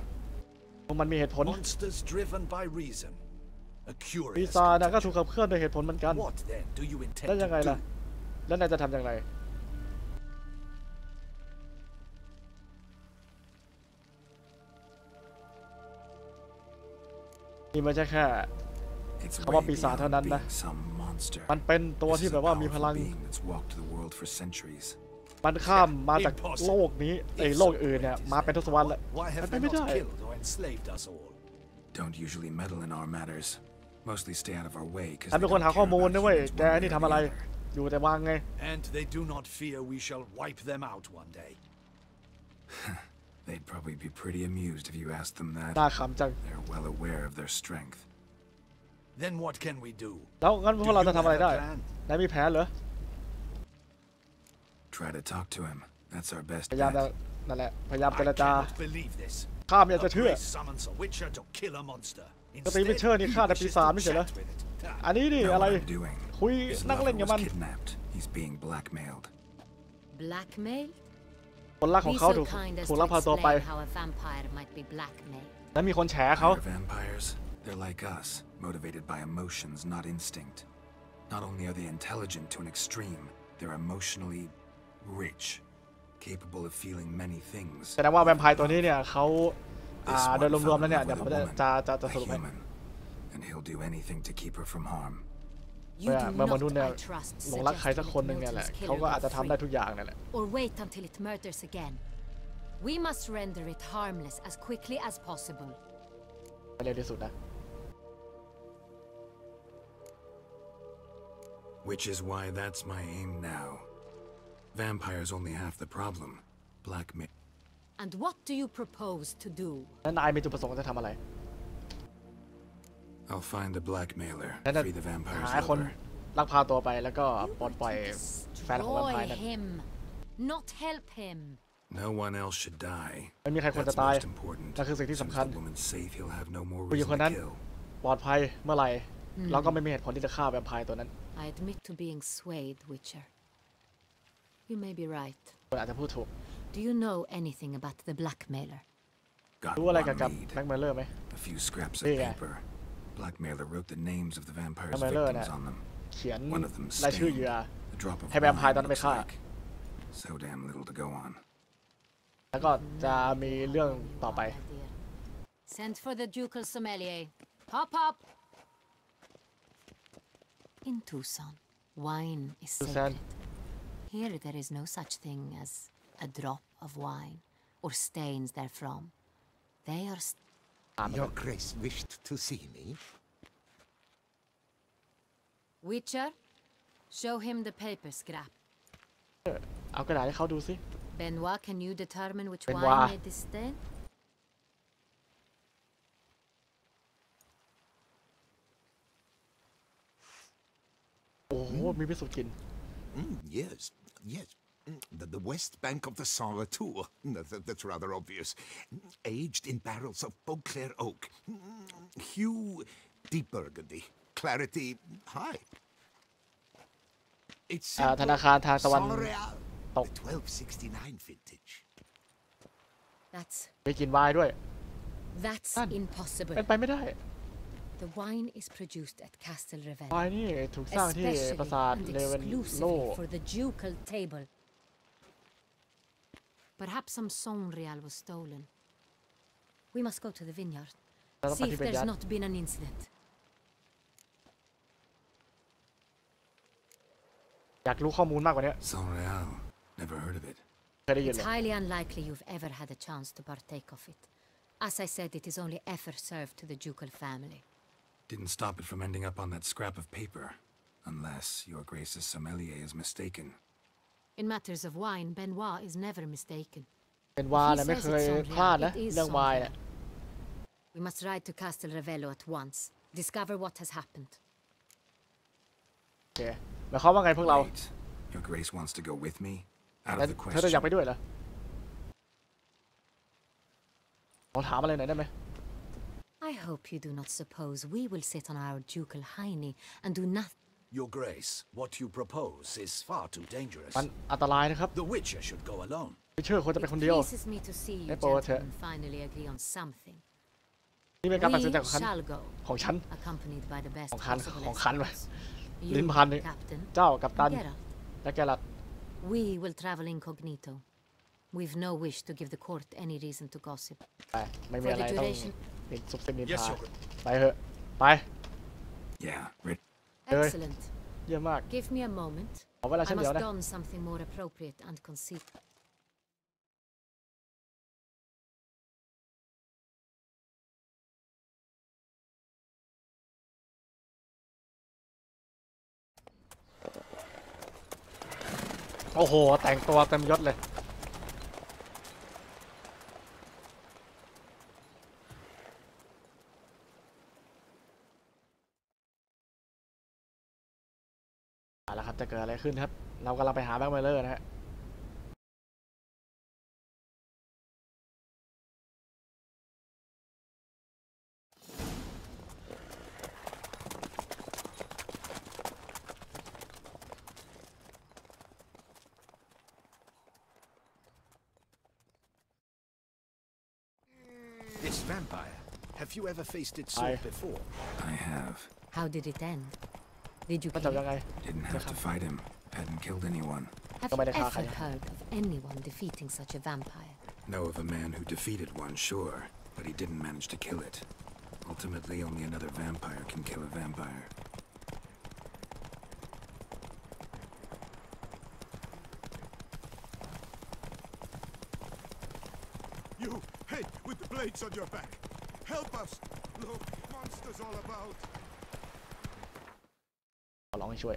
พวกมันมีเหตุผล Monsters driven by reason. A ปี curious ศาจนะก็ contention. ถูกขับเคลื่อนโดยเหตุผลเหมือนกัน What then do you แล้ว intend ยังไง to ล่ะ do? แล้วนายจะทำอย่างไร นี่ไม่ใช่แค่ It's คำว่า way ปีศาจ beyond เท่านั้นนะ being some monster. มันเป็นตัว This ที่ is แบบ a ว่ามีพ powerful ลัง being that's walked the world for centuries. มันข้ามมาจากโลกนี้ไอ้โลกอื่นเนี่ยมาเป็นทศวรรษแล้ว Why มั have นเป็น they ไม่ได้ not killed or enslaved us all? Don't usually meddle in our matters. Mostly stay out of our way because ฉัน they เป็นคน don't หา care ข้อมูล about นะเว้ย humans แก one way นี่ or ทำอะไร the other. อยู่แต่วางไง And they do not fear we shall wipe them out one day. They'd probably be pretty amused if you asked them น่า that. ขำจัง They're well aware of their strength. Then what can we do? แล้วงั้นพวกเราจะทำอะไรได้ Do you have a plan? นายมีแผนเหรอ Try to talk to him. That's our best พยายามจะ bet. นั่นแหละ พยายามเจ I รจา cannot believe this. ข้าไม่อยากจะ A เชื่อ priest summons a witcher to kill a monster. สตีวิชเชอร์นี่ฆ่าแต่ปีศาจไม่ใช่เหรอ อันนี้นี่ Know อะไร what I'm doing. คุย His นั่งเล่น lover กับ was มัน kidnapped. He's being blackmailed. Blackmail? คนรักของ Be เขา so ถูก kind as ถูก to ลักพาตัวไป explain how a vampire might be blackmailed. และมีคนแฉเขา Higher vampires, they're like us, motivated by emotions, not instinct. Not only are they intelligent to an extreme, they're emotionally rich, capable of feeling many things. แสดงว่าแวมไพร์ตัวนี้เนี่ยเขา This โดย one รวม fell ๆแล้ว in เนี่ย love เดี๋ยว with ผม a จะ woman, จะส a รุปให้ human, and he'll do anything to keep her from harm. You do เมื่อมนุษ not, ย์เนี่ย I trust, หลงรักใครสัก suggest คนหนึ่งเนี่ยแหละ Milton's เขาก็ killer อาจจะ go ทำได้ free. ทุกอย่างนั่นแหละ Or wait until it murders again. We must render it harmless as quickly as possible. ไปเร็วที่สุดนะ Which is why that's my aim now. Vampires only half the problem. Blackmail. And what do you propose to do? แล้วนายมีจุดประสงค์จะทำอะไร I'll find the blackmailer, นั่นจะ free the vampires หาคน lover. ลักพาตัวไปแล้วก็ปลดปล่อยแฟนของแวมไพร์ Destroy นั่น him, not help him. No one else should die. ไม่มีใครควรจะ That's ตาย most important. นั่นคือสิ่งที่ Since สำคัญ the woman's safe, he'll have no more ผู้หญิง reason คนนั้น to kill. ปลอดภัยเมื่อไหร่เราก็ไม่มีเหตุผลที่จะฆ่าแวมไพร์ตัวนั้น I admit to being swayed, Witcher. You may be right. คุณอาจจะพูดถูก Do you know anything about the blackmailer? Got รู้อะไร one เกี่ยวกับ lead. แบ็กเมลเลอร์ไหม A few scraps of นี่ไง paper. Blackmailer wrote the names of the แบ็ vampires' กเมลเลอร์ victims เนี่ย on them. เขียน One of them รายชื่อเห stained. ยื่อ A drop of ให้แวมไพร์ wine ตอนนั้นไป looks ฆ่า like. So damn little to go on. แล้วก็จะมีเรื่องต่อไป Send for the ducal sommelier. Hop, hop. In Tucson, wine is Tucson. sacred. Here there is no such thing as a drop of wine or stains therefrom. They are. Your Grace wished to see me? Witcher, show him the paper scrap. เอากระดาษให้เขาดูสิ Benoit, can you determine which Benoit. wine made this stain? โอ้โหมีพิสูจน์กลิ่น Yes, yes. The west bank of the Saint Latour. That's rather obvious. Aged in barrels of Beauclair oak. Hue, deep burgundy. Clarity, high. It's ธนาคารทางตะวัน Saint-Réal, ตก the 1269 vintage. That's มีกลิ่นไวน์ด้วย that's impossible. เป็นไปไม่ได้ The wine is produced at Castle ไว Revello, น์นี่ถูกสร้างที่ปรา especially สาท and เลเวนโล exclusively for the ducal table. Perhaps some Sonreal was stolen. We must go to the vineyard. เราต้องไป See ที่ if เป็นยั there's ด not been an incident. อยากรู้ข้อมูลมากกว่านี้ Saint-Réal. Never heard of it. เคยได้ยิน It's เลย highly unlikely you've ever had a chance to partake of it. As I said, it is only ever served to the ducal family. Didn't stop it from ending up on that scrap of paper. Unless your Grace's sommelier is mistaken. In matters of wine, Benoit is never mistaken. เป็นวาเนี่ยไม่เคยพลาดนะ เรื่องวายเนี่ย We must ride to Castle Revello at once. Discover what has happened. โอเคหมายความว่าไงพวกเรา Wait. Your Grace wants to go with me? Out แล้ว of the เธอจะอยาก question. ไปด้วยเหรอขอถามอะไรหน่อยได้ไหม I hope you do not suppose we will sit on our ducal hiney and do nothing. Your Grace, what you propose is far too dangerous. มันอันตรายนะครับ The Witcher should go alone. ไม่เชื่อควรจะเป็นคนเดียว Pleases me to see you Hey, Poet. gentlemen finally agree on something. นี่เป็นการตัดสินใจ We ของฉัน shall go, ของฉัน accompanied by the best ของฉัน possible ของฉัน escorts. ลิ้ You, นพันนี่ Captain, เจ้ากัปตัน and Geralt. และแกลัด We will travel incognito. We've no wish to give the court any reason to gossip. ไปไม่มี For อะไร the ต้อง duration. ปิดซุบซิบนิน Yes, ทา Your Grace. ไปเถอะ ไป Yeah, right. Excellent. เยี่ยมมาก Give me a moment. ขอเวลา I เช่นเดียว must นะ don something more appropriate and conceit.โอ้โห แต่งตัวเต็มยศเลยเอาละครับจะเกิดอะไรขึ้นครับ เรากำลังไปหาแบ็คเมลเลอร์นะฮะ This vampire. Have you ever faced its sword before? I have. How did it end? Did you ก็ kill จบ it? ยังไง Didn't have to fight him. Hadn't killed anyone. Have Come you on, ever Kaka. heard of anyone defeating such a vampire? Know of a man who defeated one, sure, but he didn't manage to kill it. Ultimately, only another vampire can kill a vampire. You, hey, with the blades on your back. Help us. Look, monsters all about. ขอร้องให้ช่วย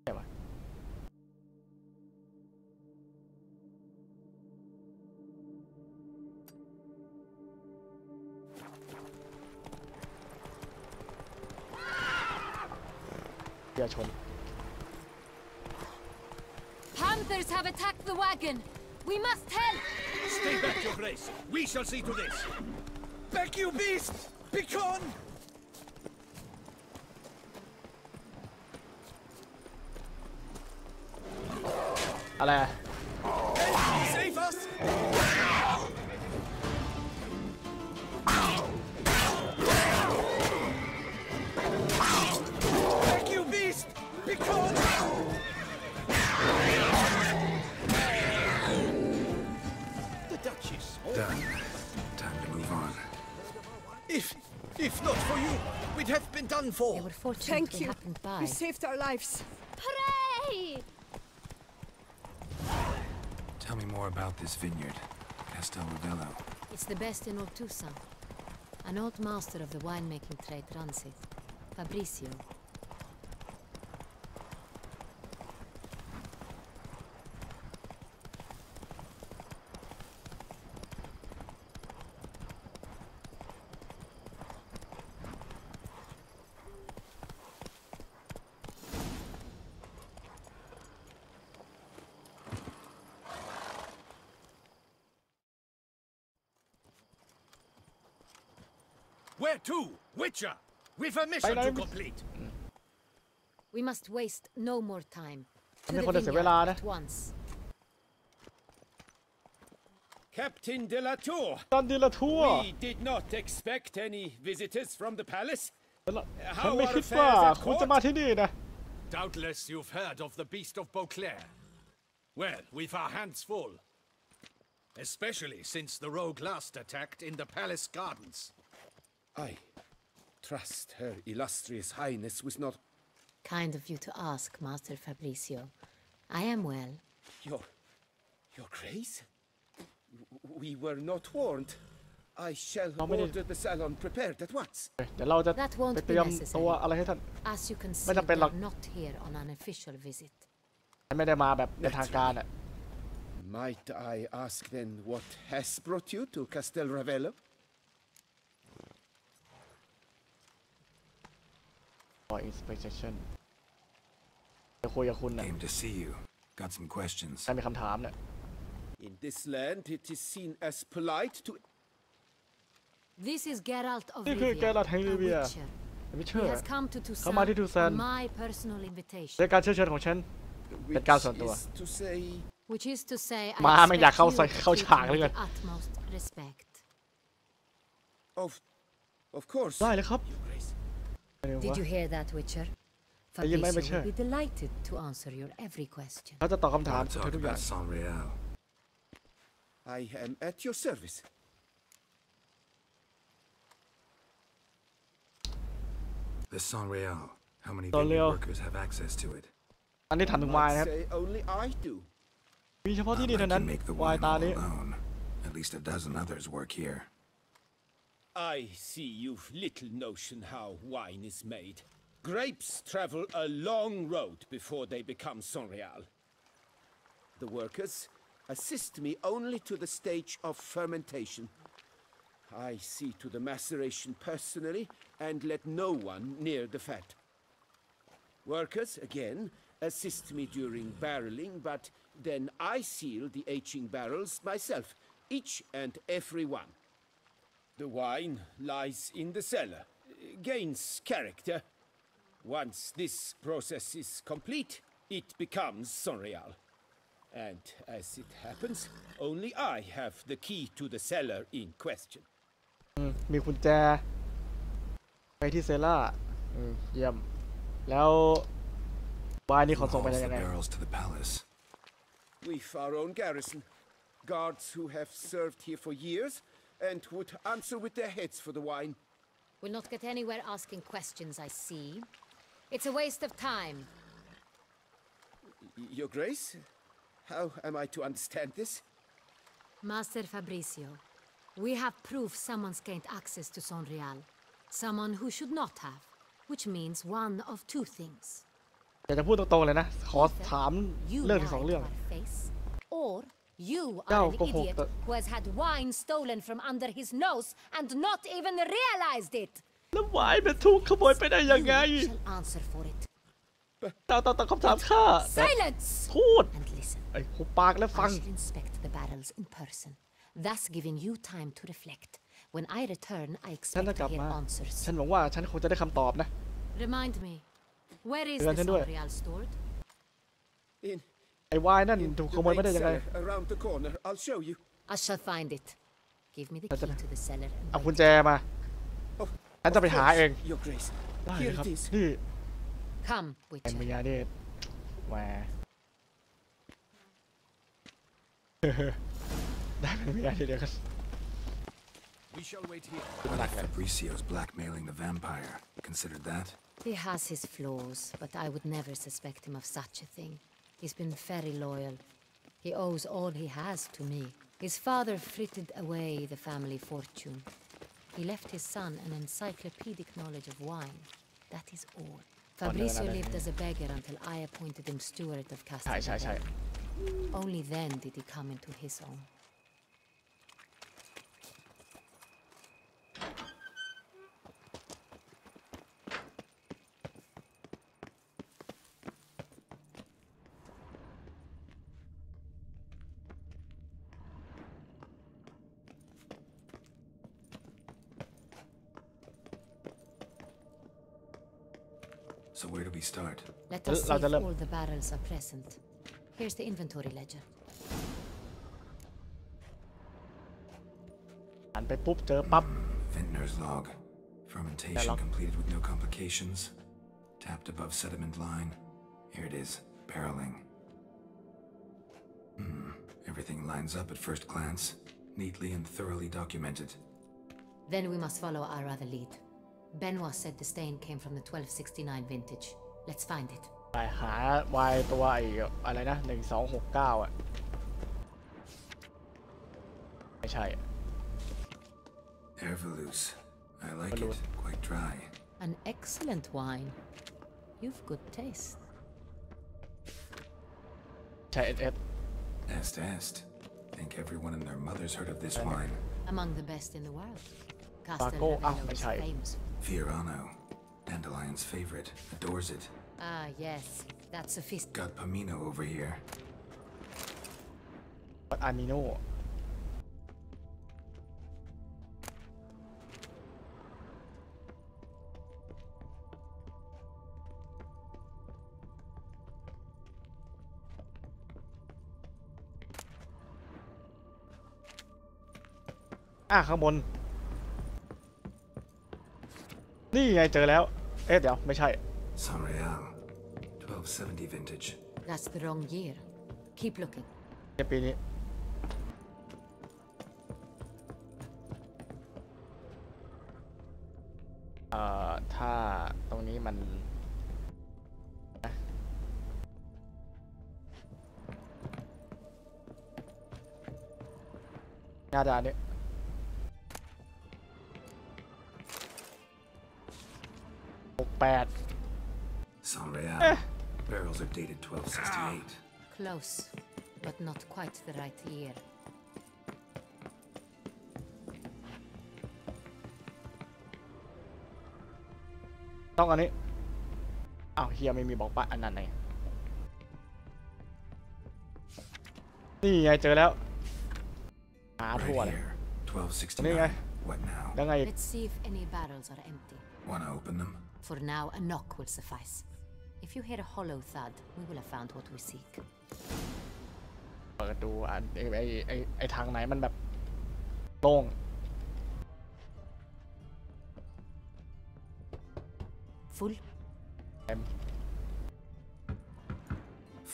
ใช่ปะ เดี๋ยวชน Panthers have attacked the wagon. We must help. Stay back, Your Grace. We shall see to this. Back, you beast! Begone!อะไร Save us! Back, you beast! Begone! The Duchess. Done. Time to move on. If not for you, we'd have been done for. They were fortunate Thank we you. happened by. You saved our lives. Hooray! Tell me more about this vineyard, Castel Ravello. It's the best in Ortusa. An old master of the winemaking trade runs it, Fabrizio. Where to? Witcher? We've a mission to complete. We must waste no more time. To ไม่ the ควรจะเสียเวลา vineyard นะ at once. Captain de la Tour. ตอนดีละทั่ว We did not expect any visitors from the palace. ฉันไม่คิดว่าคุณจะมาที่นี่นะ Doubtless you've heard of the beast of Beauclair. Well, we've our hands full. Especially since the rogue last attacked in the palace gardens. I trust Her Illustrious Highness was not... Kind of you to ask, Master Fabrizio. I am well. Your Grace? We were not warned. I shall order the salon prepared at once. เดี๋ยวเราจะ That won't ไป be เตรียม necessary. ตัวอะไรให้ท่าน As you can see, ไม่จำเป็นหรอก we're not here on an official visit. ไม่ได้มาแบบเป็นทางการอ่ะ Might I ask then what has brought you to Castel Ravello? For inspection จะคุยกับคุณนะ Came to see you. Got some questions. ใครมีคำถามเนี่ย In this land, it is seen as polite to... This is Geralt of นี่คือ Rivia, แกลาไท a ริเวีย witcher. วิเช He อร์ has come to เข้ามาที่ Tucson ทูซัน on my personal invitation. ในการเชิญเชิญของฉันเป็นการส่วนตัว Which is to say, I มาไม่อยาก expect เข้า you to ฉาก treat เล me ย with the utmost respect. Of course. ได้เลยครับ Did you hear that, Witcher? ได้ยินไหม Fabrizio Witcher? will be delighted to answer your every question. เขาจะตอบคำถาม Talk ทุกอย่าง about Saint-Réal. I am at your service. The Saint-Réal. How many Saint-Réal. vineyard workers have access to it? อันนี้ถามถึงไวน์นะครับ Say only I do. มีเฉพาะที่นี่ I เท่านั้น can make the ไวน์ wine ตา all นี้ alone. At least a dozen others work here. I see you've little notion how wine is made. Grapes travel a long road before they become Saint-Réal. The workers assist me only to the stage of fermentation. I see to the maceration personally and let no one near the fat. Workers, again, assist me during barreling, but then I seal the aging barrels myself, each and every one. The wine lies in the cellar, gains character. Once this process is complete, it becomes Saint-Réal. And as it happens, only I have the key to the cellar in question. มีกุญแจไปที่เซล่าเยี่ยมแล้วไวน์นี่ขนส่งไป Hauls ยั the งไง barrels to the palace. We've our own garrison, guards who have served here for years and would answer with their heads for the wine. We'll not get anywhere asking questions, I see. It's a waste of time. Your Grace, how am I to understand this? Master Fabrizio, we have proof someone's gained access to Saint-Réal. Someone who should not have, which means one of two things. อยากจะพูดตรงๆเลยนะ ขอถาม You เรื่อง lie ที่สอง to เรื่อง our face, or you เจ้า are an โกหก idiot who has had wine stolen from under his nose and not even realized it. แล้วไวน์เป็นถูกขโมยไปได้ยังไง You shall answer for it. ตอบคำถามข้า Silence! พูด And listen. ไอ้หุบปากแล้วฟั I ง shall inspect the barrels in person, thus giving you time to reflect. When I return, I ฉัน expect จะกลั to บ hear มา answers. ฉันหวังว่าฉันคงจะได้คำตอบนะ Remind me, where is เตือน the ฉันด้วย Sonreal stored? ไอ้วายนั่น In ถูก the ขโมย main ไม่ได้ยังไง cellar around the corner. I'll show you. I shall find it. Give me the That's key it. to the cellar. And เอา my กุญแจมา ฉัน Of จะไปหา course, เอง Your Grace. ได้เลย Here ครับ it is. นี่ Come, แอนมิ Witcher. ยาเดชแหว ได้เป็นมิยาเดชเดียวกัน We shall wait here. What if Fabricio's blackmailing the vampire? Considered that? He has his flaws, but I would never suspect him of such a thing. He's been very loyal. He owes all he has to me. His father frittered away the family fortune. He left his son an encyclopedic knowledge of wine. That is all. Fabricio lived as a beggar until I appointed him steward of Castel. Only then did he come into his own. So where do we start? Let us see if all the barrels are present. Here's the inventory ledger. หันไปปุ๊บเจอปั๊บ Vintner's log. Fermentation completed with no complications. Tapped above sediment line. Here it is. Barreling. Everything lines up at first glance. Neatly and thoroughly documented. Then we must follow our other lead. Benoit said the stain came from the 1269 vintage. Let's find it. ไปหาวายตัวไอ้อะไรนะ1269อ่ะไม่ใช่ Ervelous. I like it. Quite dry. An excellent wine. You've good taste. ใช่ SS Est. Think everyone and their mother's heard of this wine. Among the best in the world. Paco, Castel is famous. Fiorano. Dandelion's favorite. Adores it. Ah, yes. That's sophisticated. Got Pomino over here. But Amino. Ah, ข้างบนนี่ไงเจอแล้วเอ๊ะเดี๋ยวไม่ใช่ Sonreal. 1270 vintage. That's the wrong year. Keep looking. ในปีนี้ถ้าตรงนี้มันน่าจะอันนี้68 Sonreal. Barrels are dated 1268. Close, but not quite the right year. ต้องอันนี้อ้าวเฮียไม่มีบอกปะอันนั้นไหนนี่ไงเจอแล้วหาทั่วเลย นี่ไง What now? แล้วไง Let's see if any barrels are empty. Wanna open them? For now, a knock will suffice. If you hear a hollow thud, we will have found what we seek. เปิดดูไอทางไหนมันแบบโล่ง Full? เต็ม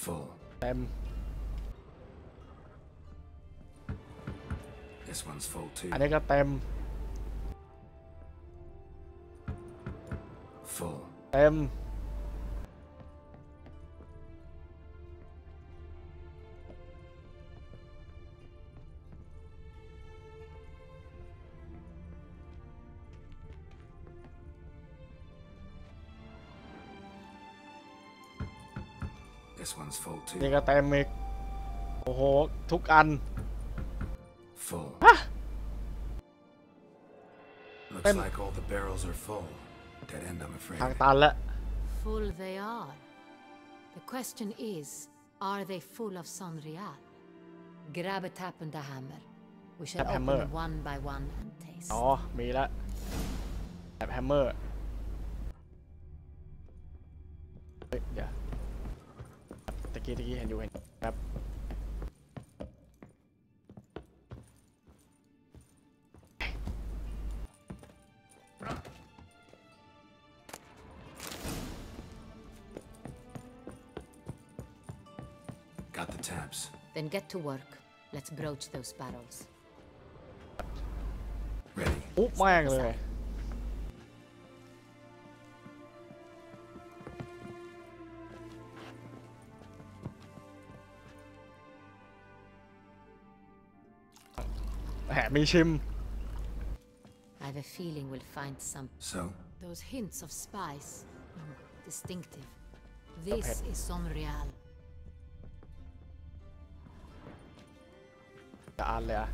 Full. เต็ม This one's full too. อันนี้ก็เต็ม Full. เต็ม This one's full too. นี่ก็เต็มอีกโอ้โหทุกอัน Full. ฮะ Looks like all the barrels are full. Dead end, I'm afraid. ทางตันแล้ว Full they are. The question is, are they full of Sonreal? Grab a tap and a hammer. We shall open them one by one and taste. อ๋อมีละแบบแฮมเมอร์เดี๋ยวตะกี้เห็นอยู่ครับ Got the tabs. Then get to work. Let's broach those barrels. Ready. อุ๊บแม่งเลยแหมมีชิม I have a feeling we'll find some. So? Those hints of spice. Distinctive. This is Sonreal. จะอ่านเลยอะ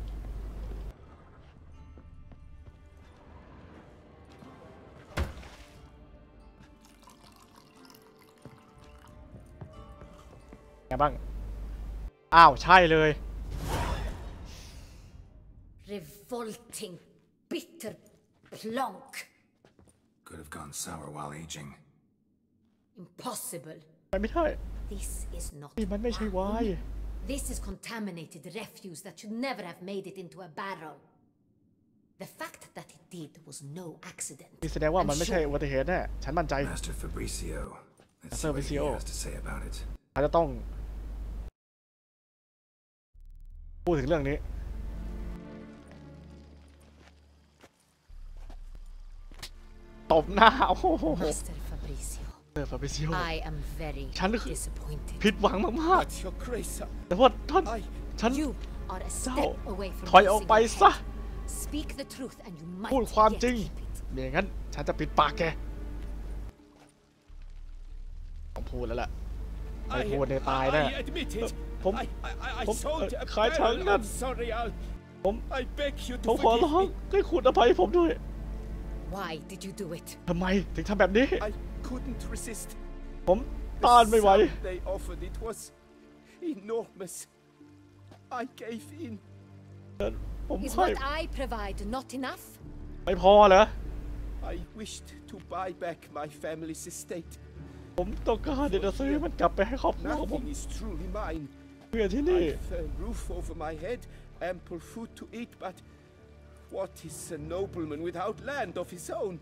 ไงบ้างอ้าวใช่เลย Revolting, bitter plonk. Could have gone sour while aging. Impossible. ไม่ได้ This is not นี่มันไม่ใช่ไวน์ This is contaminated refuse that should never have made it into a barrel. The fact that it did was no accident. นี่แสดงว่ามันไม่ใช่อุบัติเหตุแน่ฉันมั่นใจ Master Fabricio. Let's see what he has to say about it. เขาจะต้องพูดถึงเรื่องนี้ตบหน้าโอ้โห Master Fabricio. Fabricio. I am very ฉัน disappointed. ผิดหวังมากๆแต่ว่าท่านฉัน You are a เจ้า step away from ถอยออกไปซะ Speak the truth and you might พูดความ yet จริง keep it. ไม่อย่างนั้นฉันจะปิดปากแกต้องพูดแล้วล่ะไม่พูดในตายแน่ผมขายถังนั่นผมขอร้องให้คุณอภัยผมด้วย Why did you do it? ทำไมถึงทำแบบนี้ผมต้านไม่ไหว ผม Is ให้ what I provide not enough? ไม่พอเหรอ I wished to buy back my family's estate. ผมต้องการจะซื้อมันกลับไปให้ครอบครัวของผม Nothing is truly mine. เพื่อที่นี่ I've a roof over my head, ample food to eat, but what is a nobleman without land of his own?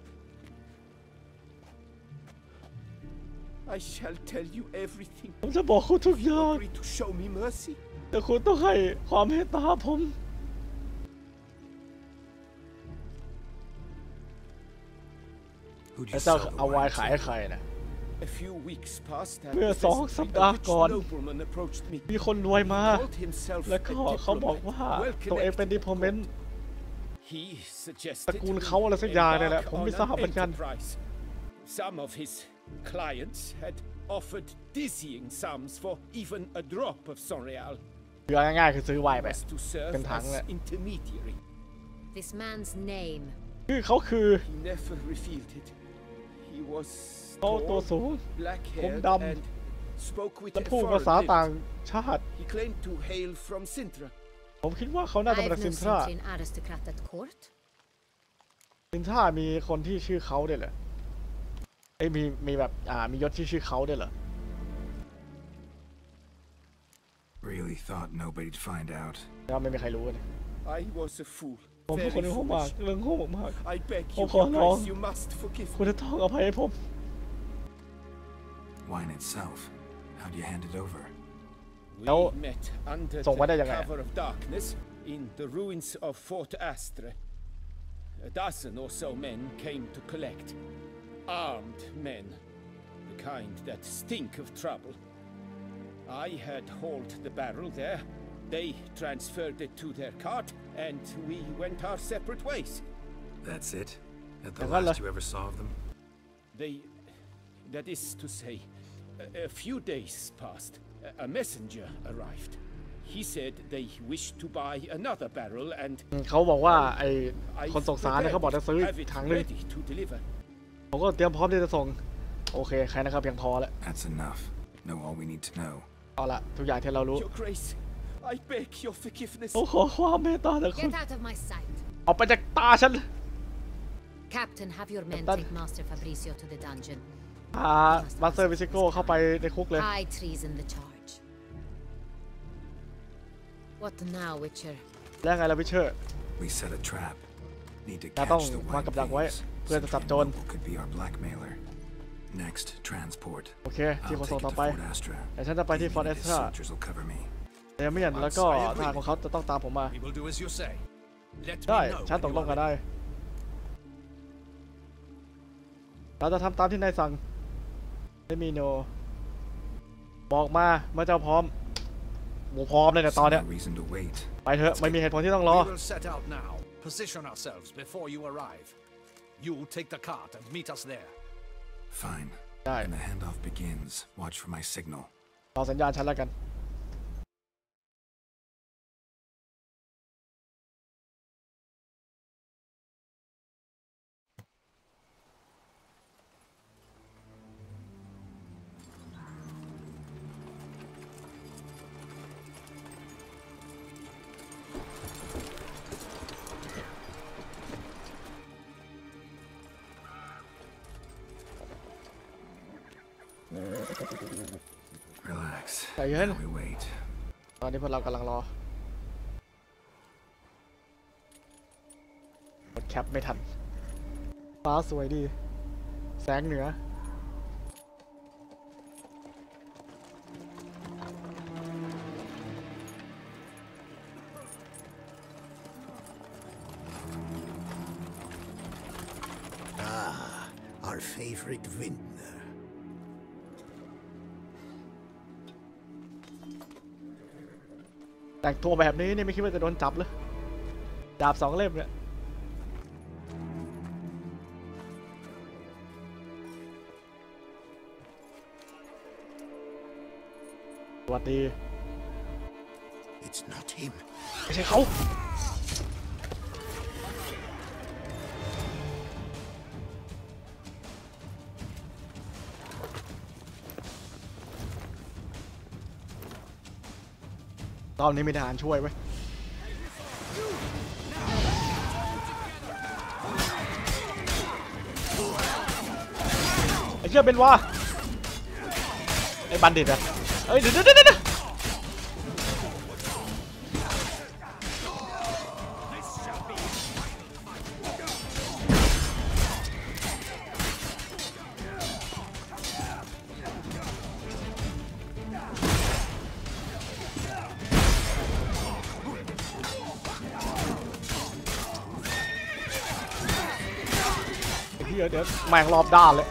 I shall tell you everything. ผมจะบอกคุณทุกอย่าง Agree to show me mercy. แต่คุณต้องให้ความเมตตาผม Who'd แล้ you วเจ้า sell the เอาไวน์ wine ขายให้ to? ใครนะ A few weeks past, เมื่อ2 สัปดาห์ก่อน nobleman approached me. มีคนรวยมา Called himself แล้วก็เขาบอกว่าตัวเองเป็นดิพอเมนต์ He ตระ suggested กูลเขาอะไรสักอย่างเนี่ยแหละผมไม่ทราบเหมือนกัน Some of his clients had offered dizzying sums for even a drop of Sonreal. คือง่ายๆคือซื้อไวน์ไป Was to serve เป็นถัง as แหละ intermediary. This man's name. คือเขาคือ He never revealed it. He was เขาตัว tall, สูง ผม black-haired, ด and spoke with ำและ a พูดภาษา foreign ต่าง lilt. ชาติ He claimed to hail from Sintra. ผมคิดว่าเขาน่าจะ I've เป็น no ซินทรา Centrian aristocrat at court. ซินทรามีคนที่ชื่อเขาด้วยเหรอมีแบบมียศที่ชื่อเขาด้วยเหรอ Really thought nobody'd find out. แล้วไม่มีใครรู้เลย I was a fool. ผมเป็นคน Very โง่มาก foolish. เรื่องโง่มาก I beg ผ you, มขอ Your ร้อง Grace, you must forgive คุณ me. จะต้องอภัยให้ผม Wine itself. How'd you hand it over? No. We met under ส่งมาได้ the ยังไง cover of darkness in the ruins of Fort Astre. A dozen or so men came to collect. Armed men. The kind that stink of trouble. I had hauled the barrel there. They transferred it to their cart, and we went our separate ways. That's it? At the Voilà. last you ever saw of them? That is to say, a few days passed. A messenger arrived. He said they wished to buy another barrel and เขาบอกว่าไอ้ I คนส่งสารเนี่ยเขาบอกจะซื้อ have it ถังนึง ready to deliver. ผมก็เตรียมพร้อมที่จะส่งโอเคใครนะครับเพียงพอแล้ว That's enough. know all we need to know. เอาละทุกอย่างที่เรารู้ Your Grace, I beg your forgiveness. โอ้ขอความเมตตาจากคุณ Get out of my sight. ออกไปจากตาฉัน Captain, have your men take Master Fabrizio to the dungeon. มาสเตอร์วิซิโก้เข้าไปในคุกเลย High treason the charge. What now, Witcher? แล้วไงล่ะวิเชอร์ We set a trap. Need to เราต้อง catch the วางกับดัก white ไว้ thieves. เพื่อจะจับโจร Could be our blackmailer. Next, transport. โอเคที่ขนส่ง I'll ต่อ take ไป it to Fort Astra. แต่ฉันจะไปที่ฟอร์เอส His ตรา soldiers will cover me. เดเมียนแล้วก็ทหารของเขาจะต้องตามผมมา We will do as you say. Let me ได้ know ฉัน when ตก you ล are งกัน ready. ได้เราจะทำตามที่นายสั่งไม่มีโนบอกมาเมื่อเจ้าพร้อมหมูพร้อมเลยเนี่ยตอนเนี้ย No reason to wait. ไปเถอะไม่มีเหตุผลที่ต้องรอ We will set out now. Position ourselves before you arrive. You take the cart and meet us there. Fine. ได้ When the handoff begins, watch for my signal. รอสัญญาณฉันแล้วกัน Relax. ใจเย็น Now we wait. ตอนนี้พวกเรากำลังรอ กดแคปไม่ทัน ฟ้าสวยดี แสงเหนือ Our favorite vintner. แต่งตัวแบบนี้นี่ไม่คิดว่าจะโดนจับเลยดาบ2 เล่มเนี่ยสวัสดี It's not him. ไม่ใช่เขาตอนนี้มีทหารช่วยไว้ยไอ้เชี่ยเป็นวะไอ้บัณฑิตอะเอ้ยเดี๋ยวเดี๋ยวแม่งรอบด้านเลย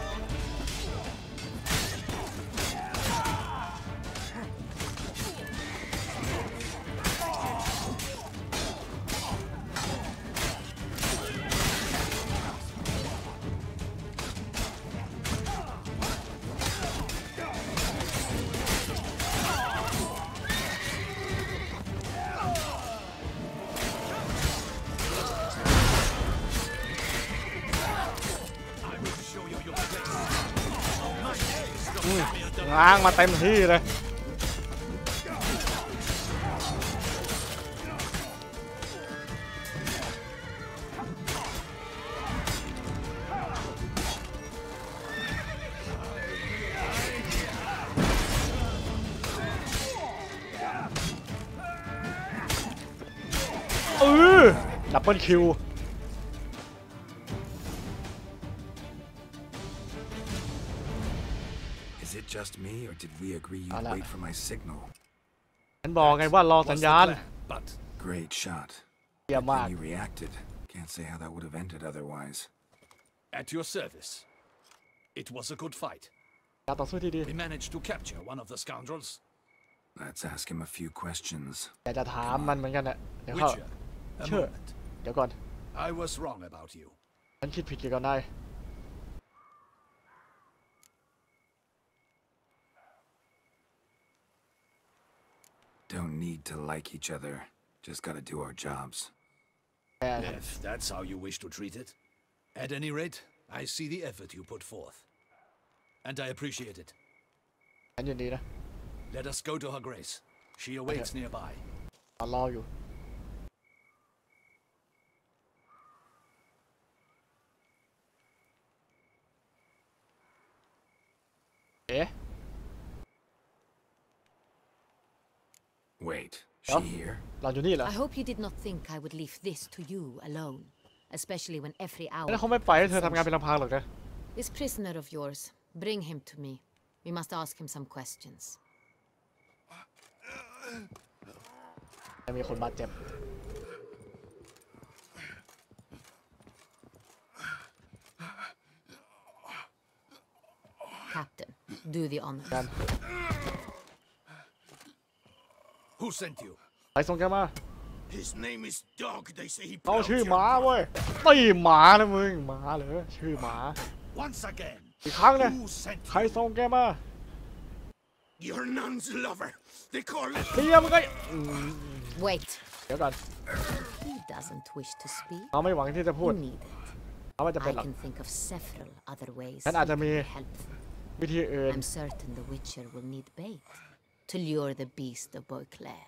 ง้างมาเต็มที่เลยดับเบิลคิวJust me, or did we agree you'd wait for my signal? ฉันบอกไงว่ารอสัญญาณ But great shot. เยี่ยมมาก You reacted. Can't say how that would have ended otherwise. At your service. It was a good fight. การต่อสู้ที่ดี We managed to capture one of the scoundrels. Let's ask him a few questions. อยากจะถามมันเหมือนกันน่ะเดี๋ยวเขา Witcher, a เชื่อ moment. เดี๋ยวก่อน I was wrong about you. ฉันคิดผิดเกี่ยวกับนาย Don't need to like each other. Just gotta do our jobs. If that's how you wish to treat it. At any rate, I see the effort you put forth. And I appreciate it. อันยินดีนะ Let us go to her grace. She awaits nearby. รออยู่Wait, she here? เราอยู่นี่เหรอ I hope you did not think I would leave this to you alone, especially when every hour. แล้วเขาไม่ปล่อยให้เธอทำงานเป็นลำพังหรอกนะ This prisoner of yours, bring him to me. We must ask him some questions. มีคนบาดเจ็บ Captain, do the honor. Who sent you? ใครส่งแกมา His name is Dog. They say he เขาชื่อหมาเว้ยตีหมานะมึงหมาเหรอชื่อหมา Once again. อีกครั้งนะใครส่งแกมา Your nun's lover. They call it. เฮียมึงก็ Wait. เดี๋ยวก่อน He doesn't wish to speak. เขาไม่หวังที่จะพูด You need it. เขาไม่จะเป็น I หรอก can think of several other ways. ฉันอาจจะมี Helpful. วิธีอื่น I'm certain the Witcher will need bait to lure the beast of Beauclair.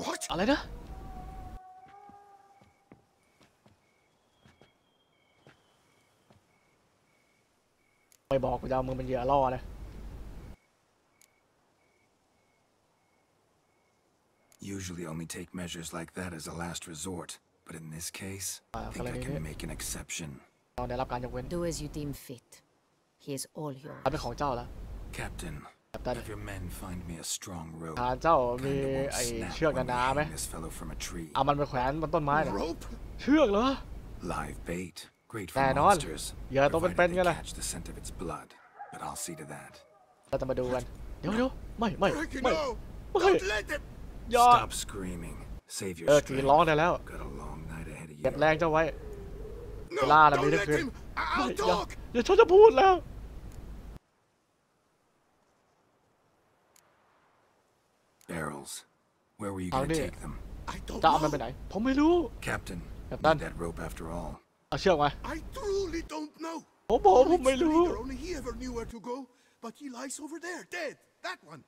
What? อะไรนะไม่บอกกูจะเอามึงเป็นเหยื่อล่อเลย Usually only take measures like that as a last resort, but in this case, I think I can make an exception. เราได้รับการยกเว้น Do as you deem fit. He is all yours. เป็นของเจ้าแล้ว Captain, have your men find me a strong rope. เจ้ามีไอเชือกหนาๆไหม This fellow from a tree. เอามันไปแขวนบนต้นไม้เนี่ยเชือกเหรอ Live bait, great for แน่นอน monsters. เหยื่อตัวเป็นๆกันเลย Catch the scent of its blood, but I'll see to that. เราจะมาดูกันเดี๋ยวไม่อย่า Stop screaming. Save your กรีดร้องได้แล้ว Got a long night ahead of you. เก็บแรงเจ้าไว้เวลาน่ะมีทั้งคืนอย่าฉันจะพูดแล้ว Barrels. Where were you going to take them? จะเอามันไปไหนผมไม่รู้ Captain, need that rope after all. เอาเชือกมา I truly don't know. ผมบอกผมไม่รู้ Only he ever knew where to go, but he lies over there, dead. That one.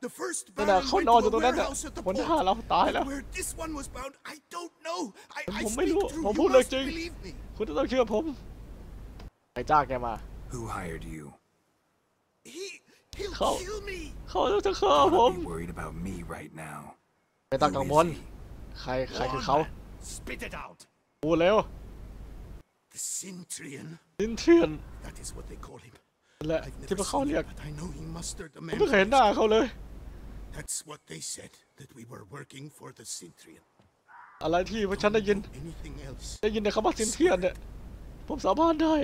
The first นั่นแหละ baron เขา went นอนอ to ยู่ a ตรงนั้นน่ะ warehouse at the บนท่า port. เราตายแล้ว But where this one was bound, I don't know. I ผมไม่ speak รู้ true. ผม You พูดเลย must จริง believe me. คุณต้องเชื่อผมใครจ้างแกมา Who hired you? He'll เขา kill me. เขาจะฆ่าผม Be worried about me right now. ไม่ต้องกังวลใครคือเขา Spit it out. พูดเร็ว The Cintrian. ซินเทียน That is what they call him. แหละ I've ที่ never เขา seen เรีย him, ก but I know he mustered the ผม men. ไม่เคยเห็นหน้าเขาเลย That's what they said, that we were working for the Cintrian. อะไรที่พวกฉันได้ยิน Anything else? ได้ยินแต่คำว่าซินเทียนเนี่ยผมสาบานได้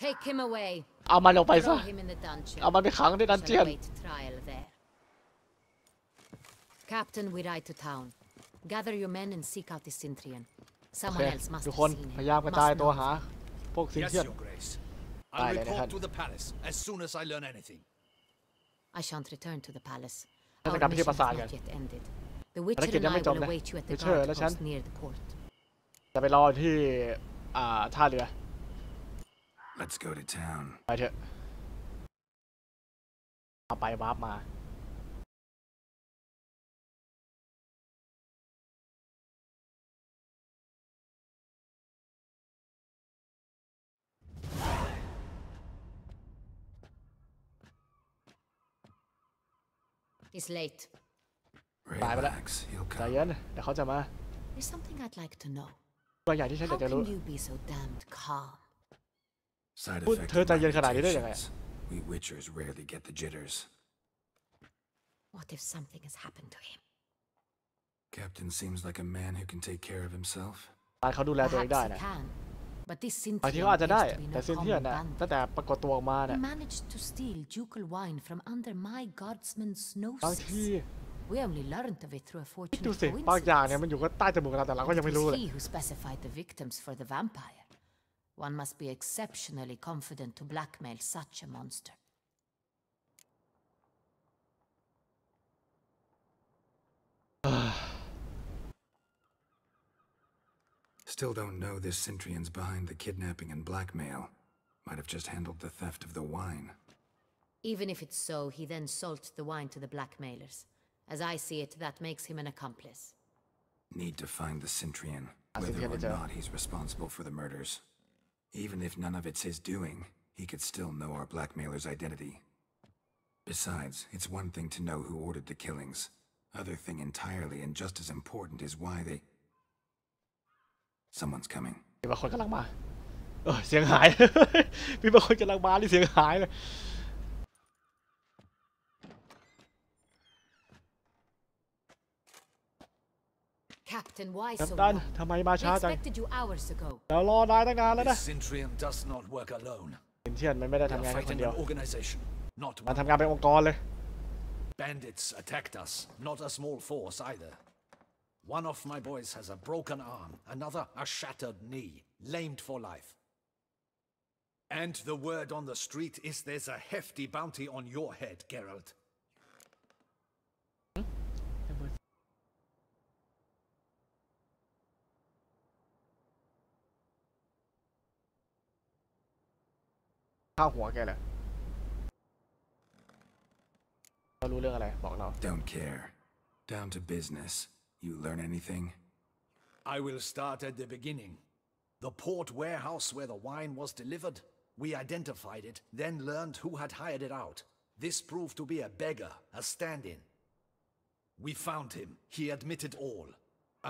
Take him away. เอามันออกไปซะ Throw him in the dungeon. เอามันไปขังในดันเจียน Shall await trial there. Captain, we ride to town. Gather your men and seek out the Cintrian. โอ Someone เค else must ทุก have คน seen พ him. ยายามกระจายตัวหาพวกซิน Yes, เทียน Your Grace. Bye, I'll Lady report Hunt. to the palace as soon as I learn anything. I shan't return to the palace. ฉันจะ Our กลับไปที่ mission ปรา is สาทกัน not yet ended. The ภาร Witcher กิจ and ยัง I ไม่จบ will นะ await you at the Witcher และฉัน guard post near the port. จะไปรอที่ท่าเรือ Let's go to town. ไปเถอะเอาไปวาร์ปมา He's late. ตายไปแล้ว Relax, he'll ใจ come. เย็นเดี๋ยวเขาจะมา There's something I'd like to know. บางอย่างที่ฉันอยา How กจะรู้ can you be so damned calm? Side พูด effect เธอ of ใจ my เย็นขนาดนี้ได้ยังไง mutations. We Witchers rarely get the jitters. What if something has happened to him? Captain seems like a man who can take care of himself. ตายเขาดูแลตัวเองได้ Perhaps he นะ can. But this บางที Cintrian เขาอาจจะได้ appears to be แต่ no ซินเทียน common น่ะ bandit. ตั้งแต่ปรากฏตัวออกมาเนี่ย He managed to steal ducal wine from under my guardsman's บางที noses. We only learned of it through a คิดดู fortunate สิบางอย่างเนี่ย coincidence. มันอยู่ก็ใต้จมูกเราแต่เราก็ยัง It ไม่รู้ was เลย he who specified the victims for the vampire. One must be exceptionally confident to blackmail such a monster. Still don't know this Cintrian's behind the kidnapping and blackmail. Might have just handled the theft of the wine. Even if it's so, he then sold the wine to the blackmailers. As I see it, that makes him an accomplice. Need to find the Centurion, whether or not he's responsible for the murders. Even if none of it's his doing, he could still know our blackmailer's identity. Besides, it's one thing to know who ordered the killings. Other thing entirely and just as important is why they... Someone's coming. มีบางคนกำลังมาเสียงหาย มีบางคนกำลังมานี่เสียงหายเลย Captain, why so กัปตัน long? ทำไมมาช้า We จัง expected you hours ago. เรารอนายตั้งนานแล้วนะ This Centurion does not work alone. เซนเทียนมันไม่ได้ We ทำงาน are แค่คน fighting เดียว an organization, not มัน one. ทำงานเป็นองค์กรเลย Bandits attacked us, not a small force either. One of my boys has a broken arm, another a shattered knee, lamed for life. And the word on the street is there's a hefty bounty on your head, Geralt. ข้าวหัวแกเลยเรารู้เรื่องอะไรบอกเรา Don't care. Down to business. You learn anything? I will start at the beginning. The port warehouse where the wine was delivered. We identified it, then learned who had hired it out. This proved to be a beggar, a stand-in. We found him. He admitted all.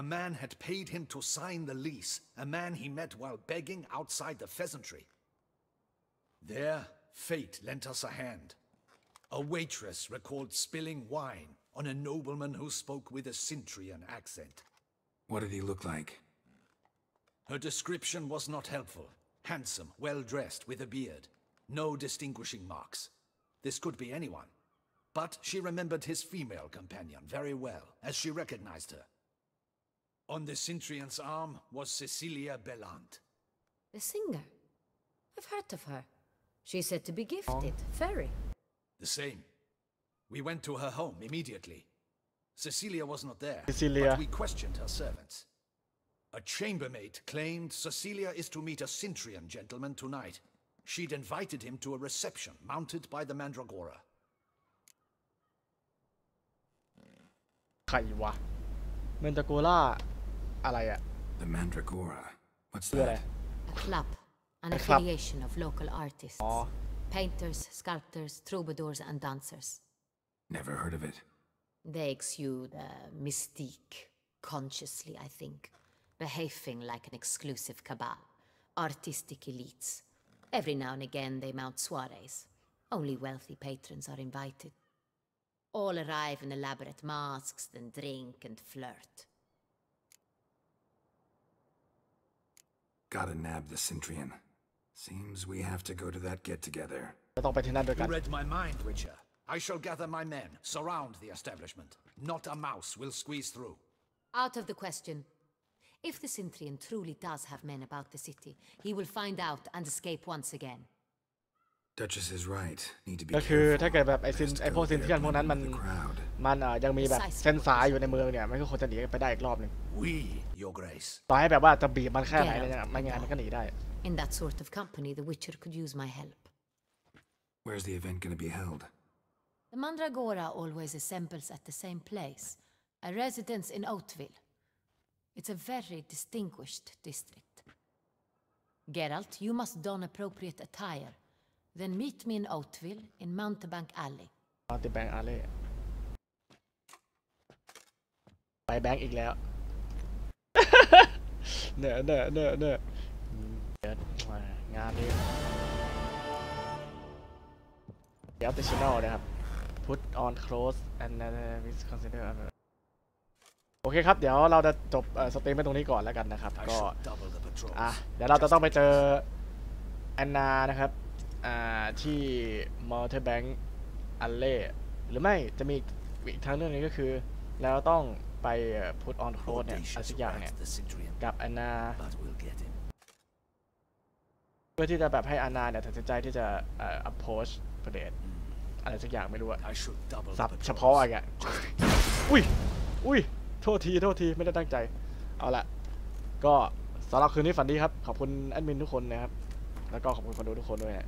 A man had paid him to sign the lease, a man he met while begging outside the pheasantry. There, fate lent us a hand. A waitress recalled spilling wine on a nobleman who spoke with a Centurion accent. What did he look like? Her description was not helpful. Handsome, well-dressed, with a beard. No distinguishing marks. This could be anyone. But she remembered his female companion very well, as she recognized her. On the Centurion's arm was Cecilia Bellant. The singer? I've heard of her. She's said to be gifted. Very. The same. We went to her home immediately. Cecilia was not there, Cecilia. but we questioned her servants. A chambermaid claimed Cecilia is to meet a Centurion gentleman tonight. She'd invited him to a reception mounted by the Mandragora. ใครวะเมนตาโกล่าอะไรอะ The Mandragora. What's คืออะไร A club. An affiliation of local artists. อ๋อ Painters, sculptors, troubadours and dancers. Never heard of it. They exude mystique, consciously, I think. Behaving like an exclusive cabal. Artistic elites. Every now and again they mount soirees. Only wealthy patrons are invited. All arrive in elaborate masks, then drink and flirt. Gotta nab the Centurion. Seems we have to go to that get-together. ต้องไปที่นั่นด้วยกัน You read my mind, Witcher. I shall gather my men, surround the establishment. Not a mouse will squeeze through. Out of the question. If the Centurion truly does have men about the city, he will find out and escape once again. Duchess is right. Need to be ก็คือถ้า careful. เกิดแบบไอ้พวกซินเทียนพวกนั้นมันยังมีแบบเส้นสายอยู่ในเมืองเนี่ยมันก็ควรจะหนีไปได้อีกรอบหนึ่ง We, Your Grace. ต่อให้แบบว่าจะบีบมันแค่ไหนเนี่ยไม่งั้นมันก็หนีได้ In that sort of company, the Witcher could use my help. Where's the event gonna be held? The Mandragora always assembles at the same place, a residence in Oatville. It's a very distinguished district. Geralt, you must don appropriate attire. Then meet me in Oatville in Mountebank Alley. Mountebank Alley ไปแบงก์อีกแล้ว เนอะงานนี้additional นะครับ put on clothes and consider โอเคครับเดี๋ยวเราจะจบสตรีมไปตรงนี้ก่อนแล้วกันนะครับก็เดี๋ยวเราจะต้องไปเจอแอนนานะครับที่ Mountebank Alley หรือไม่จะมีอีกทางเรื่องนึงก็คือเราต้องไป put on clothes เนี่ยอะไรสักอย่างเนี่ยกับแอนนาเพื่อที่จะแบบให้แอนนาเนี่ยตัดสินใจที่จะ approach ประเด็นอะไรสักอย่างไม่รู้อะสับเฉพาะอะไรอุ้ยโทษทีไม่ได้ตั้งใจเอาละก็สำหรับคืนนี้ฝันดีครับขอบคุณแอดมินทุกคนนะครับ แล้วก็ขอบคุณคนดูทุกคนด้วยฮะ